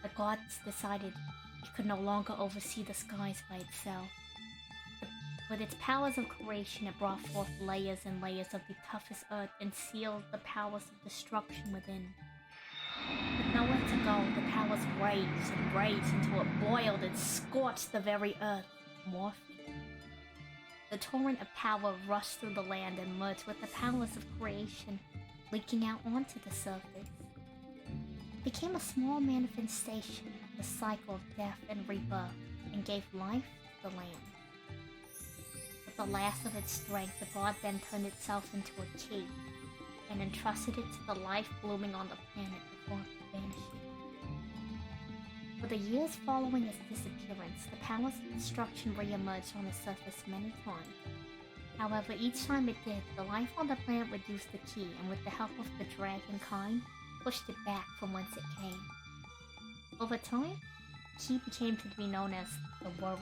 The gods decided it could no longer oversee the skies by itself. With its powers of creation, it brought forth layers and layers of the toughest earth and sealed the powers of destruction within. With nowhere to go, the powers raged and raged until it boiled and scorched the very earth, morphing. The torrent of power rushed through the land and merged with the powers of creation, leaking out onto the surface. It became a small manifestation of the cycle of death and rebirth, and gave life to the land. With the last of its strength, the god then turned itself into a key, and entrusted it to the life blooming on the planet before vanishing. For the years following its disappearance, the powers of destruction re-emerged on the surface many times. However, each time it did, the life on the planet would use the key, and with the help of the dragonkind, pushed it back from whence it came. Over time, the key became to be known as the world.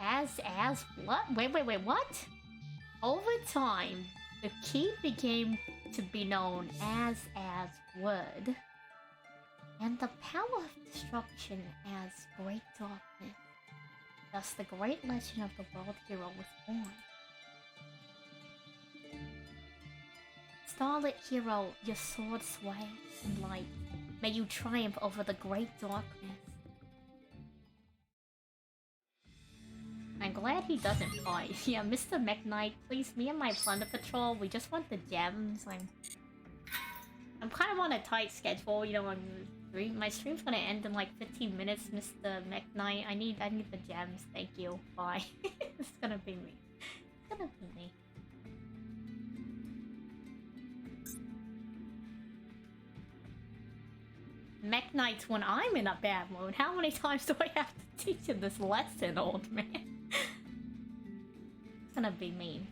As what? Wait, what? Over time, the key became to be known as word, and the power of destruction as great darkness. Thus, the great legend of the world hero was born. Starlit hero, your sword sway in light. May you triumph over the great darkness. I'm glad he doesn't fight. Yeah, Mr. Mech Knight, please, me and my Plunder Patrol, we just want the gems. I'm kind of on a tight schedule, my stream's gonna end in like 15 minutes, Mr. Mech Knight. I need the gems, thank you. Bye. It's gonna be me. It's gonna be me. Mech Knights when I'm in a bad mood. How many times do I have to teach you this lesson, old man? It's gonna be me.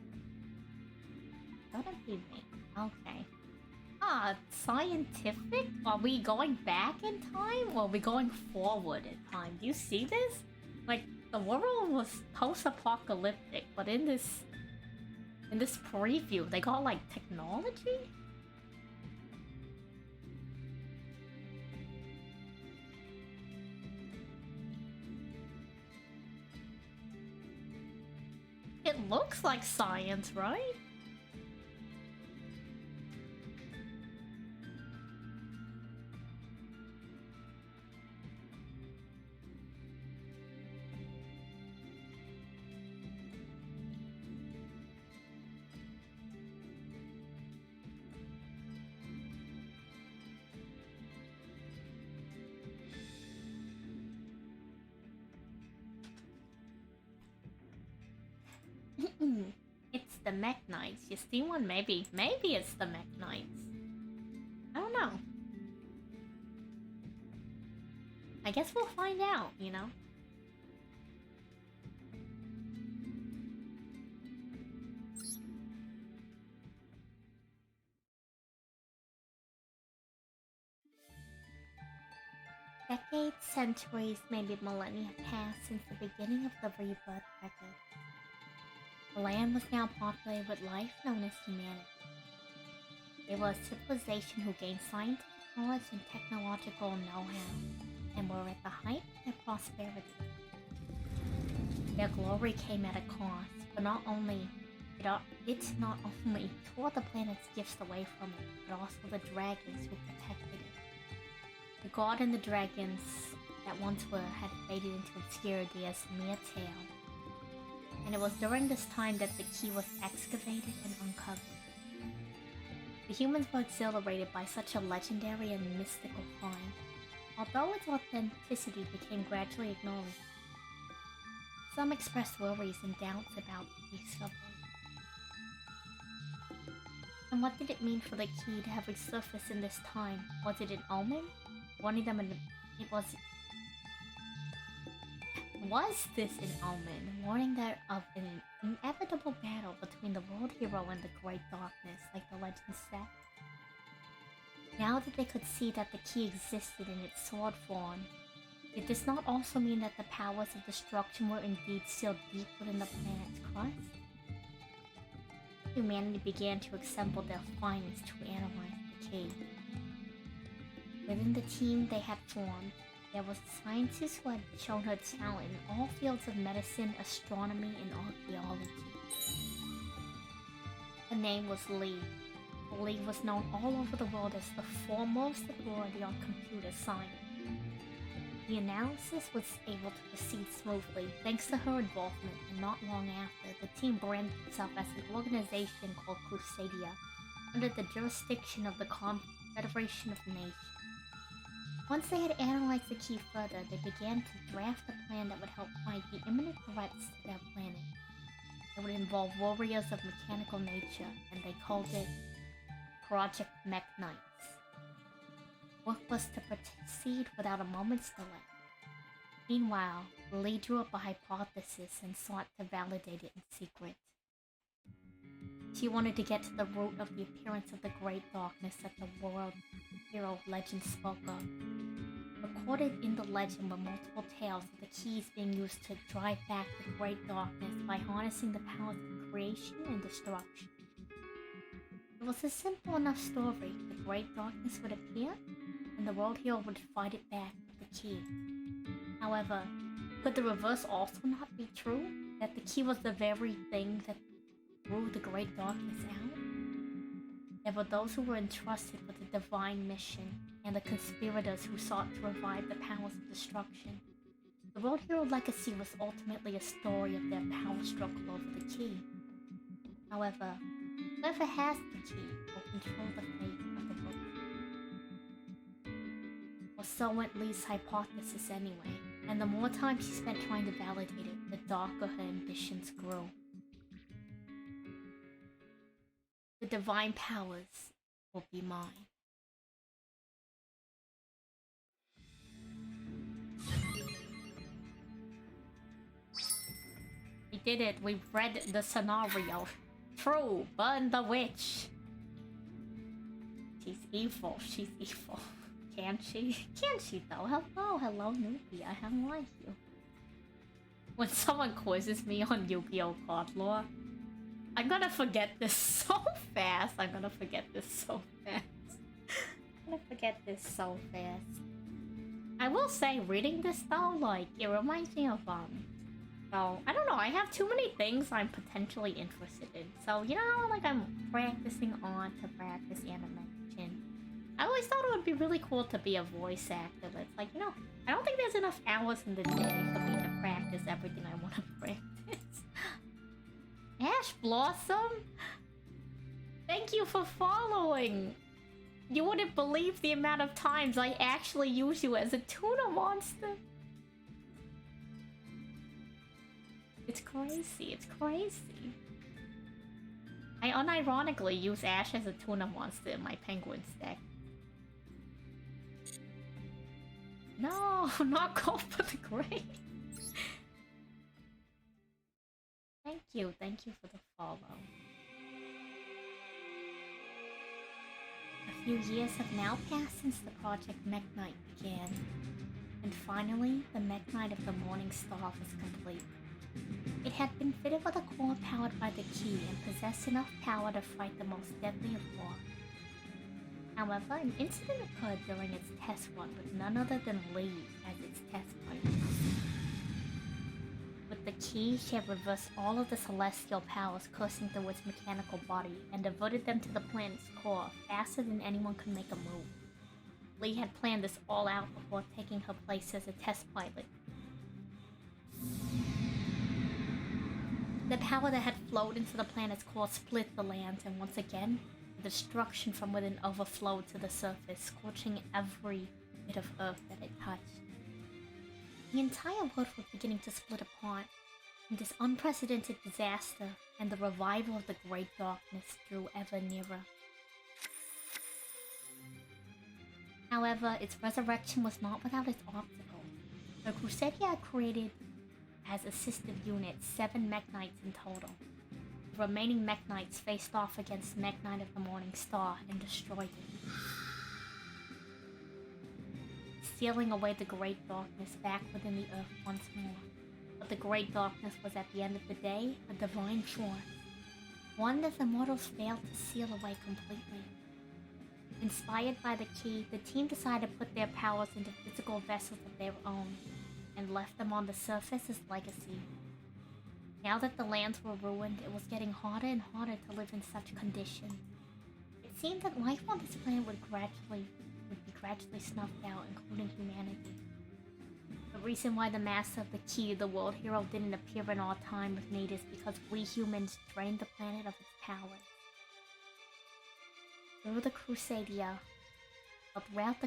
It's gonna be me. Okay. Scientific? Are we going back in time or are we going forward in time? Do you see this? Like, the world was post-apocalyptic, but in this preview, they got like technology? It looks like science, right? It's the Mech Knights. You see one? Maybe it's the Mech Knights. I don't know. I guess we'll find out, Decades, centuries, maybe millennia passed since the beginning of the rebirth record. The land was now populated with life known as humanity. They were a civilization who gained scientific knowledge and technological know-how, and were at the height of their prosperity. Their glory came at a cost, but not only tore the planet's gifts away from it, but also the dragons who protected it. The god and the dragons that once were had faded into obscurity as mere tale. And it was during this time that the key was excavated and uncovered. The humans were exhilarated by such a legendary and mystical find, although its authenticity became gradually ignored. Some expressed worries and doubts about the discovery. And what did it mean for the key to have resurfaced in this time? Was it an omen? Warning them Was this an omen, warning them of an inevitable battle between the world hero and the Great Darkness, like the legend said? Now that they could see that the key existed in its sword form, did this not also mean that the powers of destruction were indeed sealed deep within the planet's crust? Humanity began to assemble their finest to analyze the key. Within the team they had formed, there was a scientist who had shown her talent in all fields of medicine, astronomy, and archaeology. Her name was Lee. Lee was known all over the world as the foremost authority on computer science. The analysis was able to proceed smoothly thanks to her involvement, and not long after, the team branded itself as an organization called Crusadia, under the jurisdiction of the Confederation of Nations. Once they had analyzed the key further, they began to draft a plan that would help fight the imminent threats to their planet. It would involve warriors of mechanical nature, and they called it Project Mech Knights. Work was to proceed without a moment's delay. Meanwhile, Lee drew up a hypothesis and sought to validate it in secret. She wanted to get to the root of the appearance of the Great Darkness that the world hero legend spoke of. Recorded in the legend were multiple tales of the keys being used to drive back the Great Darkness by harnessing the powers of creation and destruction. It was a simple enough story. The Great Darkness would appear, and the world hero would fight it back with the key. However, could the reverse also not be true? That the key was the very thing that drew the Great Darkness out? There were those who were entrusted with the divine mission, and the conspirators who sought to revive the powers of destruction. The World Hero Legacy was ultimately a story of their power struggle over the key. However, whoever has the key will control the fate of the world. Or so went Lee's hypothesis anyway, and the more time she spent trying to validate it, the darker her ambitions grew. The divine powers will be mine. We did it. We read the scenario. True, burn the witch. She's evil. She's evil. Can she? Can she though? Hello, newbie. I haven't liked you. When someone quizzes me on Yu-Gi-Oh! Card lore, I'm gonna forget this so fast. I'm gonna forget this so fast. I will say, reading this though, like, it reminds me of, so, I don't know, I have too many things I'm potentially interested in. So, you know, like, I'm practicing on to practice animation. I always thought it would be really cool to be a voice actor, but it's like, you know, I don't think there's enough hours in the day for me to practice everything I want to practice. Ash Blossom? Thank you for following! You wouldn't believe the amount of times I actually use you as a tuna monster. It's crazy, it's crazy. I unironically use Ash as a tuna monster in my penguin deck. No, not go for the grave. Thank you for the follow. A few years have now passed since the Project Mech Knight began. And finally, the Mekk-Knight of the Morning Star was complete. It had been fitted with a core powered by the key and possessed enough power to fight the most deadly of war. However, an incident occurred during its test run with none other than Lee as its test pilot. With the key, she had reversed all of the celestial powers coursing through its mechanical body and diverted them to the planet's core faster than anyone could make a move. Lee had planned this all out before taking her place as a test pilot. The power that had flowed into the planet's core split the lands, and once again, the destruction from within overflowed to the surface, scorching every bit of earth that it touched. The entire world was beginning to split apart, and this unprecedented disaster and the revival of the Great Darkness drew ever nearer. However, its resurrection was not without its obstacles. The Crusadia had created as assisted units 7 Mekk-Knights in total. The remaining Mekk-Knights faced off against Mekk-Knight of the Morning Star and destroyed it, sealing away the Great Darkness back within the earth once more. But the Great Darkness was at the end of the day a divine force, one that the mortals failed to seal away completely. Inspired by the key, the team decided to put their powers into physical vessels of their own, and left them on the surface as legacy. Now that the lands were ruined, it was getting harder and harder to live in such conditions. It seemed that life on this planet would be gradually snuffed out, including humanity. The reason why the Master of the Key, the world hero, didn't appear in our time with need is because we humans drained the planet of its power. Throughout the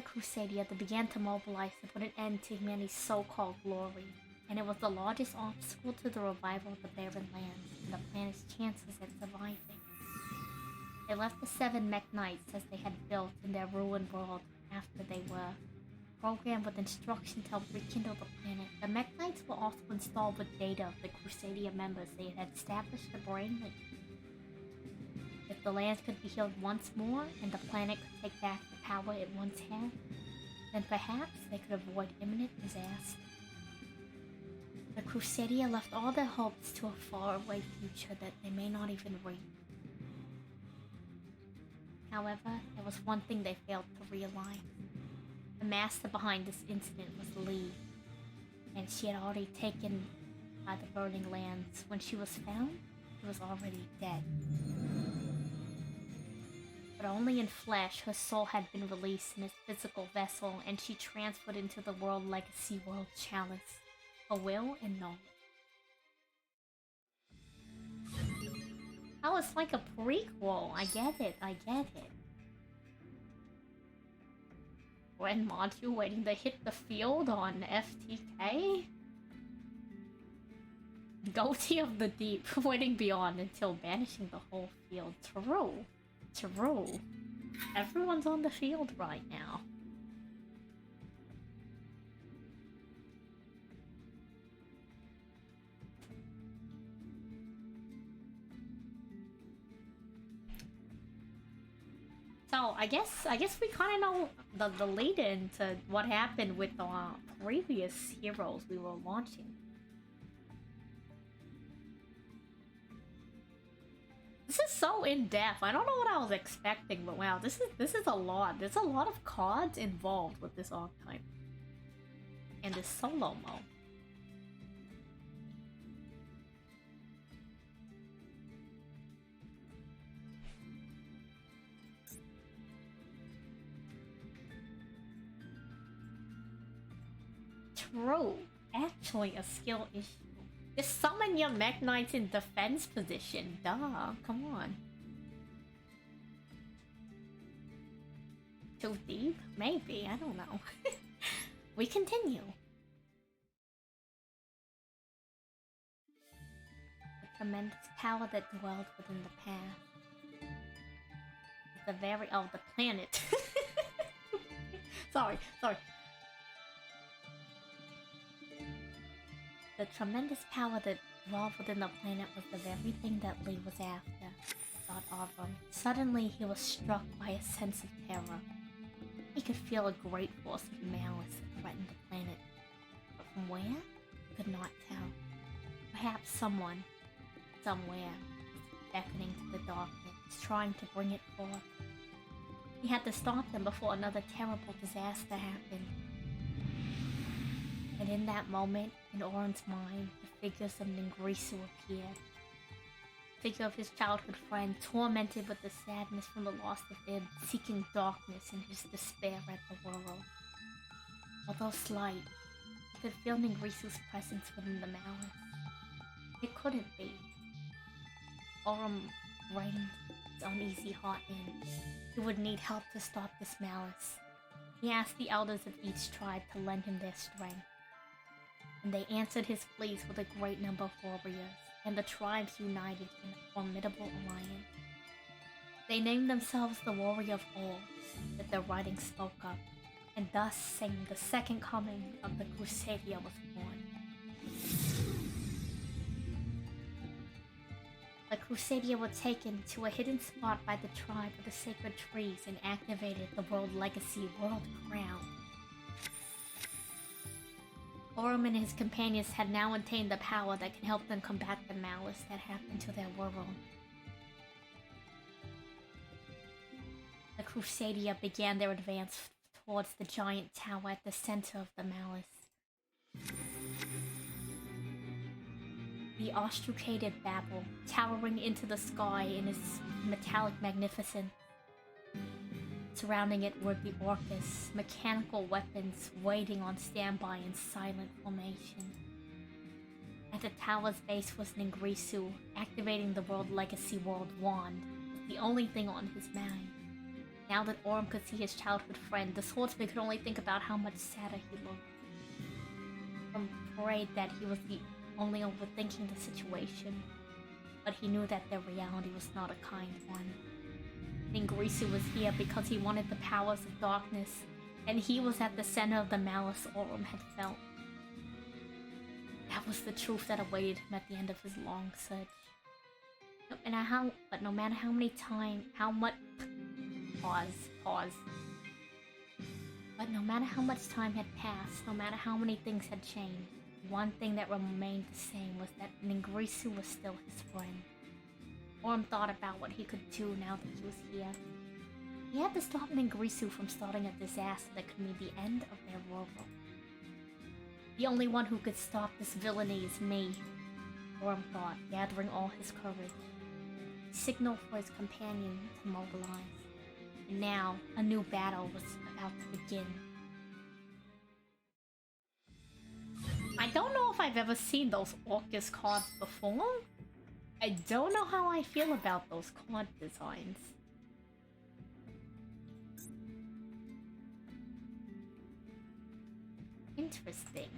Crusadia, they began to mobilize to put an end to humanity's so-called glory, and it was the largest obstacle to the revival of the barren lands and the planet's chances at surviving. They left the 7 Mekk-Knights as they had built in their ruined world after they were programmed with instruction to help rekindle the planet. The Mekk-Knights were also installed with data of the Crusadia members they had established a brain link. If the lands could be healed once more and the planet could take back the power it once had, then perhaps they could avoid imminent disaster. The Crusadia left all their hopes to a faraway future that they may not even reach. However, there was one thing they failed to realize. The master behind this incident was Lee, and she had already taken by the burning lands. When she was found, she was already dead. But only in flesh, her soul had been released in its physical vessel, and she transferred into the world legacy world Chalice, her will and knowledge. Oh, it's like a prequel. I get it. When module waiting to hit the field on FTK? Goatee of the Deep, waiting beyond until banishing the whole field. True. Everyone's on the field right now. So I guess we kind of know the lead-in to what happened with the previous heroes we were launching. This is so in-depth. I don't know what I was expecting, but wow, this is a lot. There's a lot of cards involved with this archetype. And this solo mode. True. Actually a skill issue. Just summon your Mekk-Knights in defense position. Duh, come on. Too deep? Maybe, I don't know. We continue. The tremendous power that dwelled within the past. The the planet. Sorry. The tremendous power that dwelled within the planet was the very thing that Lee was after, thought Avram. Suddenly, he was struck by a sense of terror. He could feel a great force of malice that threatened the planet. From where? He could not tell. Perhaps someone, somewhere, beckoning to the darkness, trying to bring it forth. He had to stop them before another terrible disaster happened. And in that moment, in Oren's mind, the figures of Ningrisu appeared. The figure of his childhood friend, tormented with the sadness from the loss of Ib, seeking darkness in his despair at the world. Although slight, he could feel Ningrisu's presence within the malice. It couldn't be. Orem reined his uneasy heart in. He would need help to stop this malice. He asked the elders of each tribe to lend him their strength. And they answered his pleas with a great number of warriors, and the tribes united in a formidable alliance. They named themselves the Warrior of All, that their writing spoke of, and thus saying the second coming of the Crusadia was born. The Crusadia were taken to a hidden spot by the tribe of the sacred trees and activated the World Legacy World Crown. Orem and his companions had now attained the power that can help them combat the malice that happened to their world. The Crusadia began their advance towards the giant tower at the center of the malice. The ostrucated Babel, towering into the sky in its metallic magnificence. Surrounding it were the Orcus, mechanical weapons waiting on standby in silent formation. At the tower's base was Ningrisu, activating the World Legacy World Wand, the only thing on his mind. Now that Orem could see his childhood friend, the swordsman could only think about how much sadder he looked. From prayed that he was the only overthinking the situation, but he knew that their reality was not a kind one. Ningrisu was here because he wanted the powers of darkness, and he was at the center of the malice Orem had felt. That was the truth that awaited him at the end of his long search. But no matter how many times, But no matter how much time had passed, no matter how many things had changed, one thing that remained the same was that Ningrisu was still his friend. Orem thought about what he could do now that he was here. He had to stop Ningrisu from starting a disaster that could mean the end of their world. The only one who could stop this villainy is me, Orem thought, gathering all his courage. He signaled for his companion to mobilize. And now, a new battle was about to begin. I don't know if I've ever seen those Orcus cards before. I don't know how I feel about those card designs. Interesting.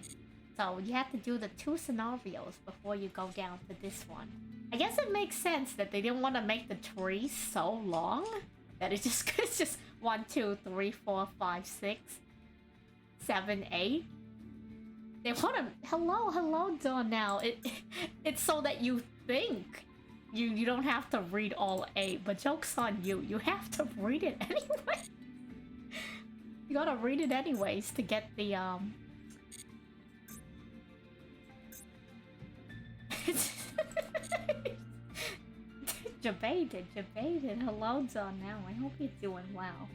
So you have to do the 2 scenarios before you go down to this one. I guess it makes sense that they didn't want to make the tree so long that it's just 1, 2, 3, 4, 5, 6, 7, 8. They want to hello Dawn now. It's so that you think you don't have to read all 8, but joke's on you. You have to read it anyway. You gotta read it anyways to get the Debated. Hello Dawn now. I hope you're doing well.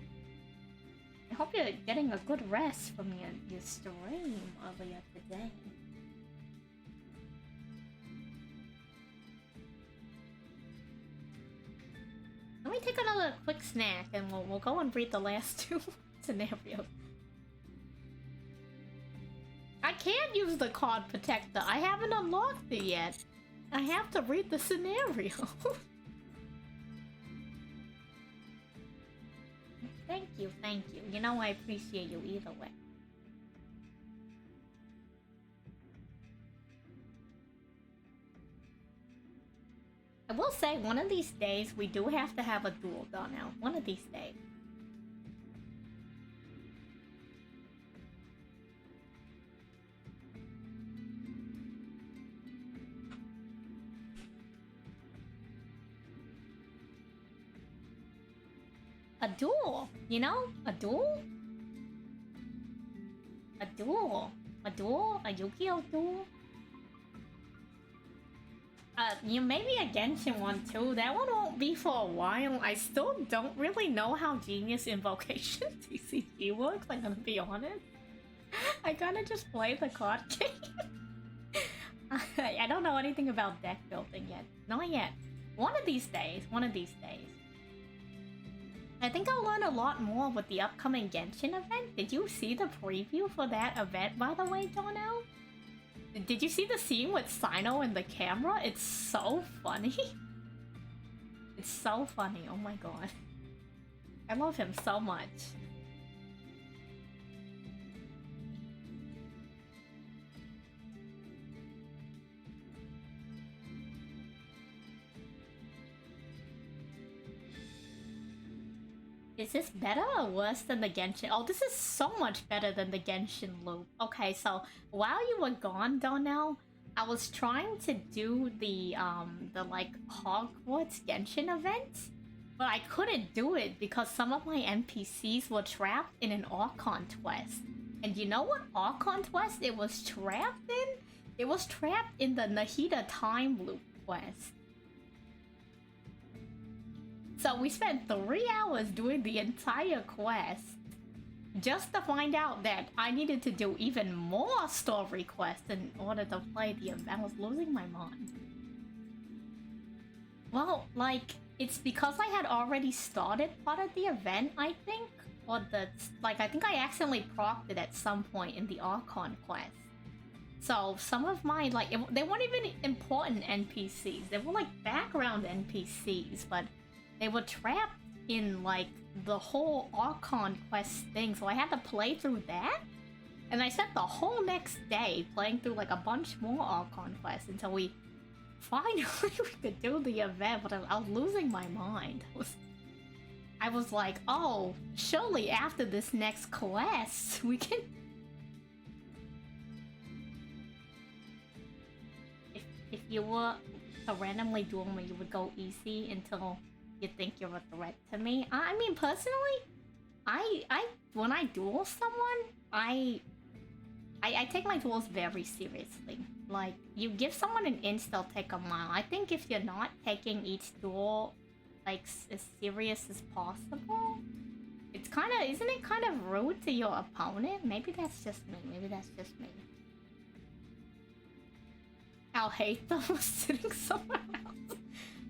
I hope you're getting a good rest from your stream earlier today. Let me take another quick snack and we'll go and read the last 2 scenarios. I can't use the card protector. I haven't unlocked it yet. I have to read the scenario. Thank you. You know I appreciate you either way. I will say, one of these days, we do have to have a duel done now. One of these days. A duel, you know? A duel? A duel. A duel? A Yu-Gi-Oh duel? You maybe a Genshin one too. That one won't be for a while. I still don't really know how Genius Invocation TCG works, I'm gonna be honest. I kinda just play the card game. I don't know anything about deck building yet. Not yet. One of these days. One of these days. I think I'll learn a lot more with the upcoming Genshin event. Did you see the preview for that event, by the way, Donnell? Did you see the scene with Sino in the camera? It's so funny. It's so funny, oh my god. I love him so much. Is this better or worse than the Genshin? Oh, this is so much better than the Genshin loop. Okay, so while you were gone, Donnell, I was trying to do the like Hogwarts Genshin event, but I couldn't do it because some of my NPCs were trapped in an Archon quest. And you know what Archon quest it was trapped in? It was trapped in the Nahida time loop quest. So we spent 3 hours doing the entire quest just to find out that I needed to do even more story quests in order to play the event. I was losing my mind. Well, like, it's because I had already started part of the event, I think. Or I think I accidentally procced it at some point in the Archon quest. So some of my, they weren't even important NPCs. They were like background NPCs, but they were trapped in, like, the whole Archon quest thing, so I had to play through that? And I spent the whole next day playing through, like, a bunch more Archon quests until we finally we could do the event, but I was losing my mind. I was like, oh, surely after this next quest, we can... If you were to randomly duel me, you would go easy until you think you're a threat to me. I mean, personally, when I duel someone, I take my duels very seriously. Like, you give someone an inch, they'll take a mile. I think if you're not taking each duel, like, as serious as possible, it's kind of, isn't it kind of rude to your opponent? Maybe that's just me. Maybe that's just me. I'll hate them sitting somewhere else.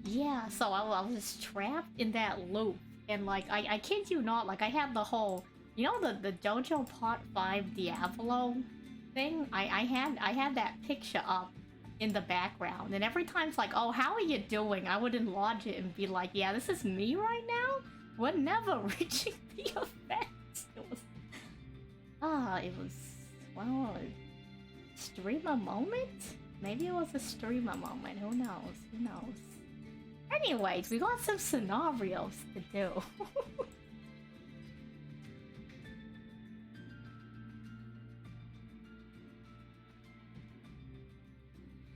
Yeah, so I was trapped in that loop, and like I kid you not, like I had the whole, you know, the JoJo Part 5 Diavolo thing. I had that picture up in the background, and every time it's like, oh, how are you doing? I would enlarge it and be like, yeah, this is me right now. We're never reaching the event. It was well, a streamer moment. Maybe it was a streamer moment. Who knows? Who knows? Anyways, we got some scenarios to do.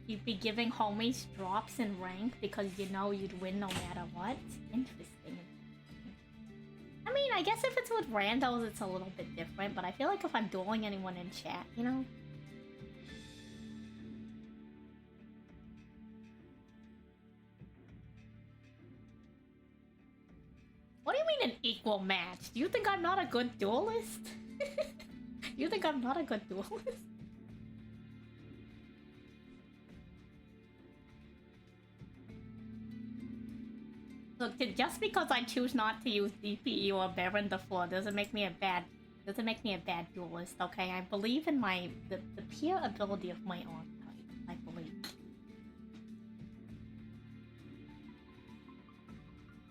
You'd be giving homies drops in rank because you know you'd win no matter what? Interesting. I mean, I guess if it's with randos, it's a little bit different, but I feel like if I'm dueling anyone in chat, you know? What do you mean an equal match? Do you think I'm not a good duelist? You think I'm not a good duelist? Look, just because I choose not to use DPE or Baron the Floor doesn't make me a bad duelist, okay? I believe in the pure ability of my archetype, I believe.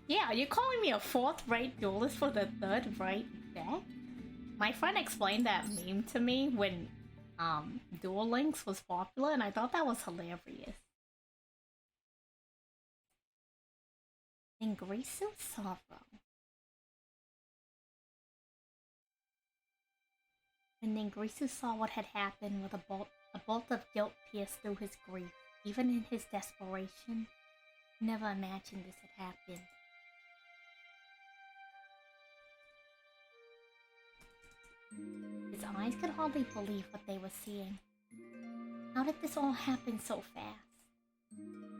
Yeah, are you calling me a fourth-rate duelist for the third-rate deck? My friend explained that meme to me when Duel Links was popular, and I thought that was hilarious. Ingrisu Sorrow. When Ingrisu saw what had happened with a bolt of guilt pierced through his grief. Even in his desperation, he never imagined this had happened. His eyes could hardly believe what they were seeing. How did this all happen so fast?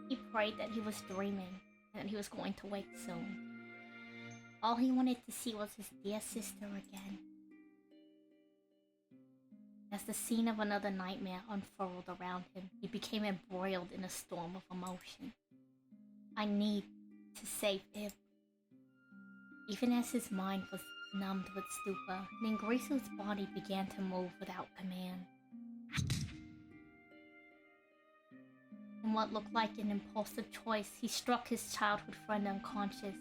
He prayed that he was dreaming and that he was going to wake soon. All he wanted to see was his dear sister again. As the scene of another nightmare unfurled around him, he became embroiled in a storm of emotion. I need to save Ib. Even as his mind was numbed with stupor, Ningrisu's body began to move without command. In what looked like an impulsive choice, he struck his childhood friend unconscious,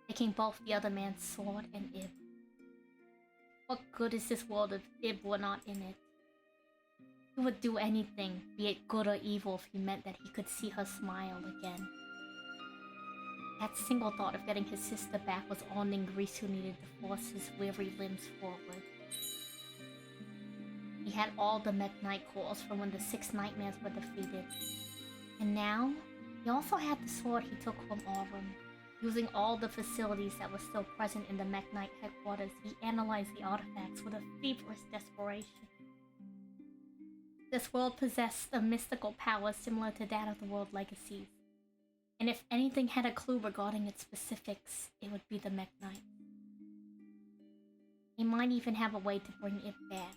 taking both the other man's sword and Ib. What good is this world if Ib were not in it? He would do anything, be it good or evil, if he meant that he could see her smile again. That single thought of getting his sister back was all Ningrisu needed to force his weary limbs forward. He had all the Mekk-Knight cores from when the 6 nightmares were defeated. And now, he also had the sword he took from Aurum. Using all the facilities that were still present in the Mekk-Knight headquarters, he analyzed the artifacts with a feverish desperation. This world possessed a mystical power similar to that of the world legacies. And if anything had a clue regarding its specifics, it would be the Mekk-Knight. He might even have a way to bring it back.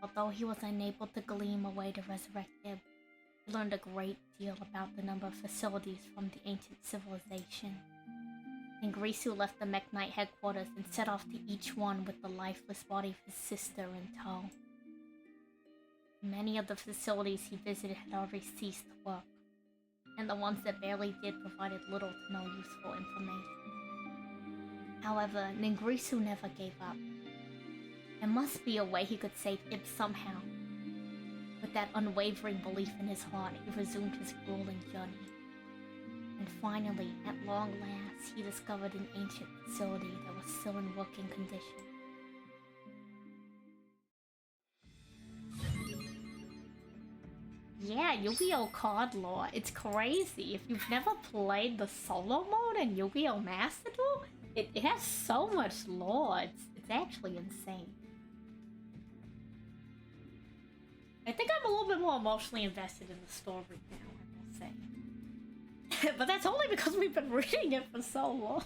Although he was unable to glean a way to resurrect Ib, he learned a great deal about the number of facilities from the ancient civilization. Ningrisu left the Mekk-Knight headquarters and set off to each one with the lifeless body of his sister in tow. Many of the facilities he visited had already ceased to work, and the ones that barely did provided little to no useful information. However, Ningrisu never gave up. There must be a way he could save Ib somehow. With that unwavering belief in his heart, he resumed his grueling journey. And finally, at long last, he discovered an ancient facility that was still in working condition. Yeah, Yu-Gi-Oh! Card lore. It's crazy. If you've never played the solo mode in Yu-Gi-Oh! Master Duel, it has so much lore. It's actually insane. I think I'm a little bit more emotionally invested in the story now, I will say. But that's only because we've been reading it for so long.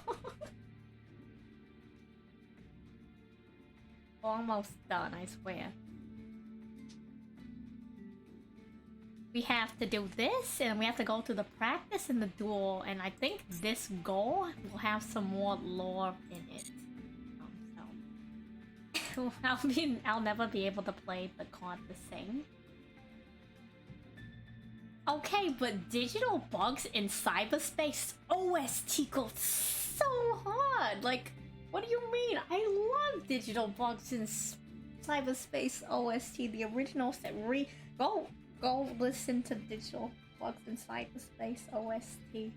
Almost done, I swear. We have to do this, and we have to go through the practice and the duel, and I think this goal will have some more lore in it. So, I'll never be able to play the card the same. Okay, but digital bugs in cyberspace OST goes so hard. Like, what do you mean? I love digital bugs in cyberspace OST. The original set. Go listen to digital bugs in cyberspace OST.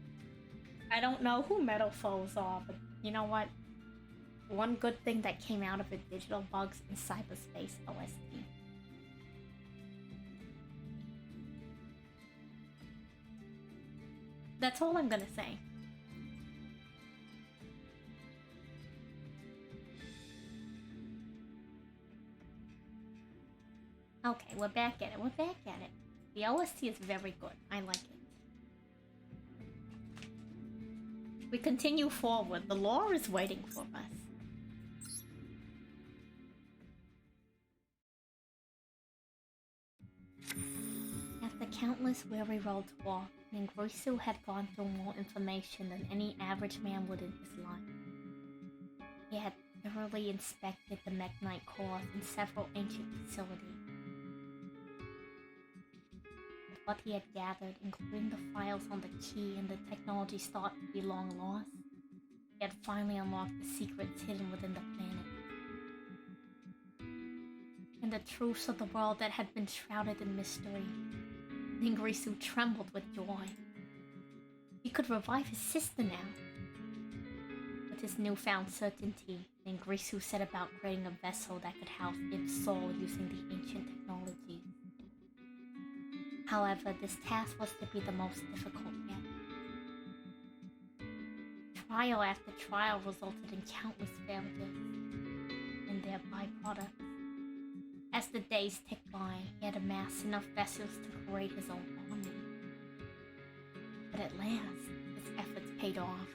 I don't know who Metal Foes are, but you know what? One good thing that came out of it, digital bugs in cyberspace OST. That's all I'm gonna say. Okay, we're back at it. The OST is very good. I like it. We continue forward. The lore is waiting for us. After countless weary roads walked, Ningrisu had gone through more information than any average man would in his life. He had thoroughly inspected the Mekk-Knight cores in several ancient facilities. With what he had gathered, including the files on the key and the technologies thought to be long lost, he had finally unlocked the secrets hidden within the planet. And the truths of the world that had been shrouded in mystery. Ningrisu trembled with joy. He could revive his sister now. With his newfound certainty, Ningrisu set about creating a vessel that could house Ib's soul using the ancient technology. However, this task was to be the most difficult yet. trial after trial resulted in countless failures and their byproducts. As the days ticked by, he had amassed enough vessels to create his own army. But at last, his efforts paid off.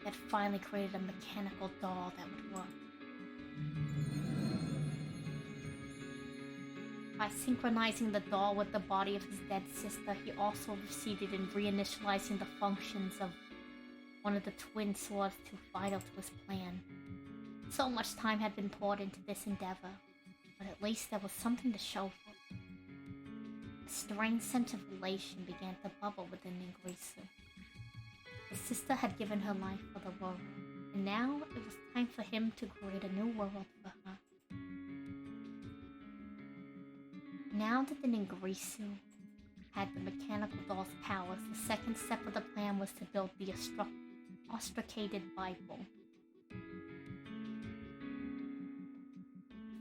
He had finally created a mechanical doll that would work. By synchronizing the doll with the body of his dead sister, he also succeeded in reinitializing the functions of one of the twin swords too vital to his plan. So much time had been poured into this endeavor, but at least there was something to show for it. A strange sense of elation began to bubble within Ningrisu. His sister had given her life for the world, and now it was time for him to create a new world for her. Now that the Ningrisu had the mechanical doll's powers, the second step of the plan was to build the ostracated Bible.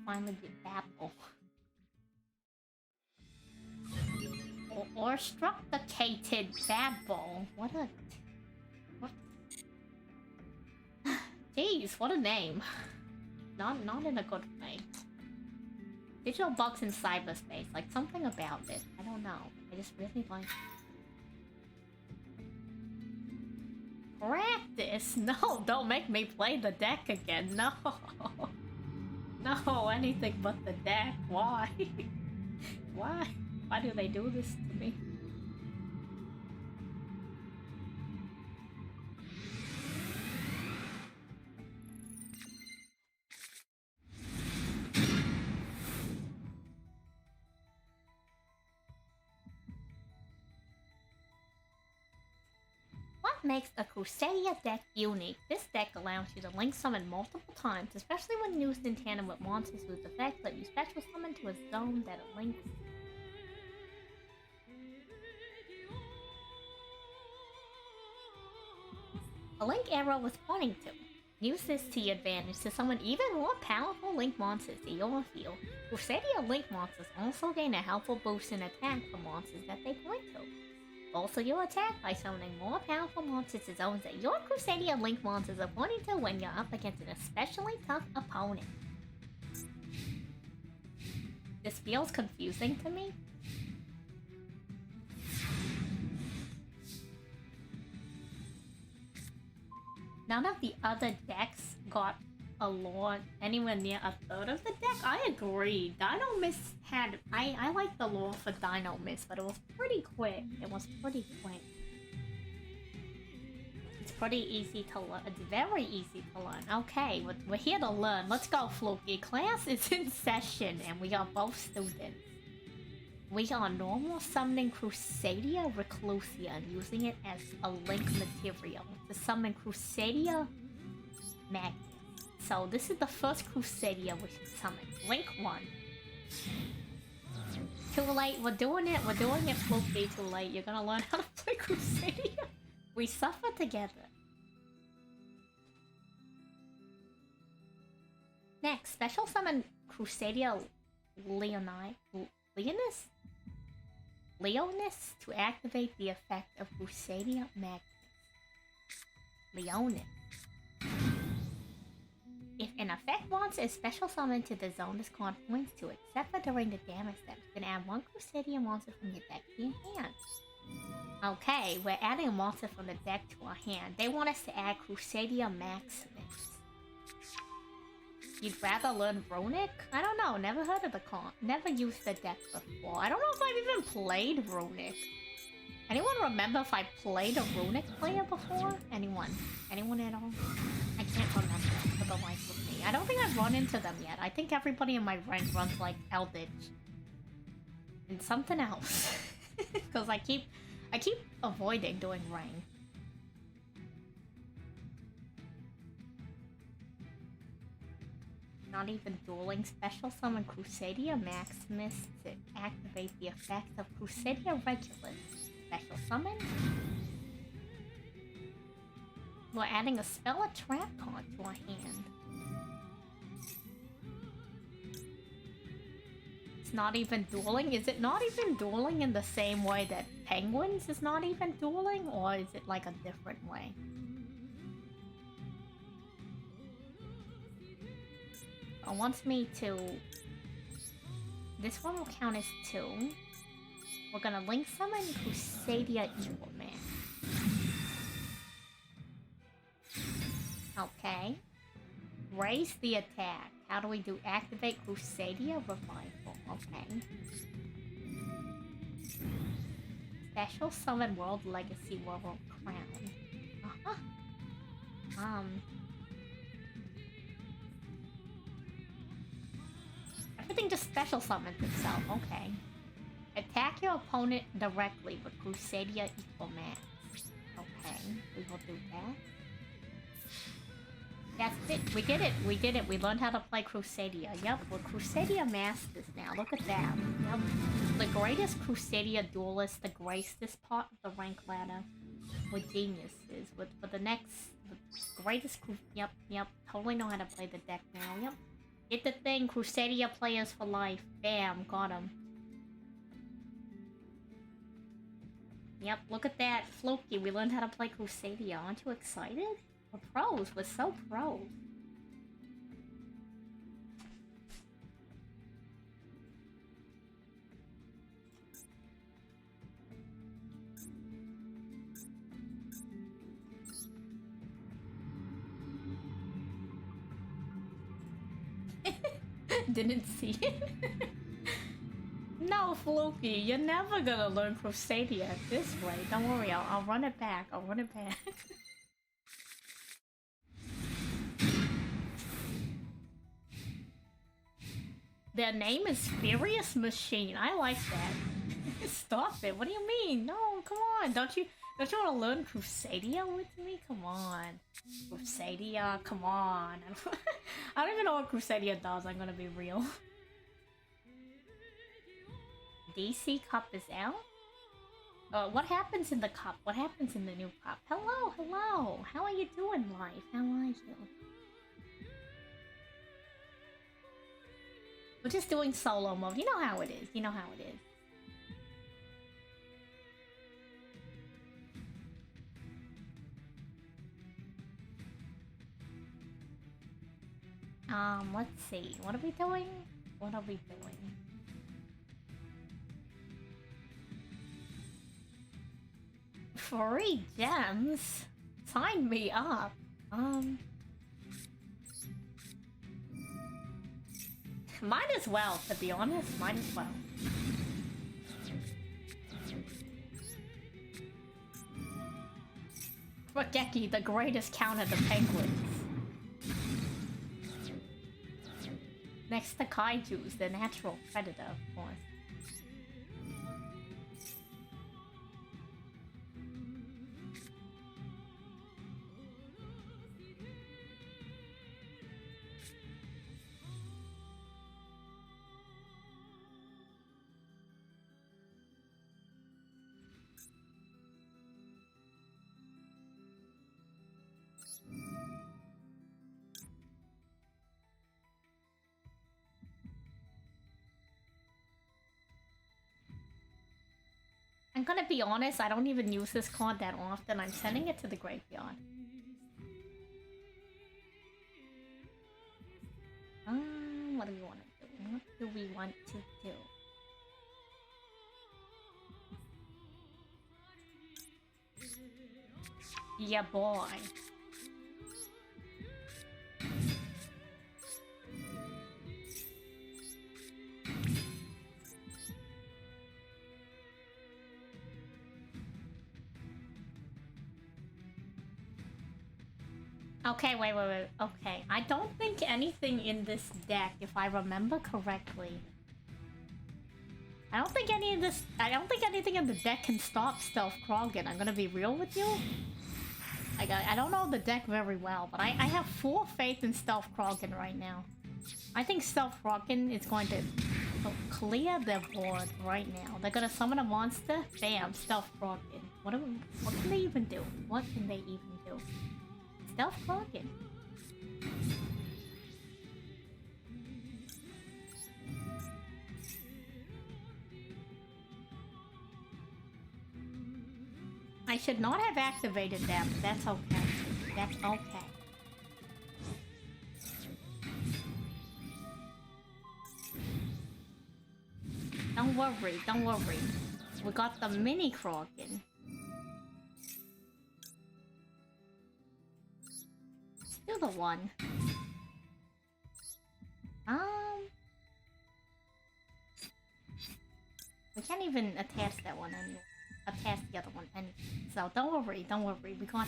Finally, the Babel. Or ostracated Babel. What? Jeez, what a name. Not in a good way. Digital bugs in cyberspace, like something about it. I don't know. I just really like it. Practice? No, don't make me play the deck again. No. No, anything but the deck. Why? Why? Why do they do this to me? What makes a Crusadia deck unique? This deck allows you to link summon multiple times, especially when used in tandem with monsters whose effects let you special summon to a zone that it links. A link arrow was pointing to. Use this to your advantage to summon even more powerful link monsters to your field. Crusadia link monsters also gain a helpful boost in attack from monsters that they point to. Also, you attack by summoning more powerful monsters to zones that your Crusadia link monsters are pointing to when you're up against an especially tough opponent. This feels confusing to me. None of the other decks got a lore anywhere near a third of the deck. I agree. Dino Mist had... I like the lore for Dino Mist, but it was pretty quick. It's pretty easy to learn. It's very easy to learn. Okay, we're here to learn. Let's go, Fluky. Class is in session, and we are both students. We are normal summoning Crusadia Reclusia and using it as a link material to summon Crusadia Magnus. So this is the first Crusadia we should summon. Link 1. Too late, we're doing it Fluky, too late. You're gonna learn how to play Crusadia. We suffer together. Next, special summon Crusadia Leonis to activate the effect of Crusadia Magnus. Leonis. If an effect wants a special summon to the zone this card points to, except for during the damage step, you can add one Crusadia monster from your deck to your hand. Okay, we're adding a monster from the deck to our hand. They want us to add Crusadia Maximus. You'd rather learn Runic? I don't know, never heard of the con. Never used the deck before. I don't know if I've even played Runic. Anyone remember if I played a Runic player before? Anyone? Anyone at all? I can't remember for the life of me. I don't think I've run into them yet. I think everybody in my rank runs like Eldritch. And something else. Because I keep avoiding doing rank. Not even dueling. Special summon Crusadia Maximus to activate the effects of Crusadia Regulus. Special summon. We're adding a spell or trap card to our hand. It's not even dueling? Is it not even dueling in the same way that Penguins is not even dueling? Or is it like a different way? It wants me to... This one will count as 2. We're gonna link summon Crusadia Evil Man. Okay. Raise the attack. How do we do? Activate Crusadia Revival. Okay. Special summon World Legacy World Crown. Everything just special summons itself. Okay. Attack your opponent directly with Crusadia Equal Max. Okay, we will do that. That's it. We did it. We did it. We learned how to play Crusadia. Yep, we're Crusadia Masters now. Look at that. Yep. The greatest Crusadia duelists to grace this part of the rank ladder. We're geniuses. With the next... The greatest... Yep. Totally know how to play the deck now. Yep. Get the thing. Crusadia players for life. Bam. Got him. Yep, look at that. Floki, we learned how to play Crusadia. Aren't you excited? We're pros. We're so pros. Didn't see it. No, Floki, you're never gonna learn Crusadia this way. Don't worry, I'll run it back. I'll run it back. Their name is Furious Machine. I like that. Stop it. What do you mean? No, come on. Don't you want to learn Crusadia with me? Come on. Crusadia, come on. I don't even know what Crusadia does. I'm gonna be real. DC Cup is out? What happens in the cup? What happens in the new cup? Hello! How are you doing, life? How are you? We're just doing solo mode. You know how it is. You know how it is. Let's see. What are we doing? What are we doing? Free gems? Sign me up. Might as well, to be honest. Might as well. Rogeki, the greatest counter the penguins. Next to kaijus, the natural predator, of course. I'm gonna be honest, I don't even use this card that often. I'm sending it to the graveyard. What do we want to do? What do we want to do? Yeah, boy. Okay, wait. Okay, I don't think anything in this deck, if I remember correctly. I don't think anything in the deck can stop Stealth Krogan. I'm gonna be real with you. I don't know the deck very well, but I have full faith in Stealth Krogan right now. I think Stealth Krogan is going to clear their board right now. They're gonna summon a monster. Bam, Stealth Krogan. What can they even do? What can they even do? Stealth Krogan. I should not have activated that, but that's okay. That's okay. don't worry, don't worry. We got the mini Kraken. Still the one. We can't even attach that one anymore. Attach the other one anyway. So don't worry, don't worry. We got one.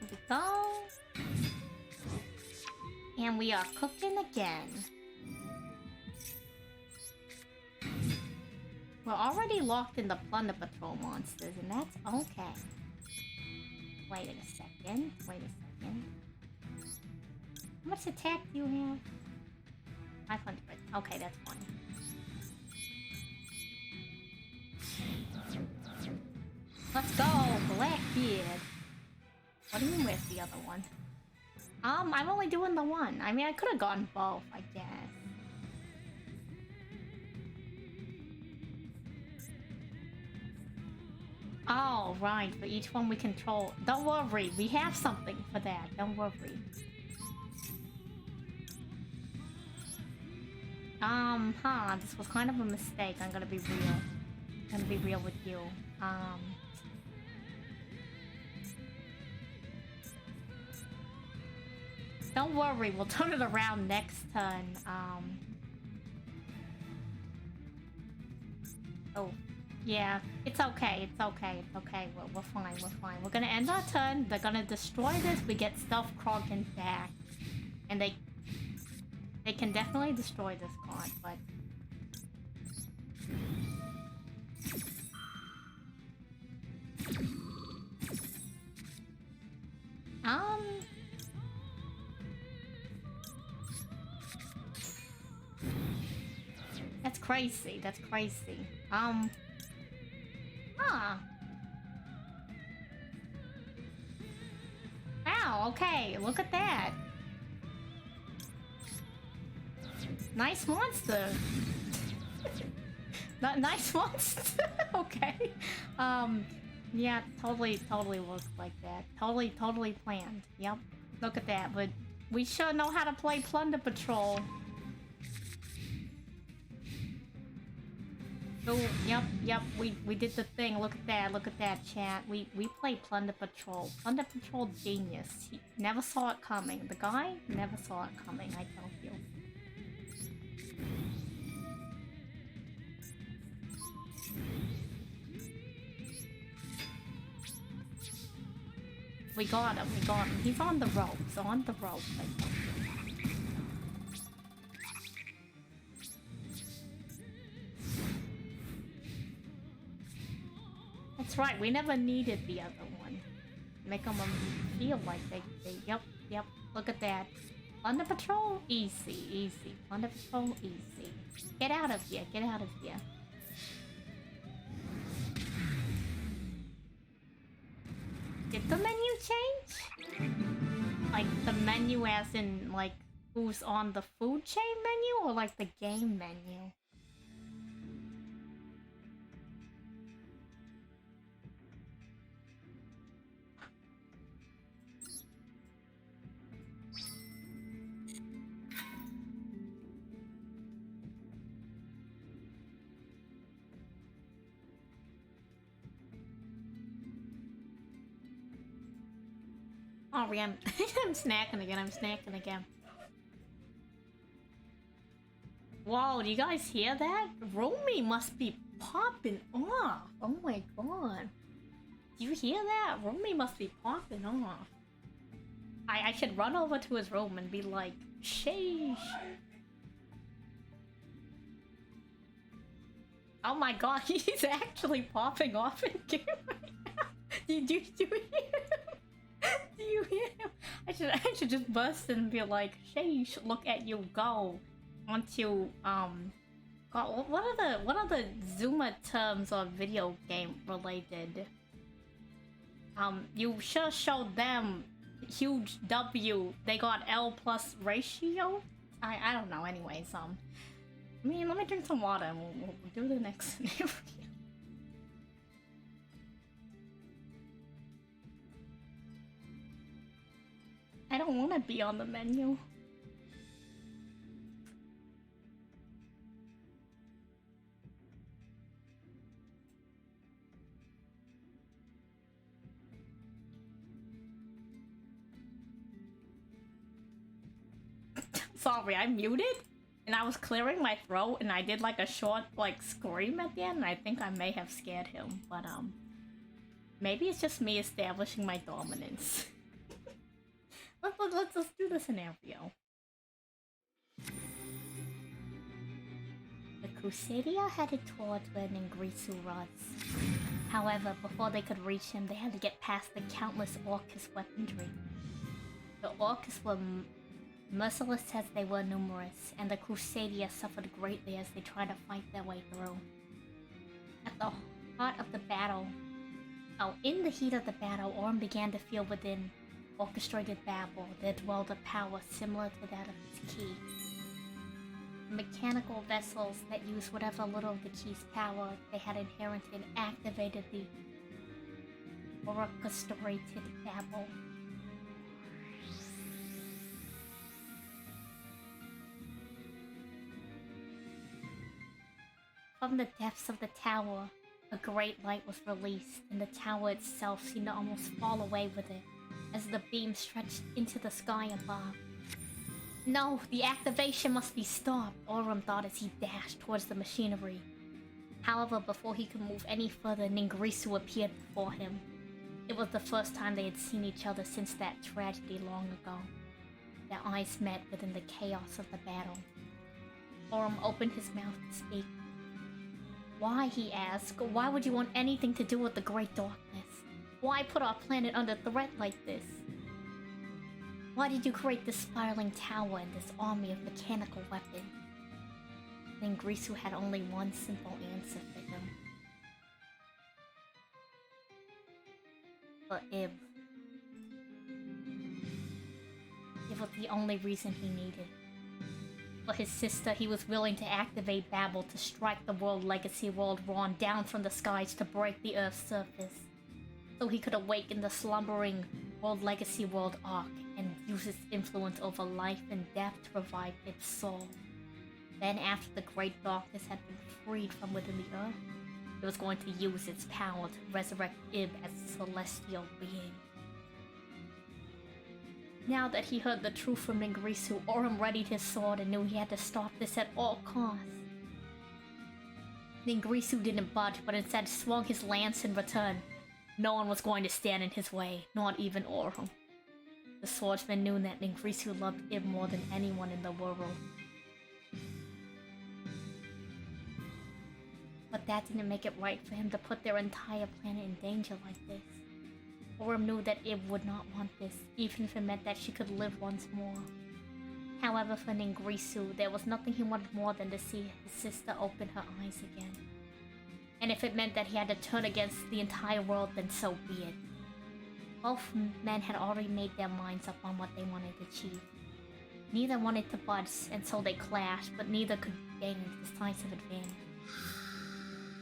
Here we go. And we are cooking again. We're already locked in the Plunder Patrol monsters, and that's okay. Wait a second. Wait a second. How much attack do you have? 500. Okay, that's fine. Let's go, Blackbeard. What do you mean where's the other one? I'm only doing the one. I mean, I could have gotten both, I guess. Oh, right. For each one we control. Don't worry. We have something for that. Don't worry. This was kind of a mistake. I'm gonna be real. I'm gonna be real with you. Don't worry. We'll turn it around next turn. Oh. Yeah, it's okay, it's okay, it's okay. We're fine, we're fine. We're gonna end our turn, they're gonna destroy this, we get Stealth Kraken back. And they can definitely destroy this card, but... That's crazy, that's crazy. Wow, okay, look at that. Nice monster. Nice monster. Okay. Yeah, totally looks like that. Totally planned. Yep. Look at that, but we sure know how to play Plunder Patrol. Oh, yep, we did the thing. Look at that, chat. We played Plunder Patrol. Plunder Patrol genius. He never saw it coming. The guy never saw it coming, I tell you. We got him. He's on the ropes, I think. That's right, we never needed the other one. Make them feel like they yep, look at that. Plunder Patrol? Easy. Plunder Patrol, easy. Get out of here. Did the menu change? Like, the menu as in, like, who's on the food chain menu? Or, like, the game menu? Oh, I'm snacking again. Whoa, do you guys hear that? Romy must be popping off. Oh my god. Do you hear that? Romy must be popping off. I should run over to his room and be like, sheesh. Oh my god, he's actually popping off in game right now. Do you hear him? Do you hear him? I should just burst and be like, sheesh, look at you go. Onto God, what are the Zoomer terms of video game related? You sure showed them huge W. They got L plus ratio. I don't know. Anyways, I mean, let me drink some water and we'll do the next scenario. I don't want to be on the menu. Sorry, I muted and I was clearing my throat and I did like a short like scream at the end and I think I may have scared him, but maybe it's just me establishing my dominance. Let's do the scenario. The Crusadia headed towards where Ningrisu was. However, before they could reach him, they had to get past the countless Orcus weaponry. The Orcus were merciless as they were numerous, and the Crusadia suffered greatly as they tried to fight their way through. At the heart of the battle, in the heat of the battle, Orm began to feel within orchestrated babble there dwelled a power similar to that of his key. Mechanical vessels that used whatever little of the key's power they had inherited activated the orchestrated babble. From the depths of the tower, a great light was released, and the tower itself seemed to almost fall away with it, as the beam stretched into the sky above. No, the activation must be stopped, Orm thought as he dashed towards the machinery. However, before he could move any further, Ningrisu appeared before him. It was the first time they had seen each other since that tragedy long ago. Their eyes met within the chaos of the battle. Orm opened his mouth to speak. Why, he asked, why would you want anything to do with the Great Darkness? Why put our planet under threat like this? Why did you create this spiraling tower and this army of mechanical weapons? Ningrisu had only one simple answer for him. For Ib. It was the only reason he needed. For his sister, he was willing to activate Babel to strike the World Legacy World Ron down from the skies to break the Earth's surface, so he could awaken the slumbering World Legacy World Ark and use its influence over life and death to revive its soul. Then, after the Great Darkness had been freed from within the Earth, it was going to use its power to resurrect Ib as a celestial being. Now that he heard the truth from Ningrisu, Orm readied his sword and knew he had to stop this at all costs. Ningrisu didn't budge, but instead swung his lance in return. No one was going to stand in his way, not even Orm. The swordsman knew that Ningrisu loved Ib more than anyone in the world. But that didn't make it right for him to put their entire planet in danger like this. Orm knew that Ib would not want this, even if it meant that she could live once more. However, for Ningrisu, there was nothing he wanted more than to see his sister open her eyes again. And if it meant that he had to turn against the entire world, then so be it. Both men had already made their minds up on what they wanted to achieve. Neither wanted to budge, and so they clashed, but neither could gain a decisive advantage.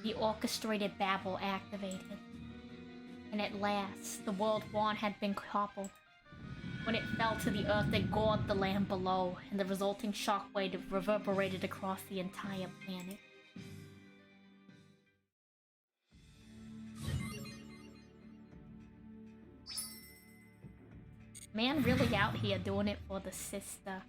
The orchestrated babble activated. And at last, the world wand had been toppled. When it fell to the earth, it gored the land below, and the resulting shockwave reverberated across the entire planet. Man really out here doing it for the sister.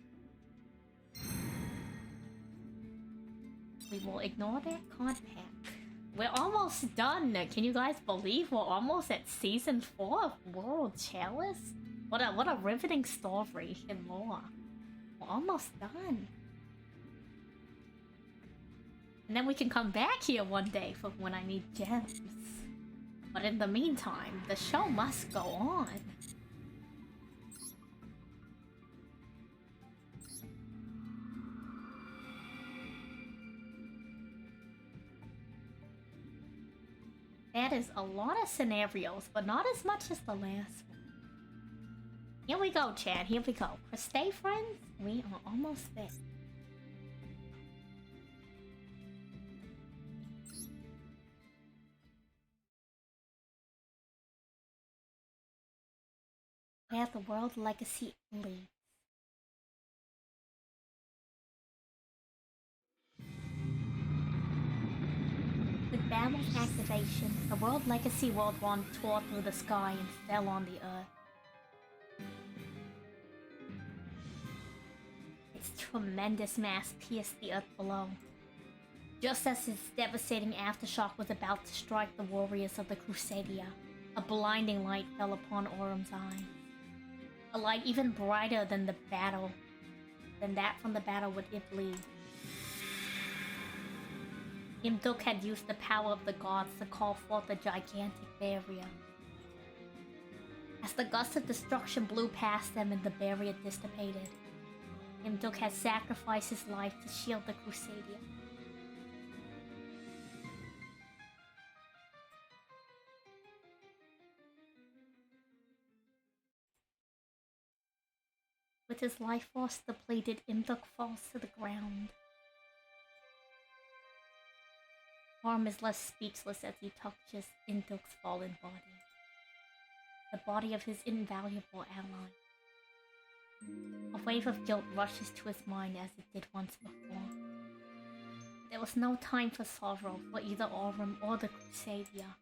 We will ignore that card pack. We're almost done. Can you guys believe we're almost at season 4 of World Chalice? What a riveting story and lore. We're almost done. And then we can come back here one day for when I need gems. But in the meantime, the show must go on. That is a lot of scenarios, but not as much as the last one. Here we go, Chad. Here we go. Stay friends. We are almost there. where the world legacy leads. With Babel's activation, the World Legacy World Wand tore through the sky and fell on the earth. Its tremendous mass pierced the earth below. Just as its devastating aftershock was about to strike the warriors of the Crusadia, a blinding light fell upon Orum's eyes. A light even brighter than that from the battle with Iblis. Imduk had used the power of the gods to call forth a gigantic barrier. As the gust of destruction blew past them and the barrier dissipated, Imduk had sacrificed his life to shield the Crusadia. With his life force depleted, Imduk falls to the ground. Orm is left speechless as he touches Imduk's fallen body. The body of his invaluable ally. A wave of guilt rushes to his mind as it did once before. There was no time for sorrow for either Orm or the Crusadia.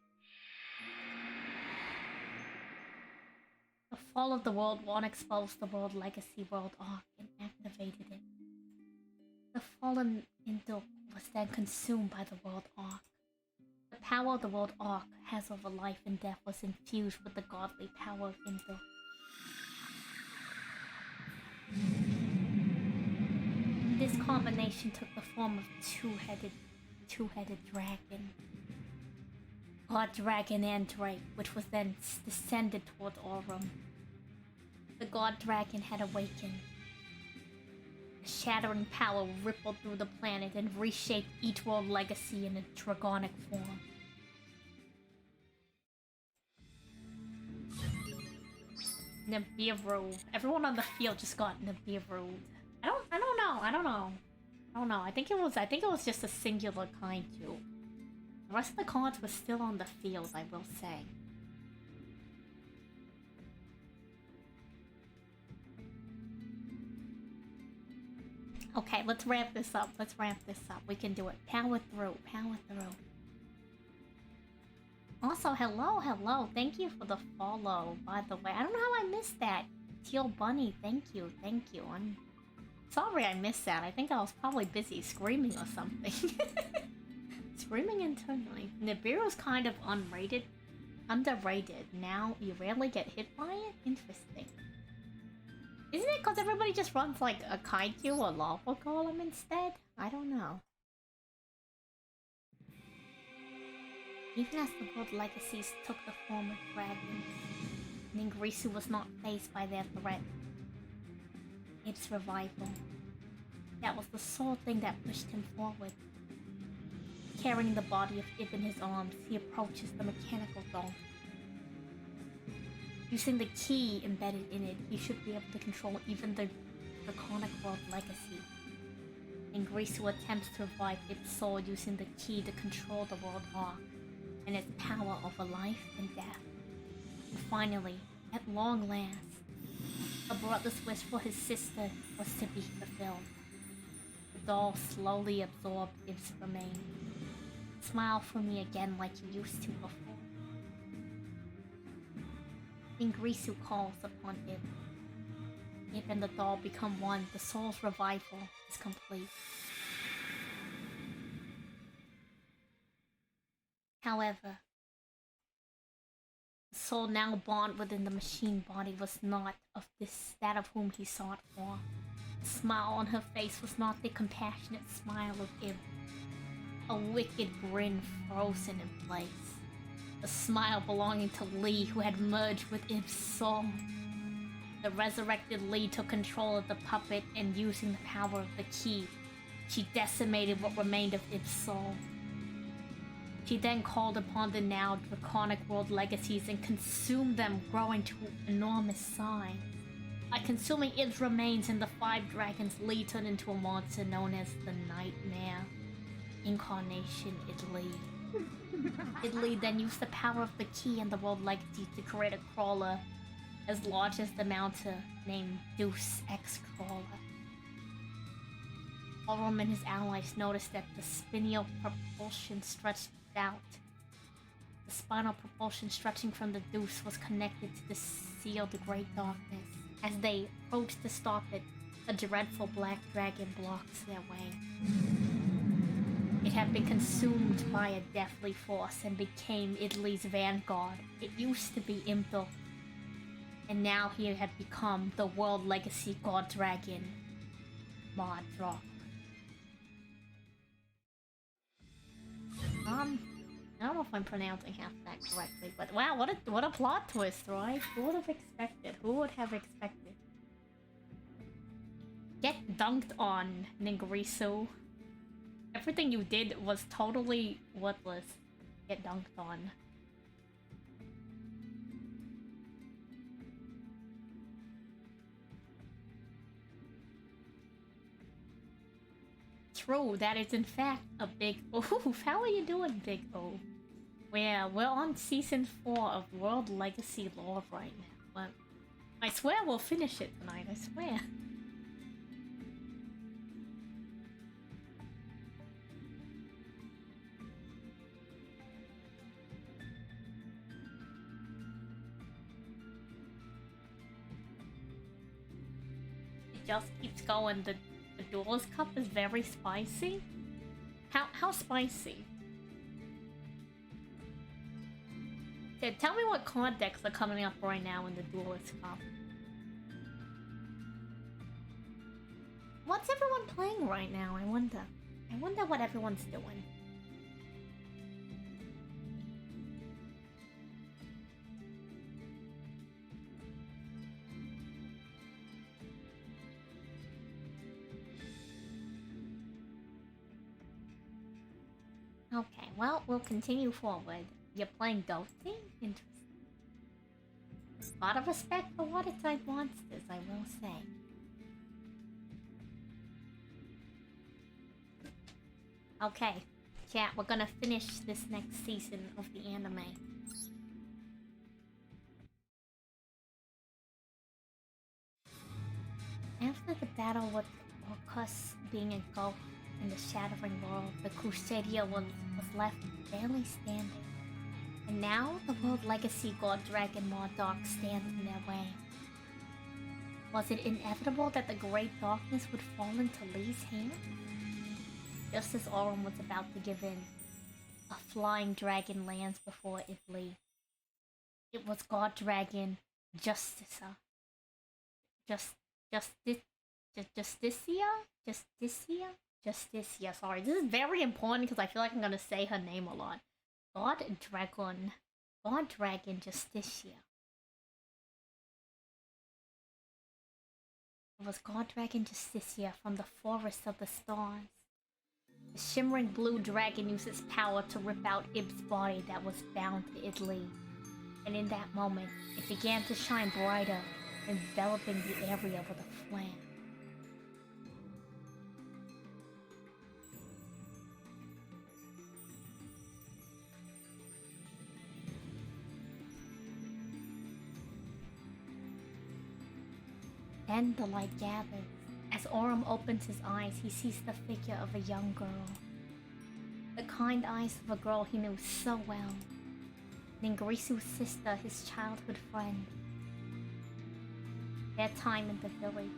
The fall of the World Wand exposed the World Legacy World Arc and activated it. The fallen Imduk was then consumed by the World Arc. The power of the World Arc has over life and death was infused with the godly power of Imduk. This combination took the form of two-headed dragon. God Dragon and Drake, which was then descended towards Orm. The God Dragon had awakened. The shattering power rippled through the planet and reshaped each world legacy in a dragonic form. Nibiru. Everyone on the field just got Nibiru. I don't know. I think it was just a singular kind too. The rest of the cards were still on the field, I will say. Okay, let's ramp this up. We can do it. Power through. Also, hello. Thank you for the follow, by the way. I don't know how I missed that. Teal Bunny, thank you. I'm sorry I missed that. I think I was probably busy screaming or something. Screaming internally. Nibiru's kind of underrated. Now you rarely get hit by it? Interesting. Isn't it because everybody just runs like a kaiju or lava golem instead? I don't know. Even as the world legacies took the form of dragons, Ningrisu was not faced by their threat. Its revival. That was the sole thing that pushed him forward. Carrying the body of Ib in his arms, he approaches the mechanical doll. Using the key embedded in it, he should be able to control even the draconic world legacy. Ningrisu attempts to revive Ib's soul using the key to control the world arc and its power over life and death. And finally, at long last, a brother's wish for his sister was to be fulfilled. The doll slowly absorbed Ib's remains. Smile for me again like you used to before. Ningrisu calls upon Ib. Ib and the doll become one. The soul's revival is complete. However, the soul now bond within the machine body was not of that of whom he sought for. The smile on her face was not the compassionate smile of Ib. A wicked grin frozen in place. A smile belonging to Lee, who had merged with Ib's soul. The resurrected Lee took control of the puppet, and using the power of the key, she decimated what remained of Ib's soul. She then called upon the now draconic world legacies and consumed them, growing to enormous size. By consuming Ib's remains and the 5 dragons, Lee turned into a monster known as the Nightmare Incarnation Idli. Idli then used the power of the key and the world legacy to create a crawler as large as the mountain, named Deus Ex Crawler. Orm and his allies noticed that the spinal propulsion stretched out. The spinal propulsion stretching from the Deus was connected to the seal of the Great Darkness. As they approached to stop it, a dreadful black dragon blocks their way. It had been consumed by a deathly force and became Italy's vanguard. It used to be Imdok, and now he had become the world legacy god dragon, Modrock. I don't know if I'm pronouncing half that correctly, but wow, what a plot twist, right? Who would have expected? Who would have expected? Get dunked on, Ningarisu. Everything you did was totally worthless. Get dunked on. True, that is in fact a big oof. How are you doing, Big O? We're on season 4 of World Legacy Lore right now, but I swear we'll finish it tonight, I swear. It just keeps going. The Duel's Cup is very spicy? How spicy? Okay, tell me what card decks are coming up right now in the Duelist Cup. What's everyone playing right now, I wonder? I wonder what everyone's doing. Okay, well, we'll continue forward. You're playing Ghosting? Interesting. A lot of respect for water type monsters, I will say. Okay, chat, we're gonna finish this next season of the anime. After the battle with Orcus being engulfed in the shattering world, the Crusadia was left barely standing. And now the world legacy god dragon Mordok stands in their way. Was it inevitable that the great darkness would fall into Lee's hands? Just as Orm was about to give in, a flying dragon lands before Italy. It was god dragon Justicia. Justicia, sorry. This is very important because I feel like I'm gonna say her name a lot. God Dragon Justicia. It was God Dragon Justicia from the Forest of the Stars. The shimmering blue dragon used its power to rip out Ib's body that was bound to Italy. And in that moment, it began to shine brighter, enveloping the area with a flame. Then the light gathers. As Orm opens his eyes, he sees the figure of a young girl. The kind eyes of a girl he knew so well. Ningarisu's sister, his childhood friend. Their time in the village.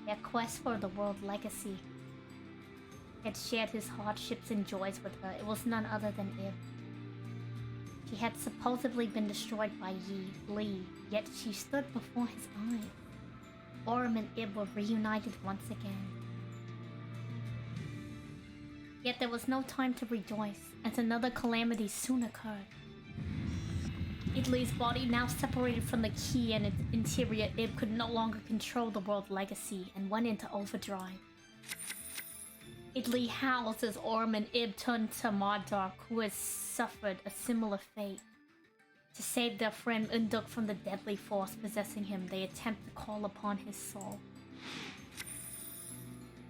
Their quest for the world legacy. He had shared his hardships and joys with her. It was none other than Ib. She had supposedly been destroyed by Lee, yet she stood before his eyes. Orm and Ib were reunited once again. Yet there was no time to rejoice, as another calamity soon occurred. Italy's body now separated from the key and its interior, Ib could no longer control the world legacy and went into overdrive. Italy howls as Orm and Ib turn to Marduk, who has suffered a similar fate. To save their friend Unduk from the deadly force possessing him, they attempt to call upon his soul.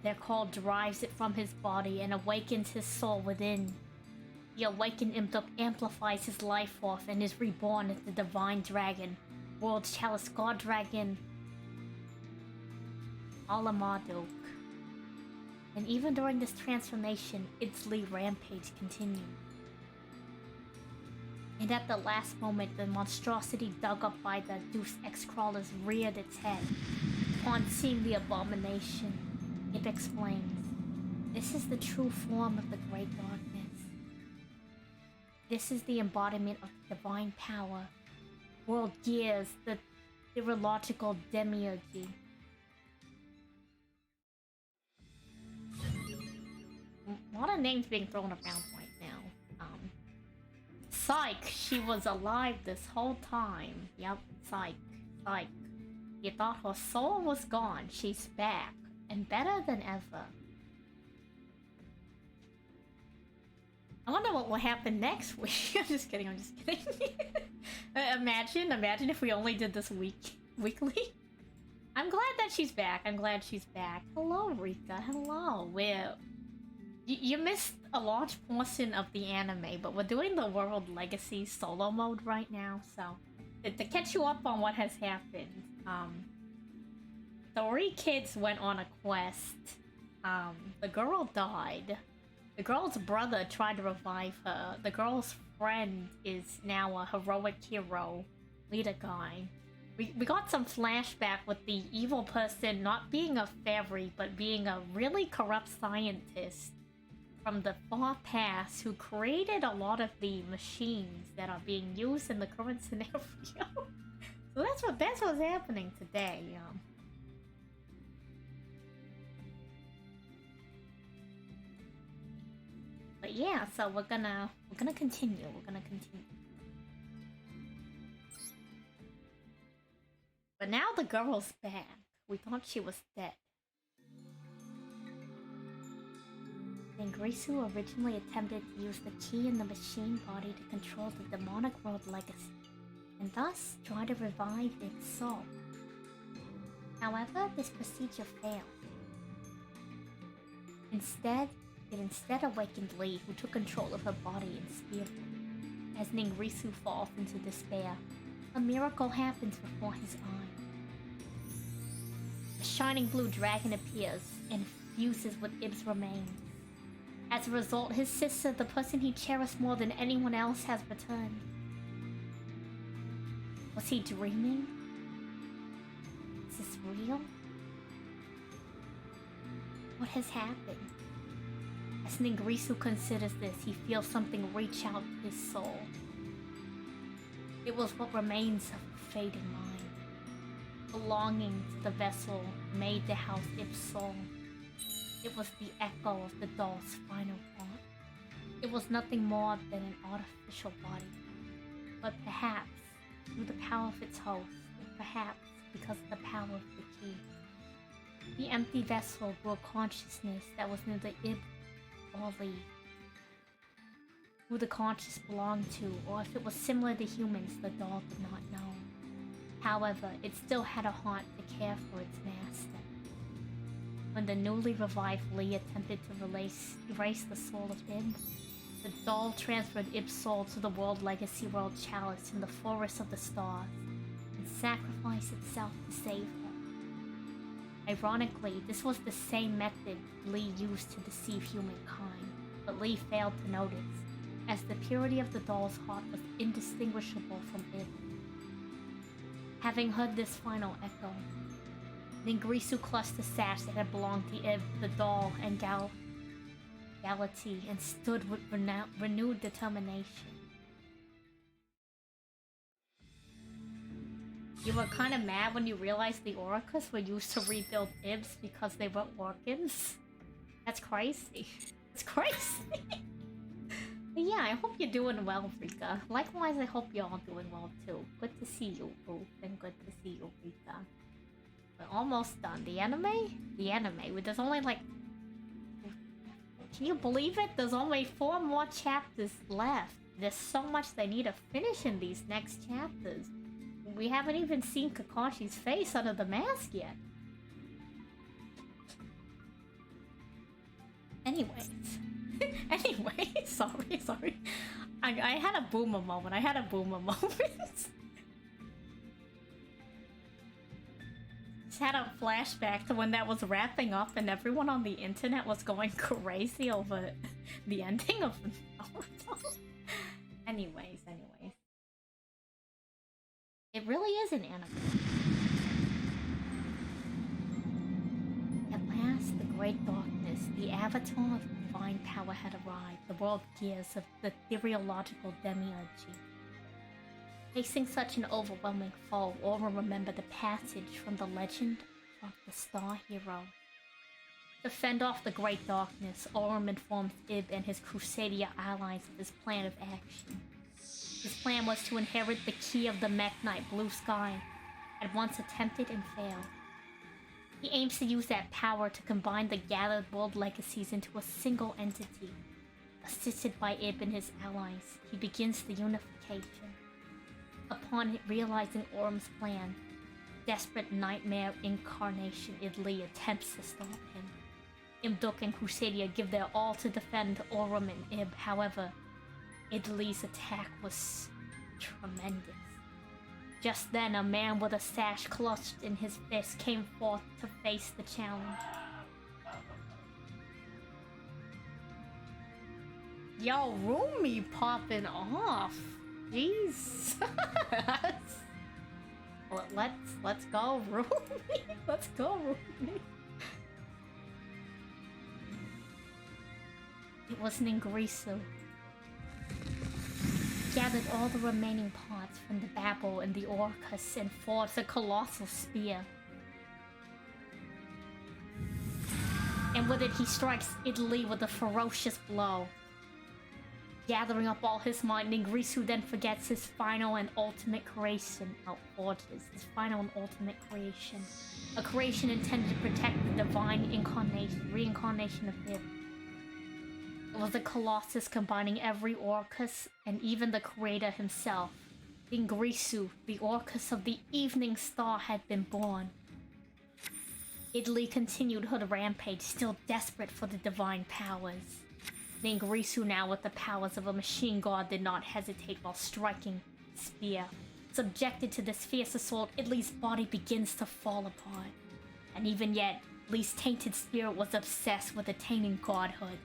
Their call drives it from his body and awakens his soul within. The awakened Imduk amplifies his life force and is reborn as the divine dragon, World Chalice God Dragon Alamarduk. And even during this transformation, its Lee rampage continued. And at the last moment, the monstrosity dug up by the Deus Ex Crawlers reared its head. Upon seeing the abomination, it explains, "This is the true form of the Great Darkness. This is the embodiment of divine power. World Gears, the theological demiurgy." A lot of names being thrown around right now. Psych, she was alive this whole time. Yep, Psych. You thought her soul was gone. She's back. And better than ever. I wonder what will happen next week. I'm just kidding. Imagine if we only did this weekly. I'm glad that she's back. Hello, Rika. Hello. You missed a large portion of the anime, but we're doing the World Legacy solo mode right now, so to catch you up on what has happened, 3 kids went on a quest. The girl died. The girl's brother tried to revive her. The girl's friend is now a heroic hero, leader guy. We got some flashback with the evil person not being a fairy, but being a really corrupt scientist from the far past who created a lot of the machines that are being used in the current scenario. So that's what's happening today. But yeah, so we're gonna continue. But now the girl's back. We thought she was dead. Ningrisu originally attempted to use the key in the machine body to control the demonic world legacy, and thus try to revive its soul. However, this procedure failed. It instead awakened Lee, who took control of her body and speared her. As Ningrisu falls into despair, a miracle happens before his eyes. A shining blue dragon appears and fuses with Ib's remains. As a result, his sister, the person he cherished more than anyone else, has returned. Was he dreaming? Is this real? What has happened? As Ningrisu considers this, he feels something reach out to his soul. It was what remains of a fading mind, belonging to the vessel made to house Ib's soul. It was the echo of the doll's final thought. It was nothing more than an artificial body. But perhaps, through the power of its host, and perhaps because of the power of the key, the empty vessel grew a consciousness that was neither Ib or Lee. Who the conscious belonged to, or if it was similar to humans, the doll did not know. However, it still had a heart to care for its master. When the newly revived Lee attempted to erase the soul of Ib, the doll transferred Ib's soul to the World Legacy World Chalice in the Forest of the Stars, and sacrificed itself to save her. Ironically, this was the same method Lee used to deceive humankind, but Lee failed to notice, as the purity of the doll's heart was indistinguishable from Ib. Having heard this final echo, Ningrisu clutched the sash that had belonged to Ib, the doll, and Galatea, and stood with renewed determination. You were kind of mad when you realized the oracles were used to rebuild Ibs because they weren't organs? That's crazy. It's crazy. But yeah, I hope you're doing well, Rika. Likewise, I hope you're all doing well too. Good to see you, Boo, and good to see you, Rika. We're almost done. The anime? The anime. There's only like... Can you believe it? There's only 4 more chapters left. There's so much they need to finish in these next chapters. We haven't even seen Kakashi's face under the mask yet. Anyways. Sorry. I had a boomer moment. just had a flashback to when that was wrapping up and everyone on the internet was going crazy over the ending of Naruto. Anyways. It really is an anime. At last, the great darkness, the avatar of divine power had arrived, the world gears of the ethereological demiurgy. Facing such an overwhelming foe, Aura remembered the passage from the legend of the Star Hero. To fend off the great darkness, Aurum informed Ib and his Crusadia allies of his plan of action. His plan was to inherit the key of the Mekk-Knight Blue Sky, had once attempted and failed. He aims to use that power to combine the gathered world legacies into a single entity. Assisted by Ib and his allies, he begins the unification. Upon realizing Aurum's plan, desperate nightmare incarnation Idli attempts to stop him. Imduk and Crusadia give their all to defend Aurum and Ib, however, Idli's attack was tremendous. Just then, a man with a sash clutched in his fist came forth to face the challenge. Yo, Rumi popping off. Jeez. Let's go, Rumi. Let's go, Rumi. It was Ningrisu. Gathered all the remaining parts from the Babel and the Orcus and forged a colossal spear. And with it he strikes Idli with a ferocious blow. Gathering up all his might, Ningrisu then forgets his final and ultimate creation. Outforges his final and ultimate creation. A creation intended to protect the divine reincarnation of Ib. It was a colossus combining every Orcus and even the creator himself. Ningrisu, the Orcus of the Evening Star, had been born. Idli continued her rampage, still desperate for the divine powers. Ningrisu, now with the powers of a machine god, did not hesitate while striking spear. Subjected to this fierce assault, Idli's body begins to fall apart. And even yet, Idli's tainted spirit was obsessed with attaining godhood.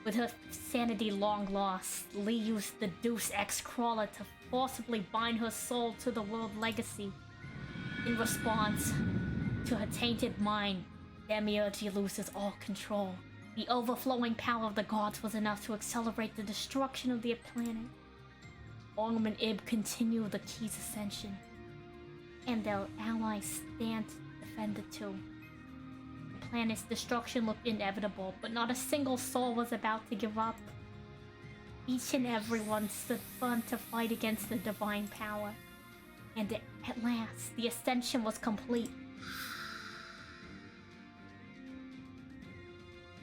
With her sanity long lost, Lee used the Deus Ex Crawler to forcibly bind her soul to the world legacy. In response to her tainted mind, Demiurge loses all control. The overflowing power of the gods was enough to accelerate the destruction of their planet. Aurum and Ib continue the key's ascension, and their allies stand to defend the two. The planet's destruction looked inevitable, but not a single soul was about to give up. Each and every one stood firm to fight against the divine power. And at last, the ascension was complete.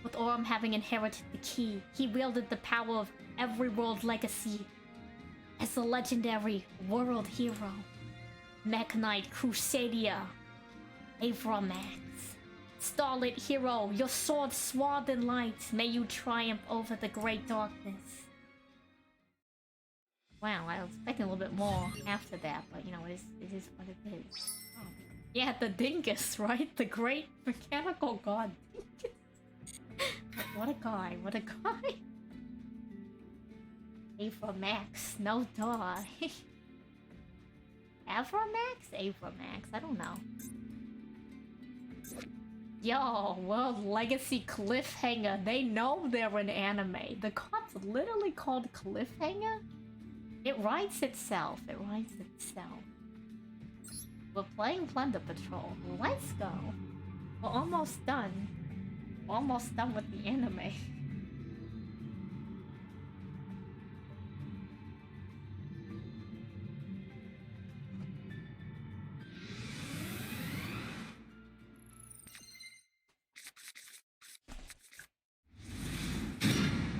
With Aurum having inherited the key, he wielded the power of every world legacy as the legendary world hero. Mekk-Knight Crusadia, Avramax. Starlit hero, your sword swathed in light, may you triumph over the great darkness. Wow, I was expecting a little bit more after that, but you know, it is what it is. Oh. Yeah, the dingus, right? The great mechanical god. What a guy, what a guy. Avramax, no duh. Avramax? Avramax, I don't know. Yo, World Legacy Cliffhanger. They know they're an anime. The god's literally called Cliffhanger? It writes itself. It writes itself. We're playing Plunder Patrol. Let's go. We're almost done. Almost done with the anime.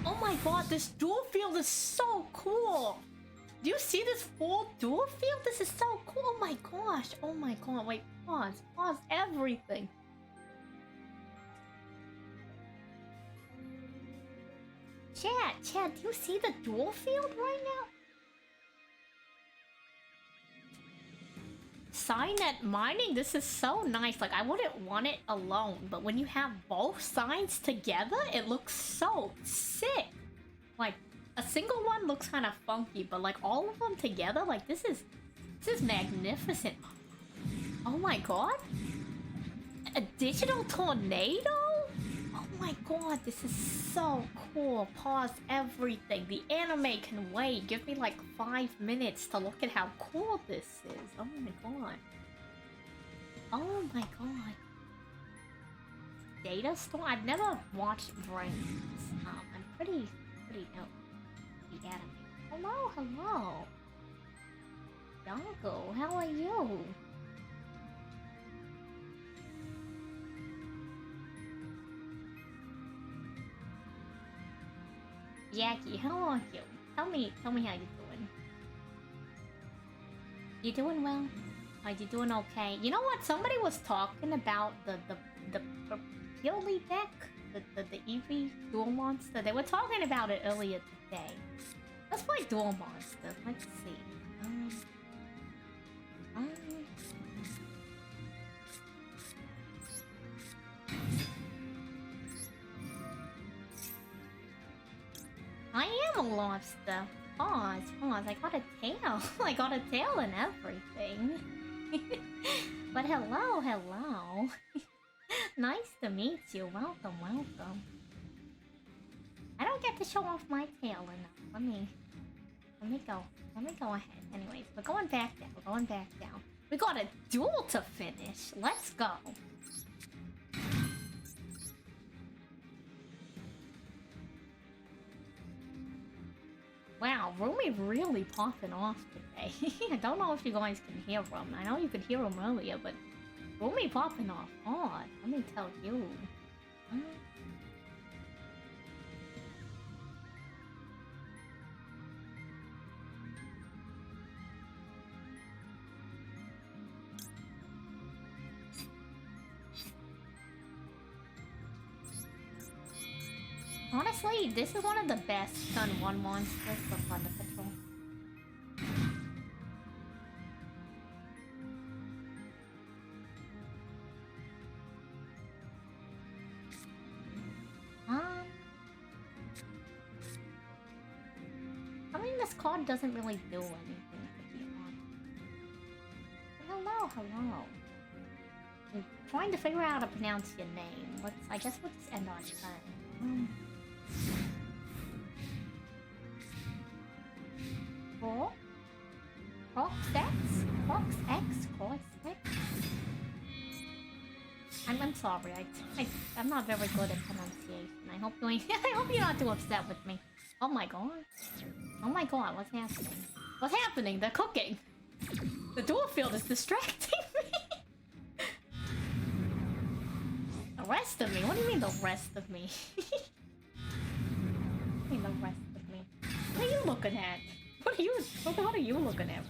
Oh my god, this dual field is so cool! Do you see this full dual field? This is so cool! Oh my gosh! Oh my god, wait, pause. Pause everything. Chat, do you see the dual field right now? Signet mining, this is so nice. Like, I wouldn't want it alone, but when you have both signs together, it looks so sick. Like, a single one looks kind of funky, but like all of them together, like this is magnificent. Oh my god. A digital tornado? Oh my god, this is so cool. Pause everything. The anime can wait. Give me like 5 minutes to look at how cool this is. Oh my god. Oh my god. Data storm? I've never watched Brains. I'm pretty new. The anime. Hello. Doggo, how are you? Yaki, how are you? Tell me how you're doing. You doing well? Are you doing okay? You know what? Somebody was talking about the Purely deck, the Eevee Duel Monster. They were talking about it earlier today. Let's play Duel Monster. Let's see. I am a lobster. Pause. I got a tail. I got a tail and everything. But hello. Nice to meet you. Welcome. I don't get to show off my tail enough. Let me go ahead. Anyways, we're going back down. We got a duel to finish. Let's go. Wow, Rumi really popping off today. I don't know if you guys can hear him. I know you could hear him earlier, but Rumi popping off hard. Let me tell you. Honestly, this is one of the best Turn 1 monsters for Thunder Patrol. I mean, this card doesn't really do anything, to be honest. Hello. I'm trying to figure out how to pronounce your name. I guess we'll just end our turn. I'm sorry. I'm not very good at pronunciation. I hope you're not too upset with me. Oh my god. What's happening? What's happening? They're cooking. The dual field is distracting me. The rest of me? What do you mean the rest of me? What do you mean the rest of me? What are you looking at? What are you looking at?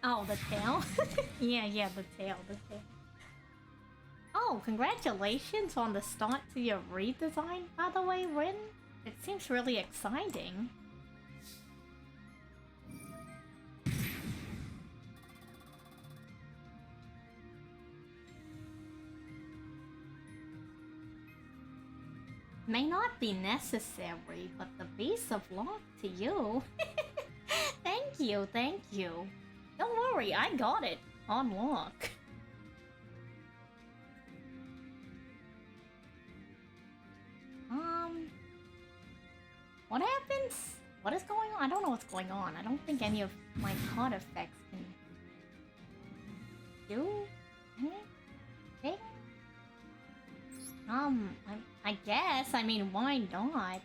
Oh, the tail? yeah, the tail. Oh, congratulations on the start to your redesign, by the way, Rin. It seems really exciting. May not be necessary, but the Beast of Luck to you. Thank you. Don't worry, I got it on lock. What happens? What is going on? I don't know what's going on. I don't think any of my card effects can do anything. I guess. I mean, why not?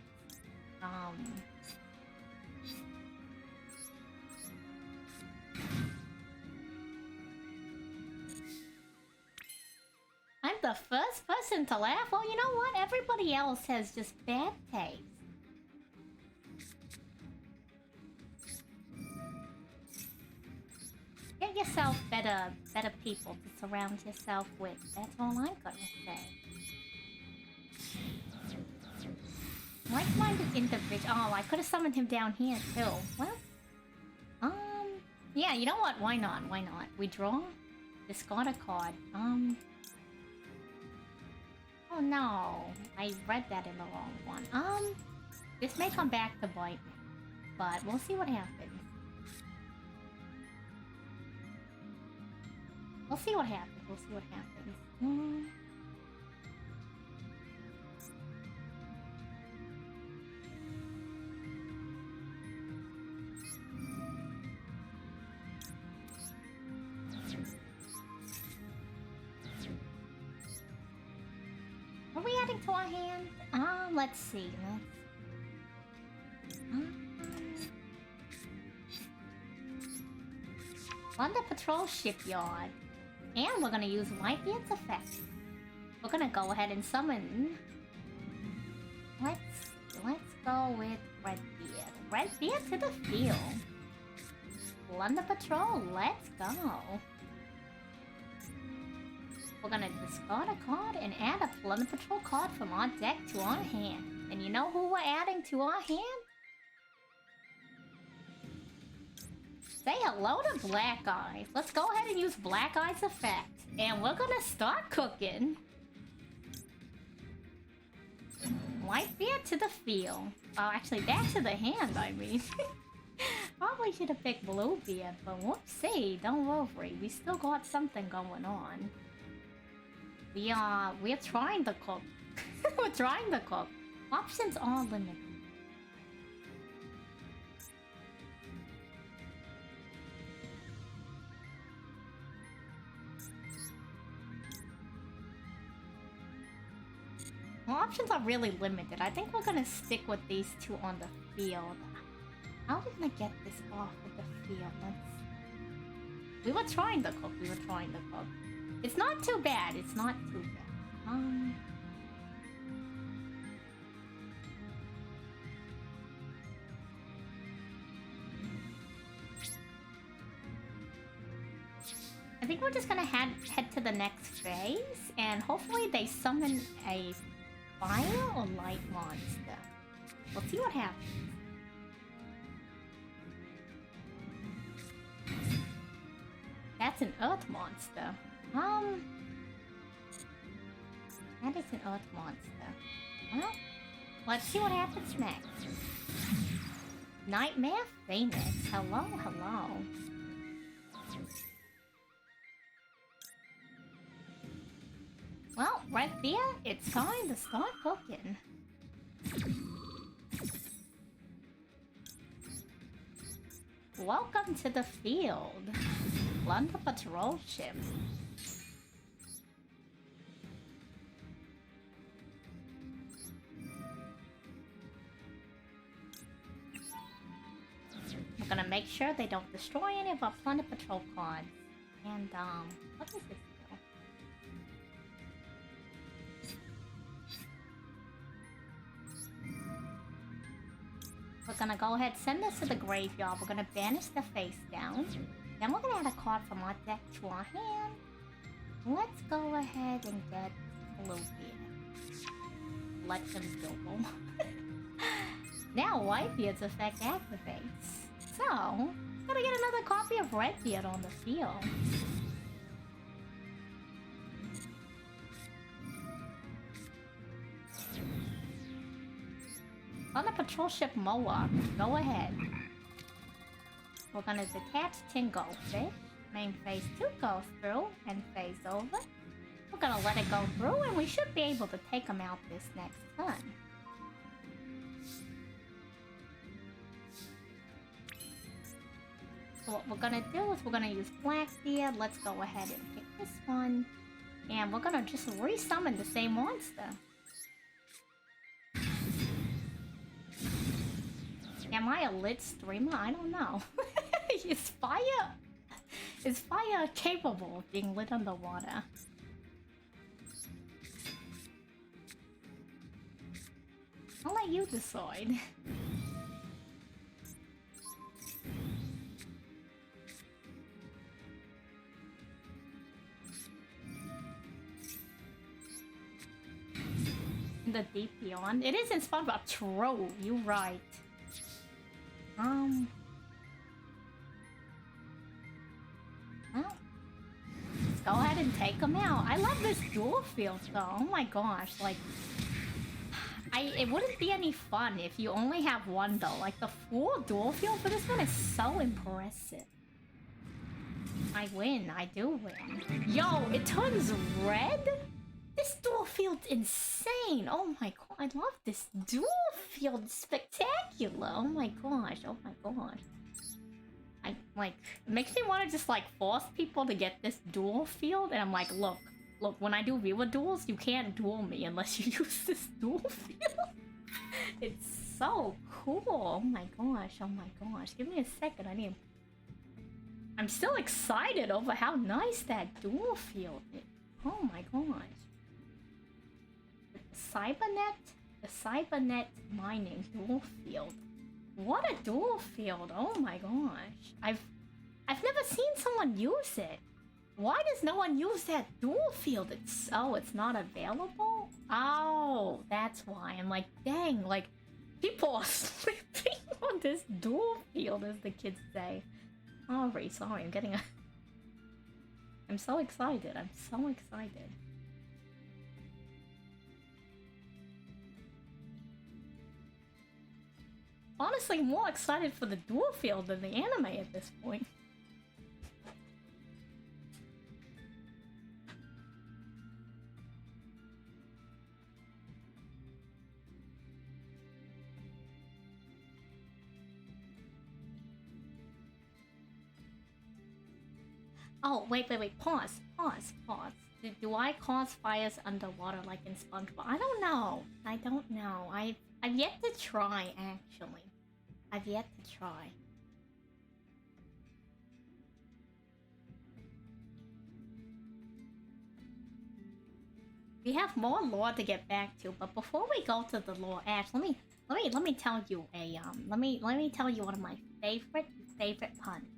I'm the first person to laugh? Well, you know what? Everybody else has just bad taste. Get yourself better people to surround yourself with. That's all I'm gonna say. Like-minded individual. Oh, I could have summoned him down here too. Well, yeah. You know what? Why not? Why not? We draw, discard a card. Oh no, I read that in the wrong one. This may come back to bite me, but we'll see what happens. We'll see what happens. We'll see what happens. Are we adding to our hand? Let's see. London Patrol Shipyard. And we're gonna use Whitebeard's effect. We're gonna go ahead and summon. Let's go with Redbeard. Redbeard to the field. London Patrol, let's go. We're gonna discard a card and add a London Patrol card from our deck to our hand. And you know who we're adding to our hand? Say hello to Black Eyes. Let's go ahead and use Black Eyes effect. And we're gonna start cooking. Whitebeard to the field. Oh, actually, back to the hand, I mean. Probably should have picked Bluebeard, but whoopsie, don't worry. We still got something going on. We're trying to cook. We're trying to cook. Options are limited. Well, options are really limited. I think we're gonna stick with these two on the field. How are we gonna get this off with the field? We were trying to cook. We were trying to cook. It's not too bad. It's not too bad. I think we're just gonna head to the next phase, and hopefully they summon a fire or light monster. We'll see what happens. That's an earth monster. That is an earth monster. Well, let's see what happens next. Nightmare Phoenix. Hello, hello. Well, Redbeard, it's time to start cooking. Welcome to the field. London Patrol Ship. We're gonna make sure they don't destroy any of our London Patrol cards. And, what is this do? We're gonna go ahead, send this to the graveyard. We're gonna banish the face down. Then we're gonna add a card from our deck to our hand. Let's go ahead and get Bluebeard. Let them double. Now Whitebeard's effect activates. So, gotta get another copy of Redbeard on the field. On the patrol ship Mohawk, go ahead. We're gonna detach 10 goldfish. Main phase 2 goes through and phase over. We're gonna let it go through and we should be able to take them out this next turn. So what we're gonna do is we're gonna use Blackbeard. Let's go ahead and pick this one. And we're gonna just resummon the same monster. Am I a lit streamer? I don't know. Is fire capable of being lit underwater? I'll let you decide. the deep beyond. It is in SpongeBob. True, you right. Well, let's go ahead and take them out. I love this dual field though. Oh my gosh, like it wouldn't be any fun if you only have one though. Like the full dual field for this one is so impressive. I win. I do win. Yo, it turns red? This dual field's insane. Oh my god, I love this dual field. Spectacular. Oh my gosh. Oh my gosh. I like it makes me want to just like force people to get this dual field, and I'm like, look, when I do viewer duels, you can't duel me unless you use this dual field. It's so cool. Oh my gosh. Oh my gosh. Give me a second. I'm still excited over how nice that dual field is. Oh my gosh. The Cybernet mining dual field. What a dual field. Oh my gosh. I've never seen someone use it. Why does no one use that dual field? It's not available? Oh, that's why. I'm like, dang, like people are sleeping on this dual field, as the kids say. Sorry, I'm getting I'm so excited. I'm so excited. Honestly, more excited for the dual field than the anime at this point. Oh, wait. Pause. Do I cause fires underwater like in SpongeBob? I don't know. I've yet to try, actually. I've yet to try. We have more lore to get back to, but before we go to the lore, Ash, let me tell you a let me tell you one of my favorite puns.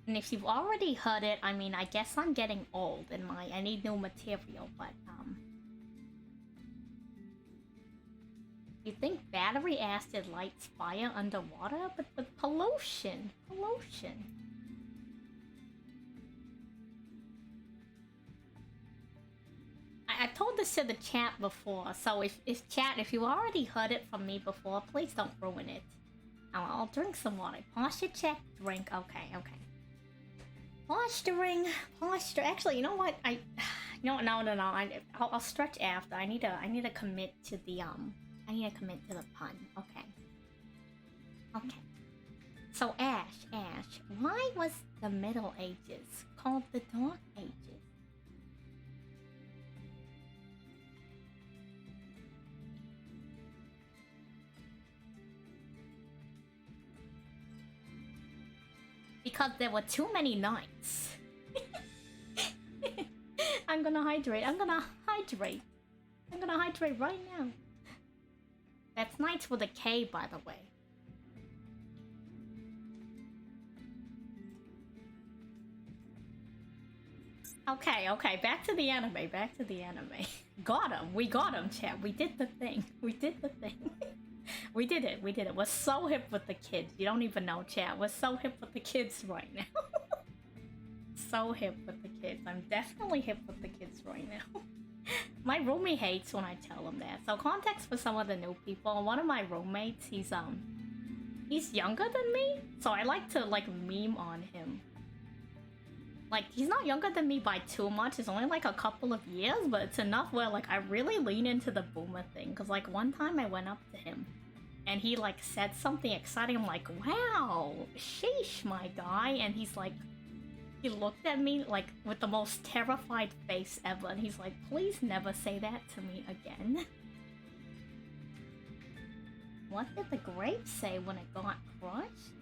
And if you've already heard it, I mean, I guess I'm getting old and I need new material, but you think battery acid lights fire underwater? But with pollution. I've told this to the chat before, so if chat, if you already heard it from me before, please don't ruin it. I'll drink some water. Posture check, drink. Okay. Posturing. Actually, you know what? No. I'll stretch after. I need to commit to the pun. Okay. So Ash, why was the Middle Ages called the Dark Ages? Because there were too many nights. I'm gonna hydrate right now. That's nights with a K, by the way. Okay, back to the anime. Got him, we got him, chat. We did the thing. We did it. We're so hip with the kids. You don't even know, chat. We're so hip with the kids right now. So hip with the kids. I'm definitely hip with the kids right now. My roommate hates when I tell him that. So context for some of the new people. One of my roommates, he's younger than me, so I like to meme on him. Like, he's not younger than me by too much. It's only like a couple of years, but it's enough where I really lean into the boomer thing. Cause one time I went up to him and he said something exciting. I'm like, wow, sheesh, my guy. And he's he looked at me with the most terrified face ever, and he's like, please never say that to me again. What did the grape say when it got crushed?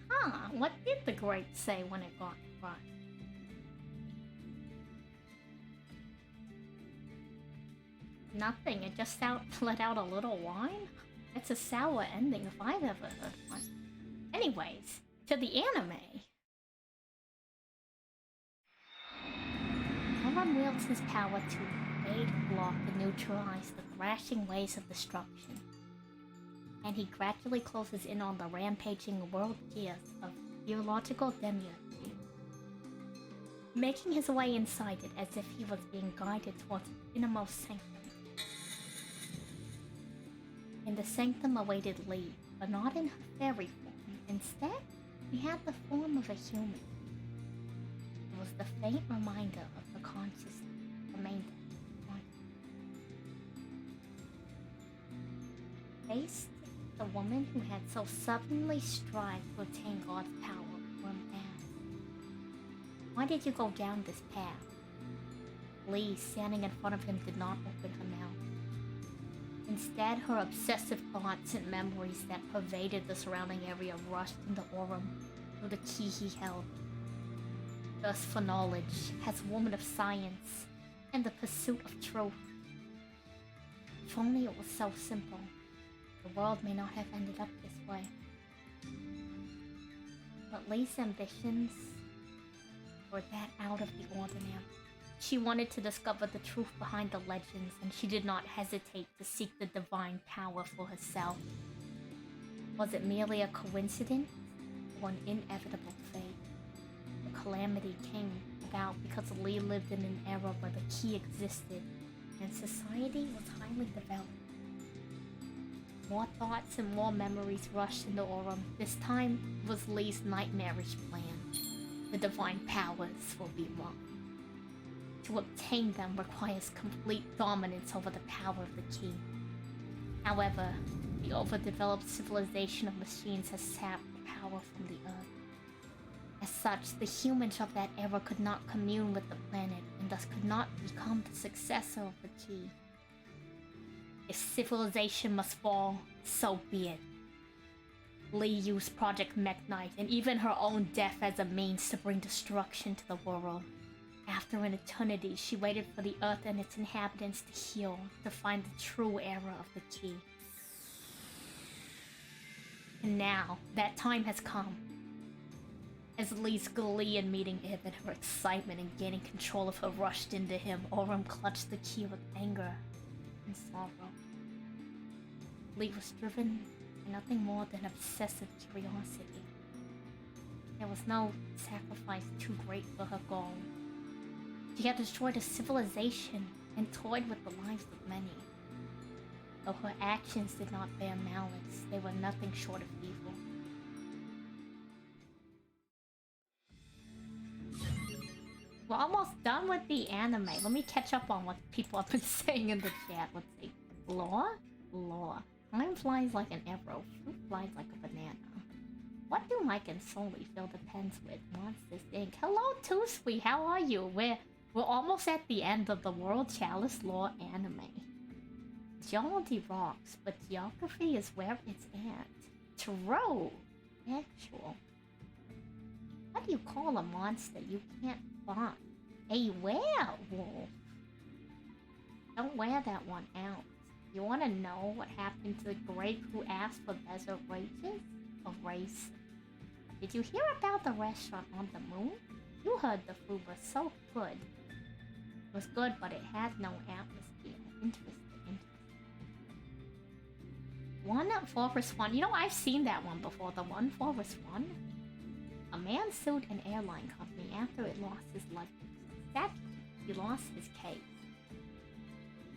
Huh, what did the grape say when it got crushed? Nothing, it just let out a little wine? It's a sour ending if I've ever heard one. Anyways, to the anime. Oh Orem wields his power to evade, block, and neutralize the thrashing waves of destruction. And he gradually closes in on the rampaging world gears of theological demiurgy, making his way inside it as if he was being guided towards the innermost sanctum. In the sanctum awaited Lee, but not in her fairy form. Instead, he had the form of a human. It was the faint reminder of the conscious remainder. Faced the woman who had so suddenly strived to obtain God's power, Orem asked, "Why did you go down this path?" Lee, standing in front of him, did not open her mouth. Instead, her obsessive thoughts and memories that pervaded the surrounding area rushed into Orem through the key he held. Thirst for knowledge, as a woman of science, and the pursuit of truth. If only it was so simple, the world may not have ended up this way. But Lee's ambitions were that out of the ordinary. She wanted to discover the truth behind the legends, and she did not hesitate to seek the divine power for herself. Was it merely a coincidence, or an inevitable fate? The calamity came about because Lee lived in an era where the key existed, and society was highly developed. More thoughts and more memories rushed into Orem. This time was Lee's nightmarish plan. The divine powers will be mine. To obtain them requires complete dominance over the power of the key. However, the overdeveloped civilization of machines has sapped the power from the earth. As such, the humans of that era could not commune with the planet, and thus could not become the successor of the key. If civilization must fall, so be it. Lee used Project Mekk-Knight and even her own death as a means to bring destruction to the world. After an eternity, she waited for the earth and its inhabitants to heal, to find the true era of the key. And now, that time has come. As Lee's glee in meeting him and her excitement in gaining control of her rushed into him, Orem clutched the key with anger and sorrow. Lee was driven by nothing more than obsessive curiosity. There was no sacrifice too great for her goal. She had destroyed a civilization and toyed with the lives of many. Though her actions did not bear malice, they were nothing short of evil. We're almost done with the anime. Let me catch up on what people have been saying in the chat. Let's see. Lore? Lore. Time flies like an arrow. Fruit flies like a banana. What do Mike and Salie fill the pens with? Monsters Inc. Hello, Too Sweet. How are you? We're almost at the end of the World Chalice Lore anime. Geology rocks, but geography is where it's at. True. Actual. What do you call a monster you can't find? A werewolf. Don't wear that one out. You want to know what happened to the grape who asked for desert wages? A race. Did you hear about the restaurant on the moon? You heard the food was so good. It was good, but it had no atmosphere. Interesting. One Forest One. You know, I've seen that one before. The One Forest One. A man sued an airline company after it lost his luggage. Sadly, he lost his case.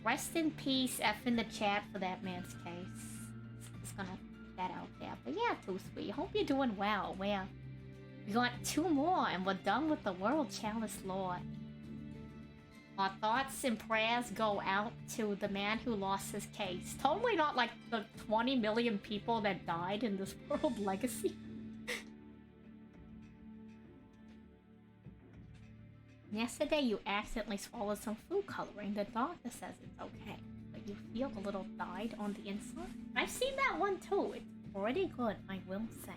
Rest in peace, F in the chat for that man's case. Just gonna put that out there. But yeah, Too Sweet. Hope you're doing well. We got 2 more and we're done with the World Chalice Lore. Our thoughts and prayers go out to the man who lost his case. Totally not like the 20 million people that died in this World Legacy. Yesterday you accidentally swallowed some food coloring. The doctor says it's okay, but you feel a little dyed on the inside. I've seen that one too. It's pretty good, I will say.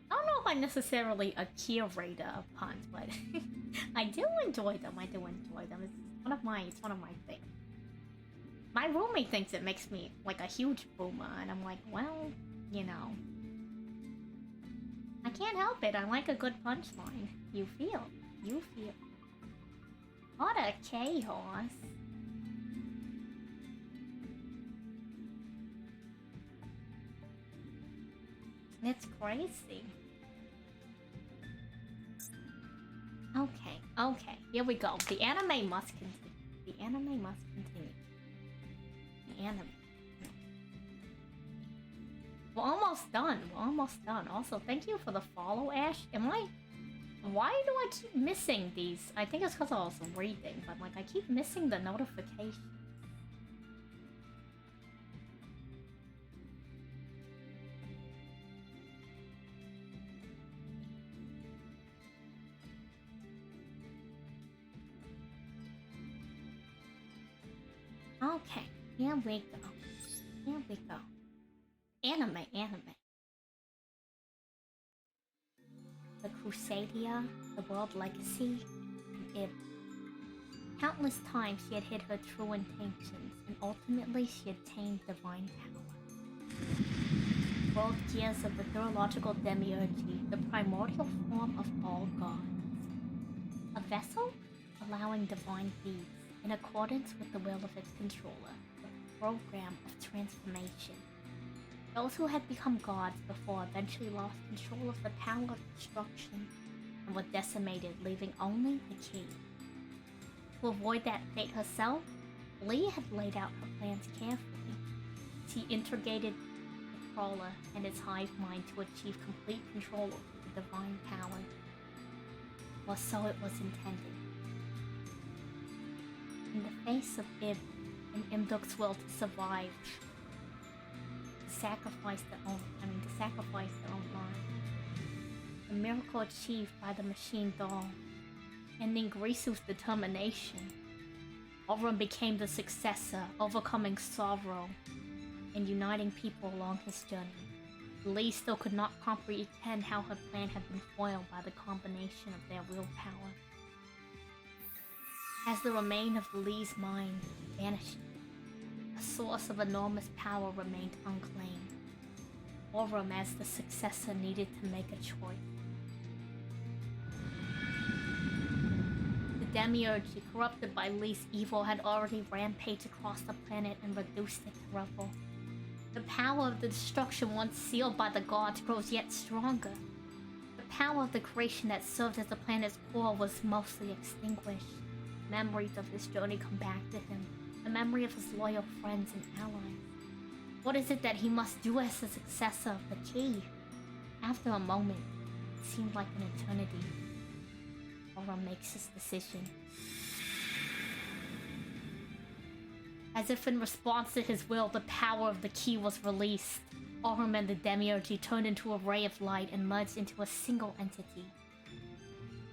I don't know if I'm necessarily a curator of puns, but I do enjoy them. It's one of my things. My roommate thinks it makes me like a huge boomer, and I'm like, well, you know. I can't help it. I like a good punchline. You feel. Otter, the chaos. It's crazy. Okay, here we go. The anime must continue. The anime must continue. The anime. We're almost done. We're almost done. Also, thank you for the follow, Ash. Why do I keep missing these? I think it's because I was reading, but like I keep missing the notifications. Okay, here we go. Here we go. Anime. The Crusadia, the World Legacy, and Ib. Countless times she had hid her true intentions, and ultimately she attained divine power. World gears of the theological demiurgy, the primordial form of all gods. A vessel allowing divine deeds in accordance with the will of its controller, a program of transformation. Those who had become gods before eventually lost control of the power of destruction and were decimated, leaving only the key. To avoid that fate herself, Lee had laid out her plans carefully. She integrated the crawler and its hive mind to achieve complete control over the divine power. Or so it was intended. In the face of Ib and Imduk's will to survive, to sacrifice their own lives. A miracle achieved by the machine doll, ending Grisu's determination. Aurum became the successor, overcoming sorrow and uniting people along his journey. Lee still could not comprehend how her plan had been foiled by the combination of their willpower. As the remain of Lee's mind vanished, a source of enormous power remained unclaimed. Aurum, as the successor, needed to make a choice. The demiurge, corrupted by Lee's evil, had already rampaged across the planet and reduced it to rubble. The power of the destruction once sealed by the gods grows yet stronger. The power of the creation that served as the planet's core was mostly extinguished. Memories of his journey come back to him, the memory of his loyal friends and allies. What is it that he must do as the successor of the key? After a moment, it seemed like an eternity, Aurum makes his decision. As if in response to his will, the power of the key was released. Aurum and the demiurge turned into a ray of light and merged into a single entity.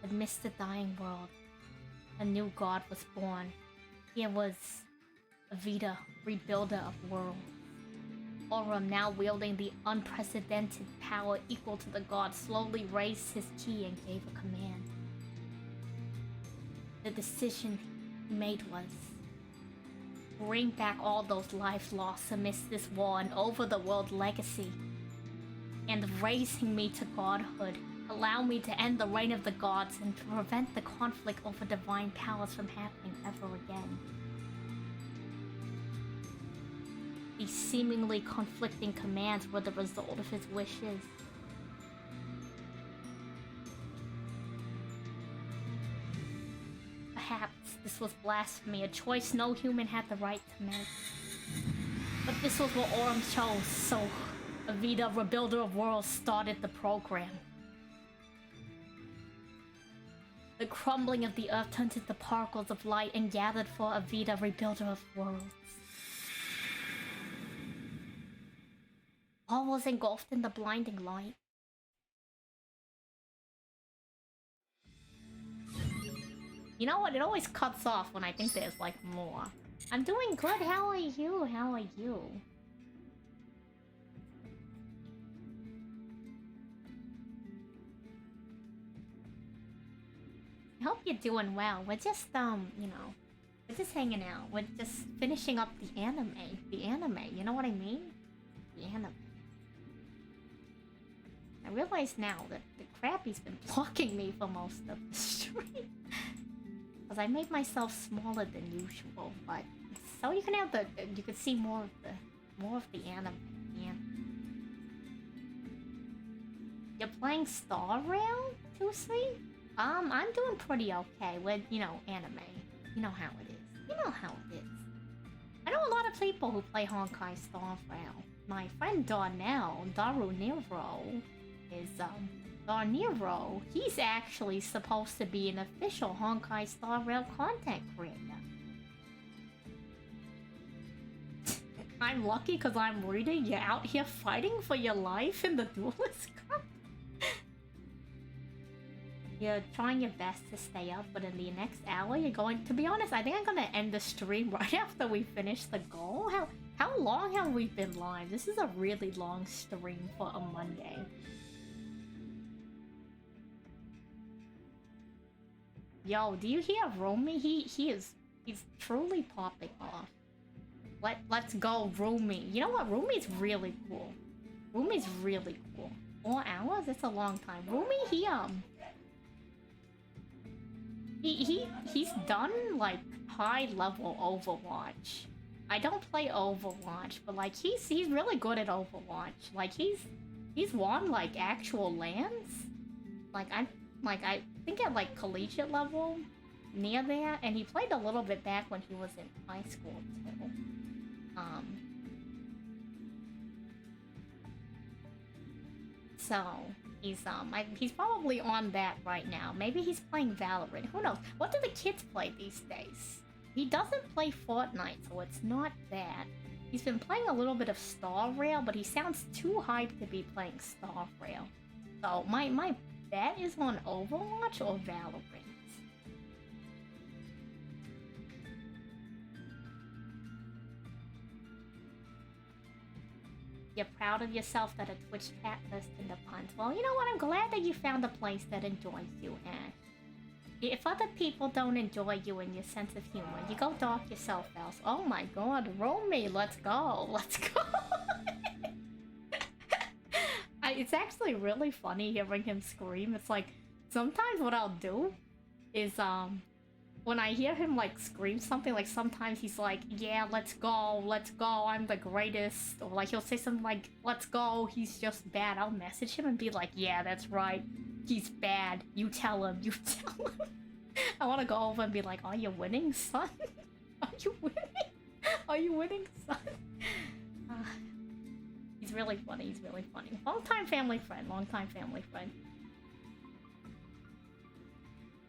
Amidst the dying world, a new god was born. Here was Avita, rebuilder of worlds. Aurum, now wielding the unprecedented power equal to the god, slowly raised his key and gave a command. The decision he made was bring back all those lives lost amidst this war and over the world legacy. And raising me to godhood, allow me to end the reign of the gods and to prevent the conflict over divine powers from happening ever again. These seemingly conflicting commands were the result of his wishes. Perhaps this was blasphemy, a choice no human had the right to make. But this was what Aurum chose, so Avita, rebuilder of worlds, started the program. The crumbling of the earth turned into particles of light and gathered for Avita, rebuilder of worlds. All was engulfed in the blinding light. You know what? It always cuts off when I think there's like more. I'm doing good. How are you? How are you? I hope you're doing well. We're just, you know, we're just hanging out. We're just finishing up the anime. The anime, you know what I mean? The anime. I realize now that the Crappy's been blocking me for most of the stream. because I made myself smaller than usual, but so you can have you can see more of the anime. Yeah. You're playing Star Rail, 2-3? I'm doing pretty okay with, you know, anime. You know how it is. You know how it is. I know a lot of people who play Honkai Star Rail. My friend Darnell, Daruniro, is, Darniro, he's actually supposed to be an official Honkai Star Rail content creator. I'm lucky because I'm reading you're out here fighting for your life in the Duelist Cup. You're trying your best to stay up, but in the next hour you're going... To be honest, I think I'm gonna end the stream right after we finish the goal. How long have we been live? This is a really long stream for a Monday. Yo, do you hear Rumi? He's truly popping off. Let's go, Rumi. You know what? Rumi's really cool. Rumi's really cool. 4 hours? It's a long time. Rumi, he's done like high level Overwatch. I don't play Overwatch, but like he's really good at Overwatch. Like he's won like actual lands. I think at like collegiate level, near there, and he played a little bit back when he was in high school too. So he's probably on that right now. Maybe he's playing Valorant. Who knows? What do the kids play these days? He doesn't play Fortnite, so it's not that. He's been playing a little bit of Star Rail, but he sounds too hyped to be playing Star Rail. So my bet is on Overwatch or Valorant. You're proud of yourself that a Twitch chat listened to puns. Well, you know what? I'm glad that you found a place that enjoys you, Ash. If other people don't enjoy you and your sense of humor, you go dark yourself else. Oh my god, Romy, let's go. Let's go. It's actually really funny hearing him scream. It's like, sometimes what I'll do is, when I hear him, like, scream something, like, sometimes he's like, yeah, let's go, I'm the greatest. Or, like, he'll say something like, let's go, he's just bad. I'll message him and be like, yeah, that's right. He's bad. You tell him. I want to go over and be like, are you winning, son? Are you winning? Are you winning, son? He's really funny. He's really funny. Long-time family friend.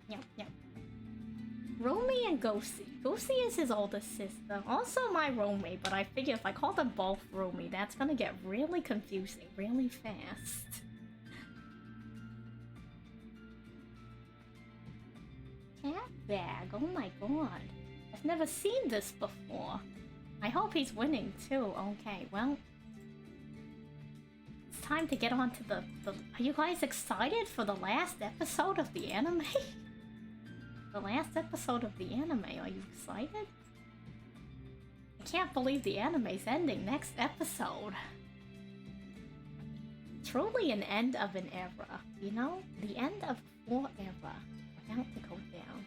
Yep. Romy and Gosi. Gosi is his older sister. Also my Romy, but I figure if I call them both Romy, that's gonna get really confusing really fast. Cat bag, oh my god. I've never seen this before. I hope he's winning too. Okay, well, it's time to get on to the... Are you guys excited for the last episode of the anime? The last episode of the anime, are you excited? I can't believe the anime's ending next episode. Truly an end of an era, you know? The end of forever. About to go down.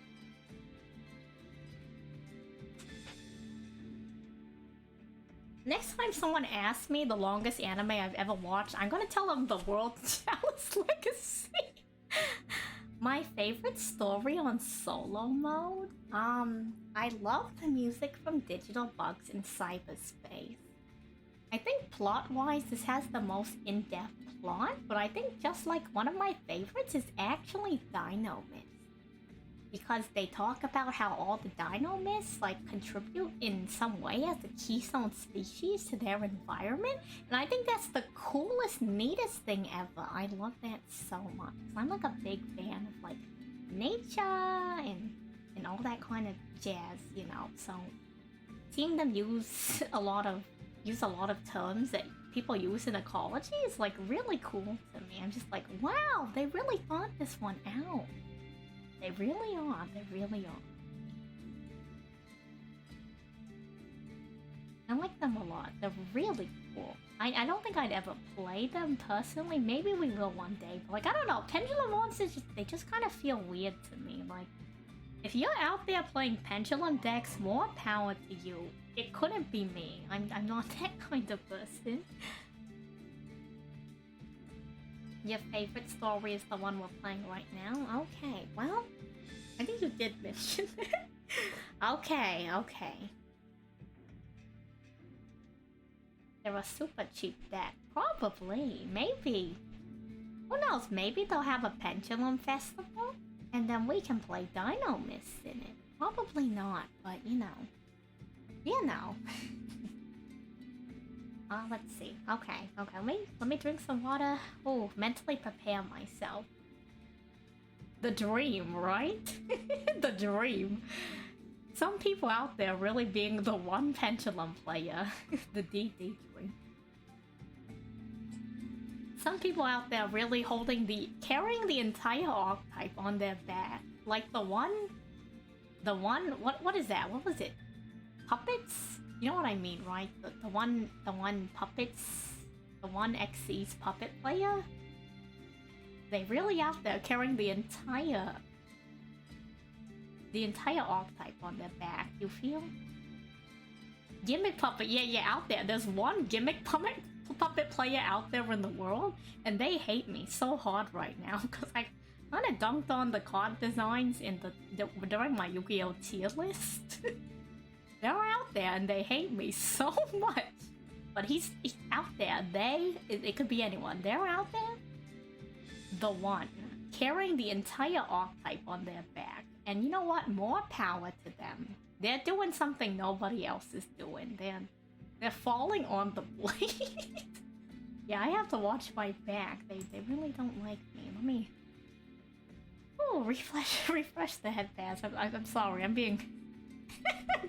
Next time someone asks me the longest anime I've ever watched, I'm gonna tell them the World Chalice Legacy. My favorite story on solo mode? I love the music from Digital Bugs in cyberspace. I think plot-wise this has the most in-depth plot, but I think just like one of my favorites is actually Dino Myths. Because they talk about how all the Dino Myths like contribute in some way as the keystone species to their environment, and I think that's the coolest, neatest thing ever. I love that so much. I'm like a big fan of like nature and all that kind of jazz, you know. So seeing them use a lot of terms that people use in ecology is like really cool to me. I'm just like, wow, they really thought this one out. They really are. They really are. I like them a lot. They're really cool. I don't think I'd ever play them personally. Maybe we will one day. But like, I don't know. Pendulum Monsters, they just kind of feel weird to me. Like, If you're out there playing Pendulum decks, more power to you. It couldn't be me. I'm not that kind of person. Your favorite story is the one we're playing right now? Okay, well, I think you did mention it. Okay. They're a super cheap deck. Probably. Maybe. Who knows? Maybe they'll have a Pendulum Festival? And then we can play Dino Mist in it. Probably not, but you know. You know. Let's see. Okay. Let me drink some water. Oh, mentally prepare myself. The dream, right? The dream. Some people out there really being the one Pendulum player. The DD dream. Some people out there really carrying the entire archetype on their back. Like the one, what is that? What was it? Puppets? You know what I mean, right? The one puppets, the one Xyz puppet player? They really out there carrying the entire archetype on their back, you feel? Gimmick puppet, yeah, out there. There's one gimmick puppet player out there in the world, and they hate me so hard right now because I kind of dunked on the card designs in during my Yu-Gi-Oh tier list. They're out there and they hate me so much. But he's out there. It could be anyone. They're out there. The one carrying the entire archetype on their back, and you know what? More power to them. They're doing something nobody else is doing. They're falling on the blade. Yeah, I have to watch my back. They really don't like me. Let me... Oh, refresh the headbands. I'm sorry, I'm being...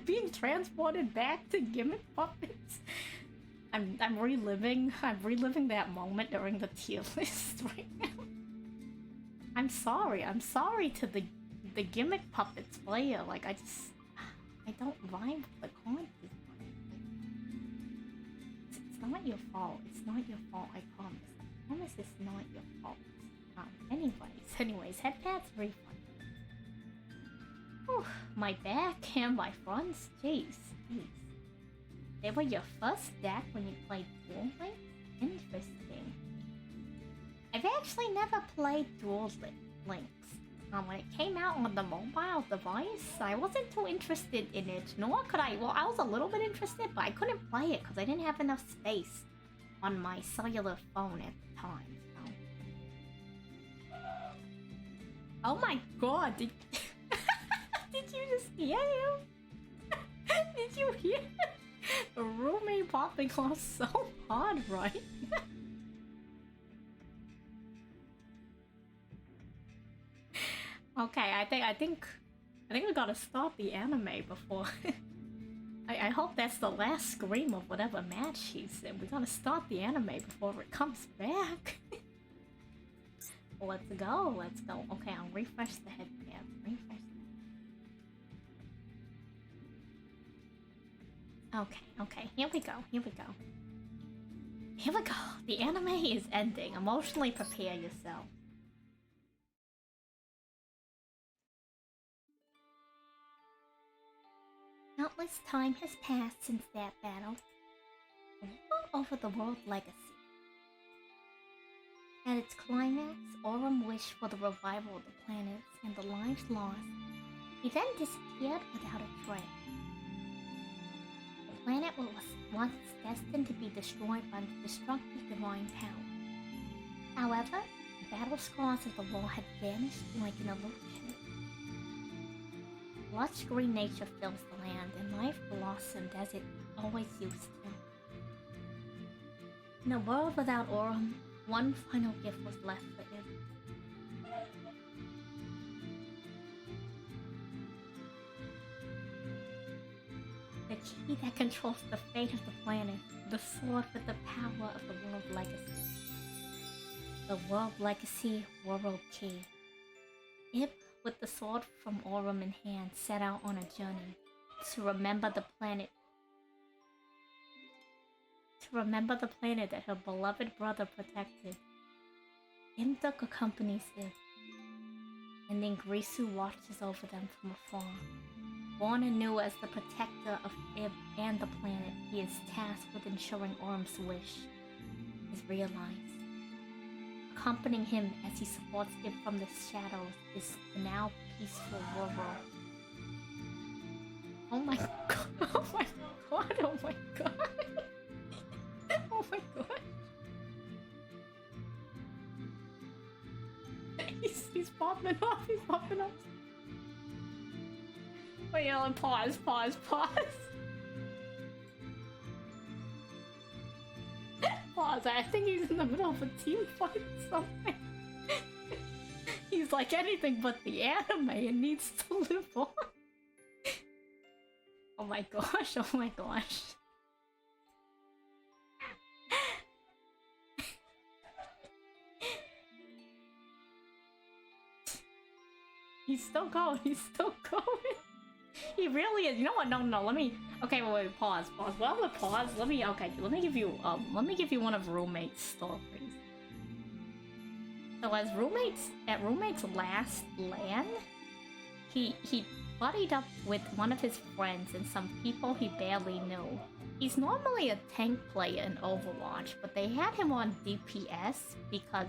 being transported back to gimmick puppets. I'm reliving that moment during the tier list right now. I'm sorry to the gimmick puppets player. Like, I don't vibe with the card design. It's not your fault. It's not your fault, I promise. I promise it's not your fault. Anyways, headbands refund. Whew, my back and my fronts, jeez. They were your first deck when you played Duel Links? Interesting. I've actually never played Duel Links. When it came out on the mobile device, I wasn't too interested in it, nor could I. Well, I was a little bit interested, but I couldn't play it because I didn't have enough space on my cellular phone at the time. So. Oh my god, did you just hear him? Did you hear the roommate popping off so hard, right? Okay, I think we gotta start the anime before. I hope that's the last scream of whatever match he's in. We gotta start the anime before it comes back. Let's go. Okay, I'll refresh the headband. Okay, here we go. The anime is ending. Emotionally prepare yourself. Countless time has passed since that battle. Over the world legacy. At its climax, Aurum wished for the revival of the planets and the lives lost. He then disappeared without a trace. The planet was once destined to be destroyed by the destructive divine power. However, the battle scars of the war had vanished like an illusion. Lush green nature fills the land, and life blossomed as it always used to. In a world without Aurum, one final gift was left for him. The key that controls the fate of the planet, the sword with the power of the world legacy. The world legacy world key. Ip, with the sword from Aurum in hand, set out on a journey to remember the planet. To remember the planet that her beloved brother protected. Imduk accompanies Ip. and then Grisu watches over them from afar. Born anew as the protector of Ib and the planet, he is tasked with ensuring Orm's wish is realized. Accompanying him as he supports Ib from the shadows is the now peaceful Roro. Oh my god, oh my god, oh my god. Oh my god. He's popping off, he's popping off. Wait, Ellen, pause. Pause. I think he's in the middle of a team fight or something. He's like anything but the anime and needs to live on. Oh my gosh, oh my gosh. He's still going. He really is. You know what? No. Let me. Okay, wait. Pause. Well, I'm gonna pause. Let me give you one of roommate's stories. So at roommate's last LAN, he buddied up with one of his friends and some people he barely knew. He's normally a tank player in Overwatch, but they had him on DPS because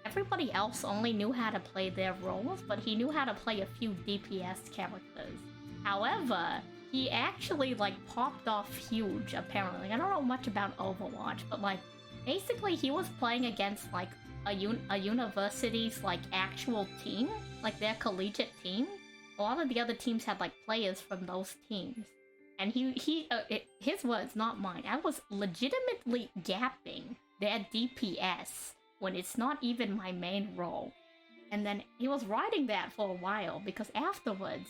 everybody else only knew how to play their roles, but he knew how to play a few DPS characters. However, he actually popped off huge, apparently. I don't know much about Overwatch, but basically he was playing against a university's actual team, their collegiate team. A lot of the other teams had players from those teams. And his words, not mine. I was legitimately gapping their DPS when it's not even my main role. And then he was riding that for a while because afterwards,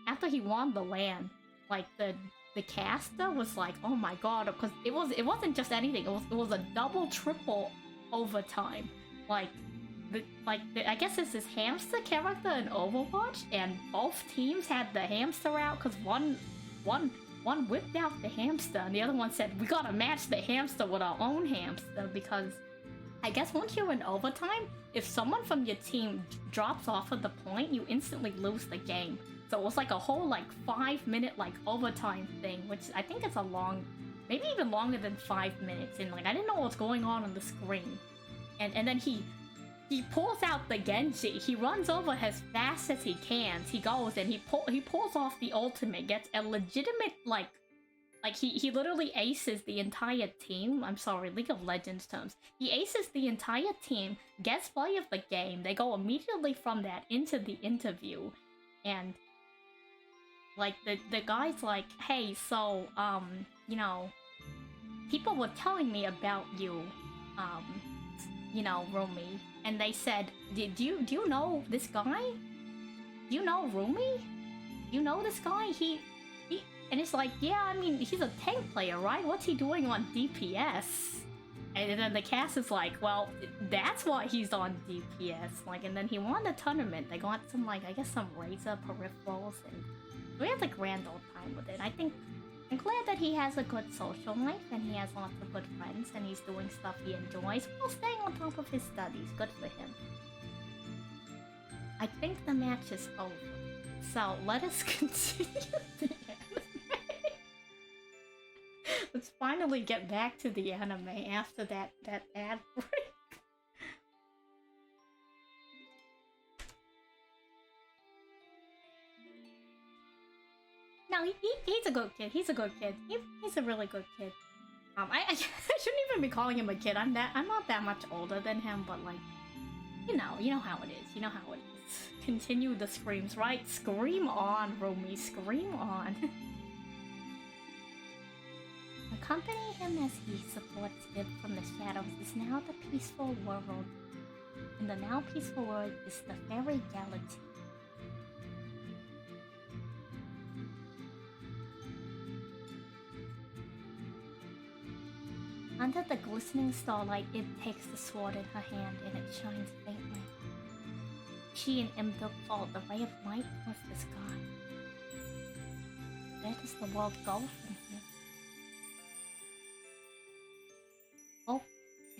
after he won the LAN, the caster was like, oh my god, because it wasn't just anything, it was a double triple overtime. I guess it's his hamster character in Overwatch, and both teams had the hamster out because one whipped out the hamster and the other one said, we gotta match the hamster with our own hamster, because I guess once you're in overtime, if someone from your team drops off of the point, you instantly lose the game. So it was a whole 5-minute overtime thing, which I think it's a long, maybe even longer than 5 minutes, and I didn't know what was going on the screen. And then he pulls out the Genji, he runs over as fast as he can, he goes and he pulls off the ultimate, gets a legitimate he literally aces the entire team. I'm sorry, League of Legends terms. He aces the entire team, gets play of the game, they go immediately from that into the interview, and the guy's like, hey, so, you know, people were telling me about you, you know, Rumi, and they said, do you know this guy? Do you know Rumi? You know this guy? And it's like, yeah, I mean, he's a tank player, right? What's he doing on DPS? And then the cast is like, well, that's why he's on DPS. And then he won the tournament. They got some, I guess some Razor peripherals, and we had a grand old time with it. I'm glad that he has a good social life, and he has lots of good friends, and he's doing stuff he enjoys while staying on top of his studies. Good for him. I think the match is over. So, let us continue the anime. Let's finally get back to the anime after that ad break. No, he's a good kid. He's a good kid. He's a really good kid. I shouldn't even be calling him a kid. I'm not that much older than him, but you know how it is. You know how it is. Continue the screams, right? Scream on, Rumi. Scream on. Accompanying him as he supports Ib from the shadows is now the peaceful world. And the now peaceful world is the fairy galaxy. Under the glistening starlight, Ib takes the sword in her hand and it shines faintly. She and Imduk thought the ray of light was the sky. Where does the world go from here? Hope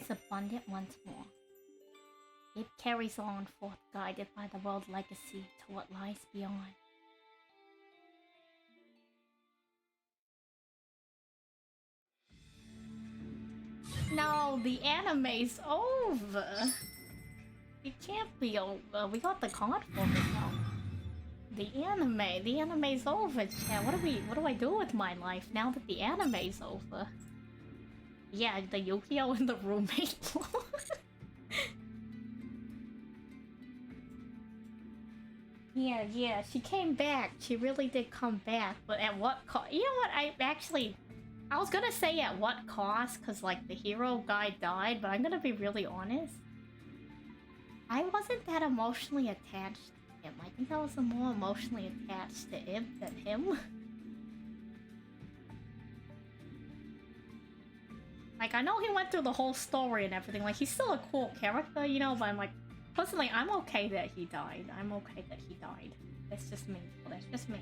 is abundant once more. Ib carries on forth, guided by the world legacy to what lies beyond. No, the anime's over. It can't be over. We got the card for it now. The anime's over, chat. What do I do with my life now that the anime's over? Yeah, the Yukio and the roommate. Yeah, she came back. She really did come back, but at what cost? You know what? I was gonna say at what cost, because like the hero guy died, but I'm gonna be really honest. I wasn't that emotionally attached to him. I think I was more emotionally attached to him than him. Like, I know he went through the whole story and everything. Like, he's still a cool character, you know, but I'm like, personally, I'm okay that he died. I'm okay that he died. That's just me. Well, that's just me.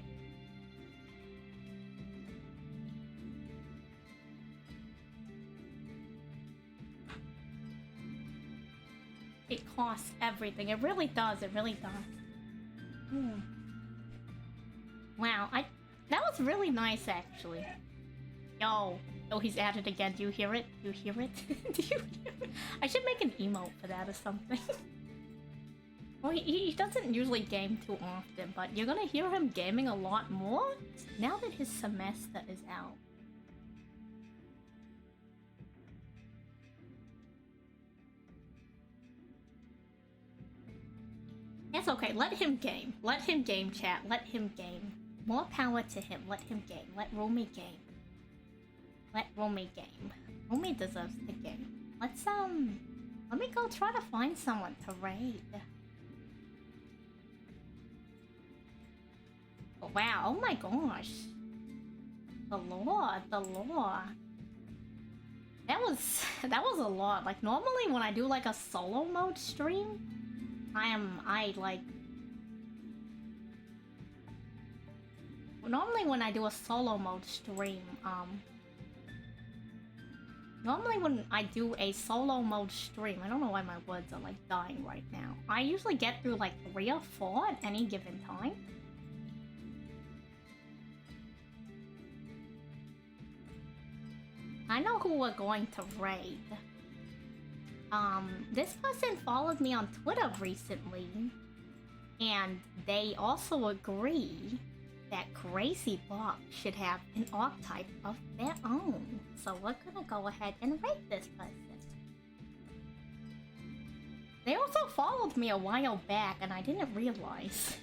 It costs everything. It really does. It really does. Wow, that was really nice, actually. Yo. Oh, he's at it again. Do you hear it? Do you hear it? Do you hear it? I should make an emote for that or something. Well, he doesn't usually game too often, but you're gonna hear him gaming a lot more now that his semester is out. It's okay. Let him game. Let him game, chat. Let him game. More power to him. Let him game. Let Romy game. Let Romy game. Romy deserves the game. Let me go try to find someone to raid. Oh, wow, oh my gosh. The lore. That was a lot. Like, normally when I do like a solo mode stream, normally when I do a solo mode stream, normally when I do a solo mode stream, I don't know why my words are like dying right now. I usually get through like 3 or 4 at any given time. I know who we're going to raid. This person followed me on Twitter recently, and they also agree that Crazy Block should have an archetype of their own. So we're gonna go ahead and rate this person. They also followed me a while back, and I didn't realize.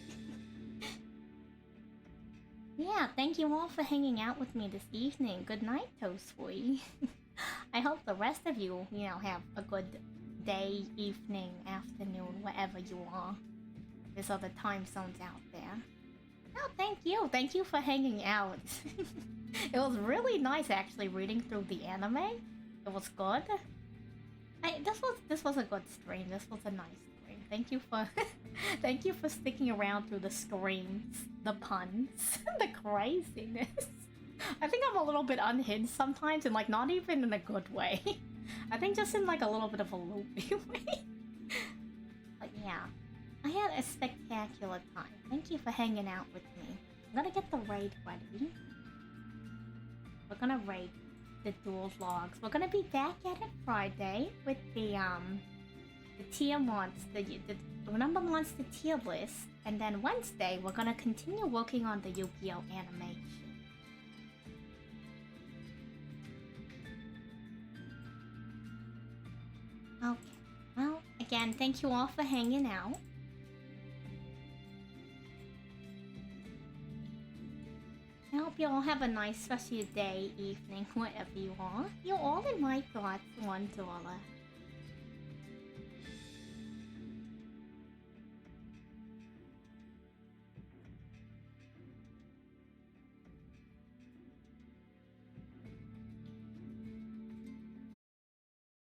Yeah, thank you all for hanging out with me this evening. Good night, Toasui. I hope the rest of you, have a good day, evening, afternoon, wherever you are. There's other time zones out there. Oh, thank you. Thank you for hanging out. It was really nice, actually, reading through the anime. It was good. This was a good stream. This was a nice stream. Thank you for thank you for sticking around through the screams, the puns, the craziness. I think I'm a little bit unhinged sometimes, and like not even in a good way. I think just in like a little bit of a loopy way. But yeah, I had a spectacular time. Thank you for hanging out with me. I'm gonna get the raid ready. We're gonna raid the Duel logs. We're gonna be back at it Friday with the tier monster, the number monster tier list, and then Wednesday we're gonna continue working on the Yu-Gi-Oh animation. Okay, well, again, thank you all for hanging out. I hope you all have a nice rest of your day, evening, wherever you are. You're all in my thoughts, $1.